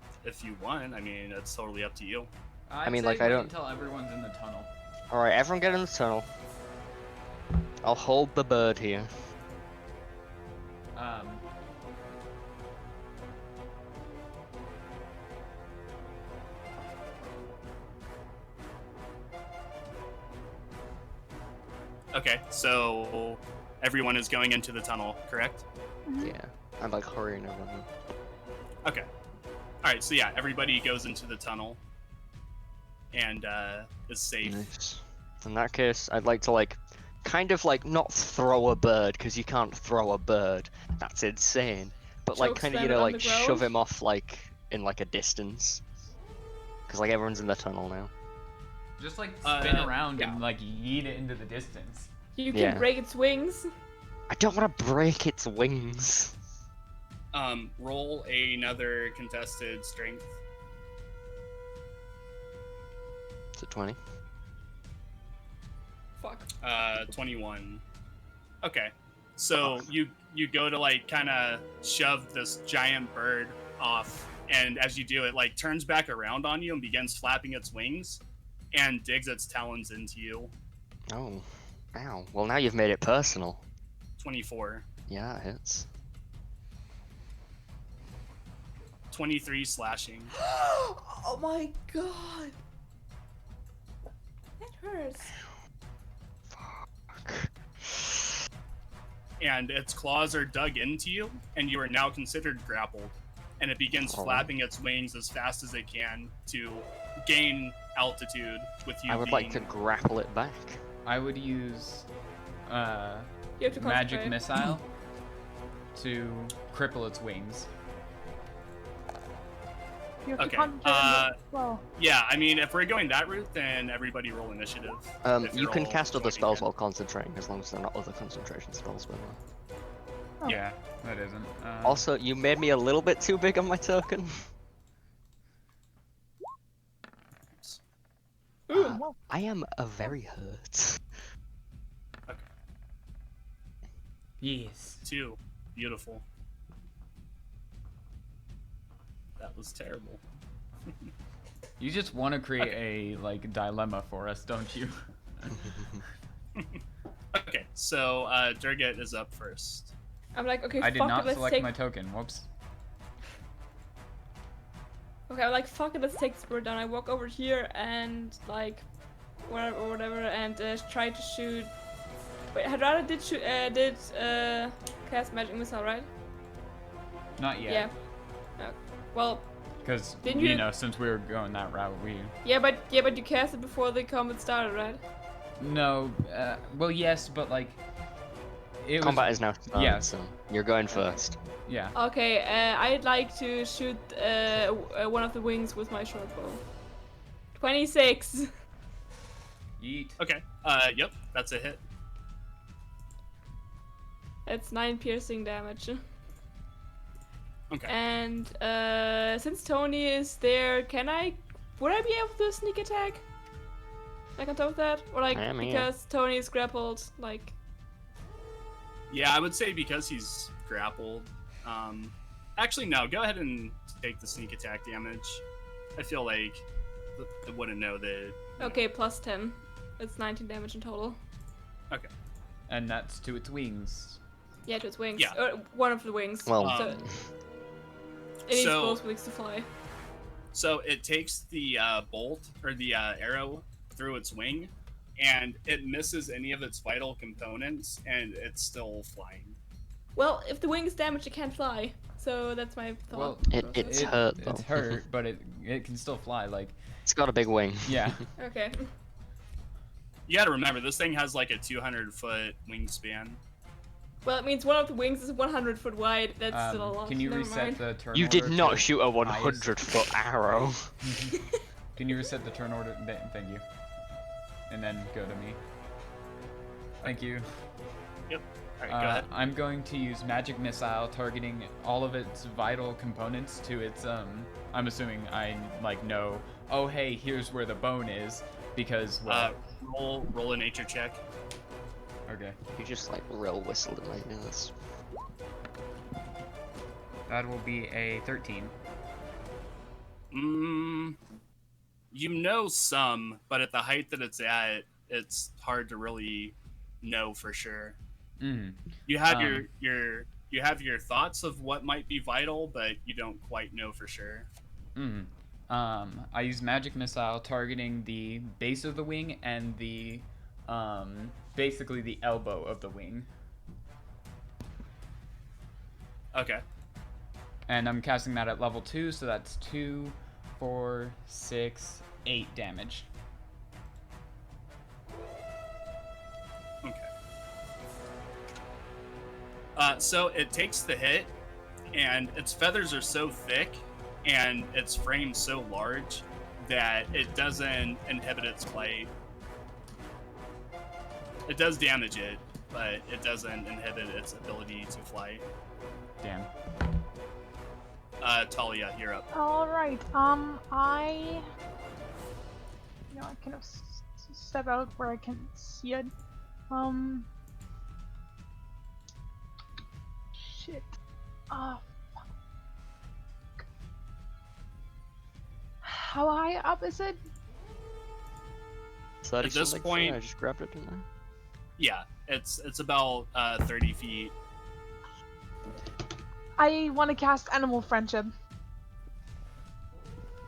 you want, I mean, it's totally up to you. I'd mean, say like, I wait don't- until everyone's in the tunnel. Alright, everyone get in the tunnel. I'll hold the bird here. Okay, so everyone is going into the tunnel, correct? Yeah. I'm like hurrying everyone. Okay. Alright, so yeah, everybody goes into the tunnel and is safe. Nice. In that case, I'd like to like, kind of like not throw a bird, because you can't throw a bird. That's insane. But like Choke kind of, slam you it know, on like the ground? shove him off like, in like a distance. Because like everyone's in the tunnel now. Just like spin around yeah. and like yeet it into the distance. You can Yeah. break its wings. I don't want to break its wings. Roll another contested strength. Is it 20? Fuck. 21. Okay. So you go to like kind of shove this giant bird off, and as you do it, like turns back around on you and begins flapping its wings and digs its talons into you. Oh. Ow. Well, now you've made it personal. 24. Yeah, it hits. 23 slashing. Oh my god. That hurts. And its claws are dug into you, and you are now considered grappled. and it begins Alright. flapping its wings as fast as it can to gain altitude with you I would like to being- grapple it back. I would use You have to magic concentrate. missile to cripple its wings. You have to Okay, concentrate on the well. Yeah, I mean, if we're going that route, then everybody roll initiative. if You you're can all cast other joining spells in. while concentrating, as long as they're not other concentration spells. By the way. Oh. Yeah, that isn't. Also, you made me a little bit too big on my token. Ooh. Well, I am a very hurt. yes. 2. Beautiful. That was terrible. You just want to create a like dilemma for us, don't you? Okay, so Durgat is up first. I'm like, okay, I did fuck not it, let's select take. my token. Whoops. Okay, I'm like, fuck it, let's take this bird down. I walk over here and like, whatever, and try to shoot. Wait, Hadrada did shoot, cast magic missile, right? Not yet. Yeah. Well, Because Didn't you you- know, since we were going that route, we yeah, but you cast it before the combat started, right? no. Well, yes, but like it Combat was. is now started, yeah. so you're going first. Yeah. Okay, I'd like to shoot one of the wings with my short bow. 26. Yeet. Okay, yep, that's a hit. That's 9 piercing damage. Okay. And since Tony is there, would I be able to sneak attack? Like on top of that? Or like, I am here. because Tony is grappled, like... Yeah, I would say because he's grappled. Actually, no, go ahead and take the sneak attack damage. I feel like it wouldn't know that. you know. Okay, plus 10. It's 19 damage in total. Okay. And that's to its wings. Yeah, to its wings. Yeah. One of the wings. Well, so Um, it needs so- both wings to fly. So it takes the bolt or the arrow through its wing, and it misses any of its vital components, and it's still flying. Well, if the wing is damaged, it can't fly. So that's my thought. Well, It's hurt, though. It's hurt, but it can still fly. Like It's got a big wing. yeah. Okay. You got to remember, this thing has like a 200-foot wingspan. Well, it means one of the wings is 100 foot wide. That's still a lot. Can you Never reset mind. the turn You order did not to shoot a highest? 100-foot arrow. Can you reset the turn order? Thank you. And then go to me. Thank you. Yep. All right, go ahead. I'm going to use magic missile, targeting all of its vital components to its I'm assuming I like know. Oh hey, here's where the bone is because well, Roll a nature check. okay, You just like real whistled in my ears. that will be a 13. You know some, but at the height that it's at, it's hard to really know for sure. Mm. You have you have your thoughts of what might be vital, but you don't quite know for sure. Mm. I use magic missile targeting the base of the wing and the basically the elbow of the wing. Okay. And I'm casting that at level 2, so that's 2, 4, 6, 8 damage. Okay. So it takes the hit, and its feathers are so thick, and its frame so large that it doesn't inhibit its flight. It does damage it, but it doesn't inhibit its ability to fly. Damn. Talia, you're up. all right. I kind of step out where I can see it. Shit. Fuck. How high up is it? So At this point- I just grabbed it, didn't I? Yeah, it's about 30 feet. I want to cast Animal Friendship.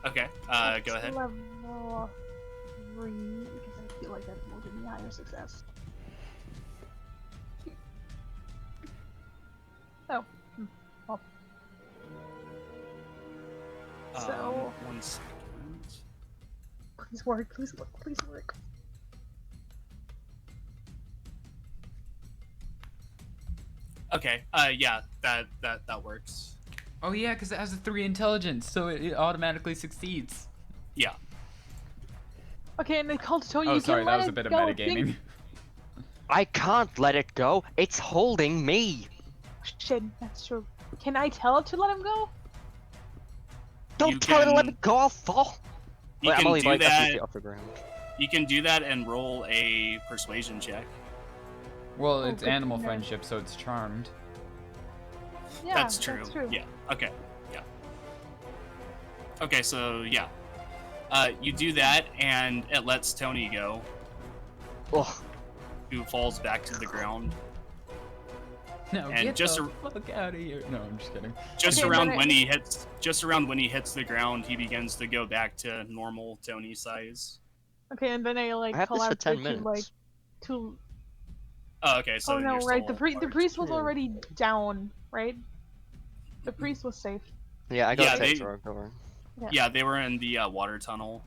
Okay, go ahead. Level 3, because I feel like that will give me higher success. Oh. Well. So- 1 second. Please work, please work, please work. Okay. Yeah. That works. Oh yeah, because it has a 3 intelligence, so it automatically succeeds. Yeah. Okay, and they called Tony. Oh, You sorry, can that let was a it bit of go. metagaming. I can't let it go. It's holding me. Shit, that's true. Can I tell it to let him go? Don't You tell it to let can- me go. I'll fall. You Wait, I'm can only do like a few that. feet off the ground. You can do that and roll a persuasion check. Well, Oh, it's good animal to know. friendship, so it's charmed. Yeah, That's true. That's true. Yeah. Okay. Yeah. Okay. So yeah. You do that, and it lets Tony go, Oh, who falls back to the ground. No, And get just the fuck out of here. No, I'm just kidding. Just Okay, around but I- when he hits, the ground, he begins to go back to normal Tony size. Okay, and then I like I have call this for out 10 to minutes. like to. Oh, okay. So Oh then no, you're right? still The large. priest was Yeah. already down, right? The priest was safe. yeah, I got Yeah, a text they- or over. Yeah, they were in the water tunnel,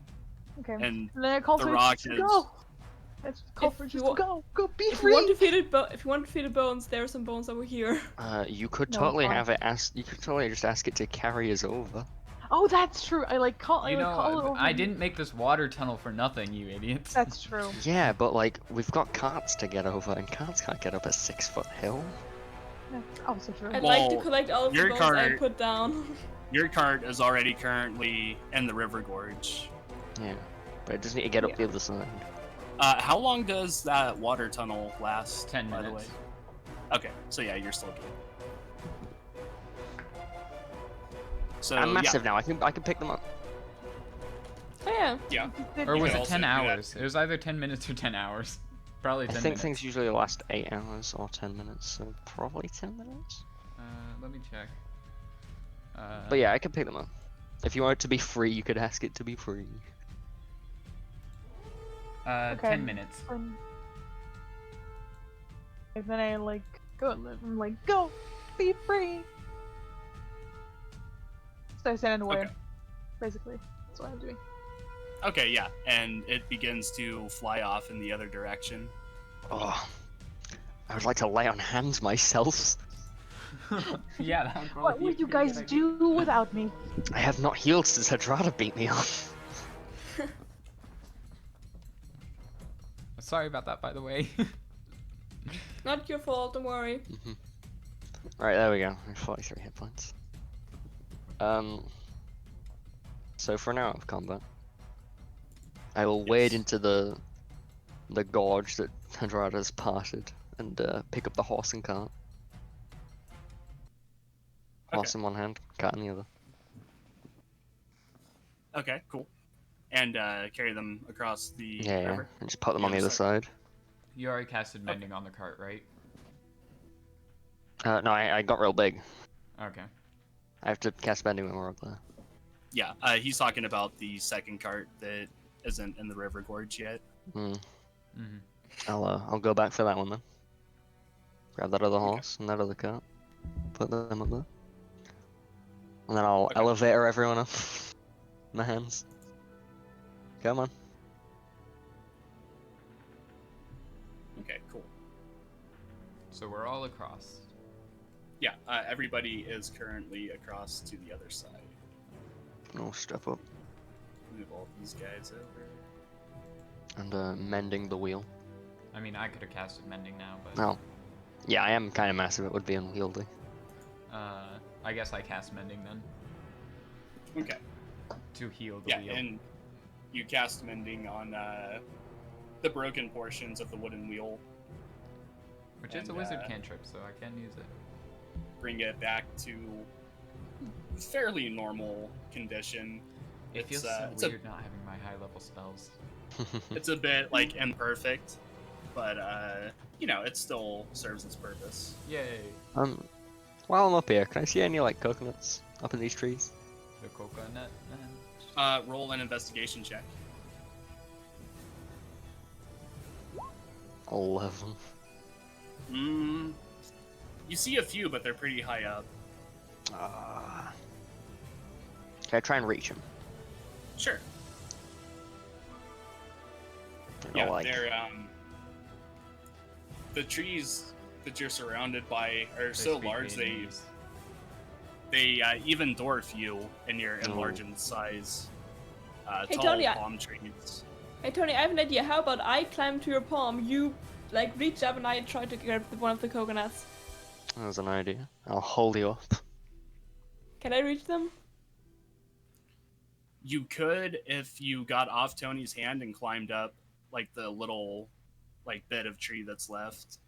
Okay. and And then I call the for rock just to is- go. Let's call If for you just wa- to go. Go be If you free. want to feed it, if you want to feed it bones, there are some bones over here. You could No, totally fine. have it ask. You could totally just ask it to carry us over. Oh, that's true. I like call. I You like know, call it over. I didn't make this water tunnel for nothing, you idiots. That's true. Yeah, but like we've got carts to get over, and carts can't get up a 6-foot hill. That's also true. I'd like to Well, collect all of the your bones I cart- put down. your cart is already currently in the river gorge. Yeah, but it does need to get up Yeah. the other side. How long does that water tunnel last? 10 by the way? minutes. Okay, so yeah, you're still good. So I'm massive yeah, now. I can pick them up. Oh yeah. yeah. Did- Or You was can it also 10 do that. hours? It was either 10 minutes or 10 hours. Probably I 10 think minutes. things usually last 8 hours or 10 minutes, so probably 10 minutes. Let me check. But yeah, I can pick them up. If you want it to be free, you could ask it to be free. Okay. 10 minutes. And then I like go. I'm like go, be free. So I stand in the way. Okay. Basically, that's what I'm doing. Okay, yeah, and it begins to fly off in the other direction. Oh, I would like to lay on hands myself. Yeah, that would probably What be a would you pretty guys good idea. do without me? I have not healed since Hadrada beat me up. Sorry about that, by the way. Not your fault, don't worry. Right, there we go. I have 43 hit points. So for an hour of combat, I will wade Yes. into the gorge that Hadrada's parted and pick up the horse and cart. Horse in one hand, cart in the other. Okay, cool. And carry them across the Yeah, river. and just put them on the other side. You already casted mending on the cart, right? No, I got real big. Okay. I have to cast bending when we're up there. Yeah, he's talking about the second cart that isn't in the river gorge yet. Hmm. Mm-hmm. I'll go back for that one then. Grab that other horse and that other cart. Put them up there. And then I'll Okay. elevator everyone up. My hands. Come on. Okay, cool. So we're all across. Yeah, everybody is currently across to the other side. I'll step up. Move all these guys over. And mending the wheel. I mean, I could have casted mending now, but Oh. Yeah, I am kind of massive. It would be unwieldy. I guess I cast mending then Okay. to heal the Yeah, wheel. and you cast mending on the broken portions of the wooden wheel. Which is a and, wizard cantrip, so I can use it. Bring it back to fairly normal condition. It It's, feels it's so a- weird not having my high level spells. It's a bit like imperfect, but it still serves its purpose. Yay! While I'm up here, can I see any like coconuts up in these trees? The coconut man. Roll an investigation check. 11. You see a few, but they're pretty high up. Can I try and reach him? Sure. Or Yeah, like, they're the trees that you're surrounded by are They so speak large Vietnamese. they even dwarf you in your Oh. enlarged size. Hey, Tall Tony, palm trees. Hey Tony, I have an idea. How about I climb to your palm, you like reach up and I try to grab one of the coconuts. that was an idea. I'll hold you up. Can I reach them? You could if you got off Tony's hand and climbed up like the little like bit of tree that's left.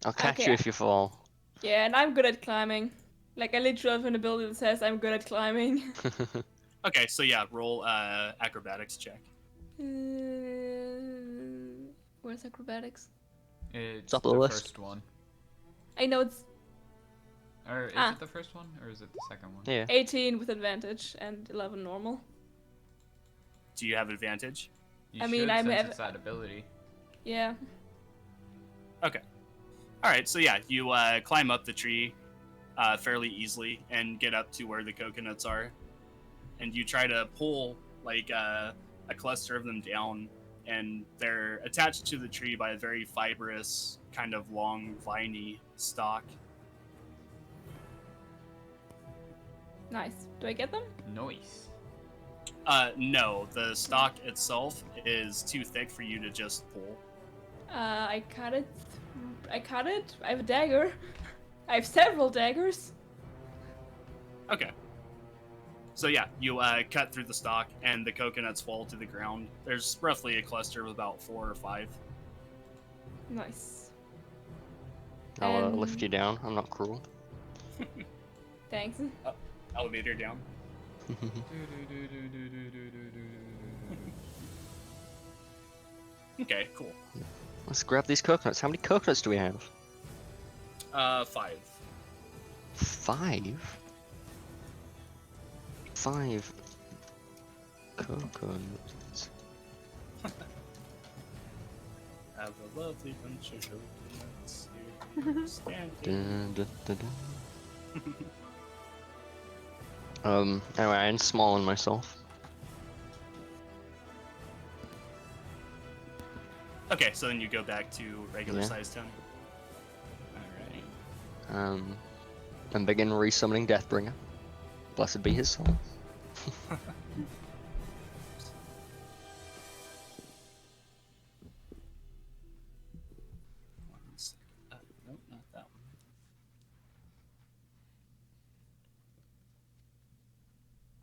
I'll catch Okay. you if you fall. Yeah, and I'm good at climbing. Like I literally have an ability that says I'm good at climbing. Okay, so yeah, roll acrobatics check. Where's acrobatics? It's Top the of the list. first one. I know it's Or is Ah. it the first one, or is it the second one? Yeah. 18 with advantage and 11 normal. Do you have advantage? You I mean, should, I'm since ev- it's that ability. Yeah. Okay. All right, so yeah, you climb up the tree fairly easily and get up to where the coconuts are, and you try to pull like a cluster of them down, and they're attached to the tree by a very fibrous, kind of long, viney stalk. Nice. Do I get them? Nice. No, the stalk itself is too thick for you to just pull. I cut it. I cut it. I have a dagger. I have several daggers. Okay. So yeah, you cut through the stalk, and the coconuts fall to the ground. There's roughly a cluster of about 4 or 5. Nice. I'll And- lift you down. I'm not cruel. Thanks. Elevator down. Okay, cool. Let's grab these coconuts. How many coconuts do we have? 5. 5? 5 coconuts. Have a lovely bunch of coconuts here standing. Dun, dun, dun, dun. Anyway, I unsmall myself. Okay, so then you go back to regular Yeah. size Tony. Alright. And begin resummoning Deathbringer. Blessed be his soul. Nope, not that one.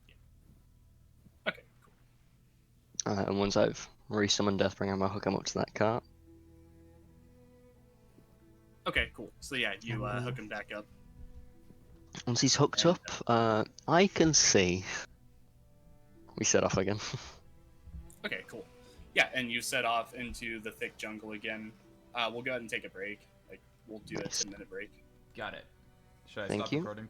Yeah. Okay, cool. And once I've resummoned Deathbringer, I'm gonna hook him up to that cart. Okay, cool. So yeah, you hook him back up. Once he's hooked And, up, I can see. We set off again. Okay, cool. Yeah, and you set off into the thick jungle again. We'll go ahead and take a break. Like, we'll do Nice. a 10-minute break. Got it. Should I Thank stop you. recording?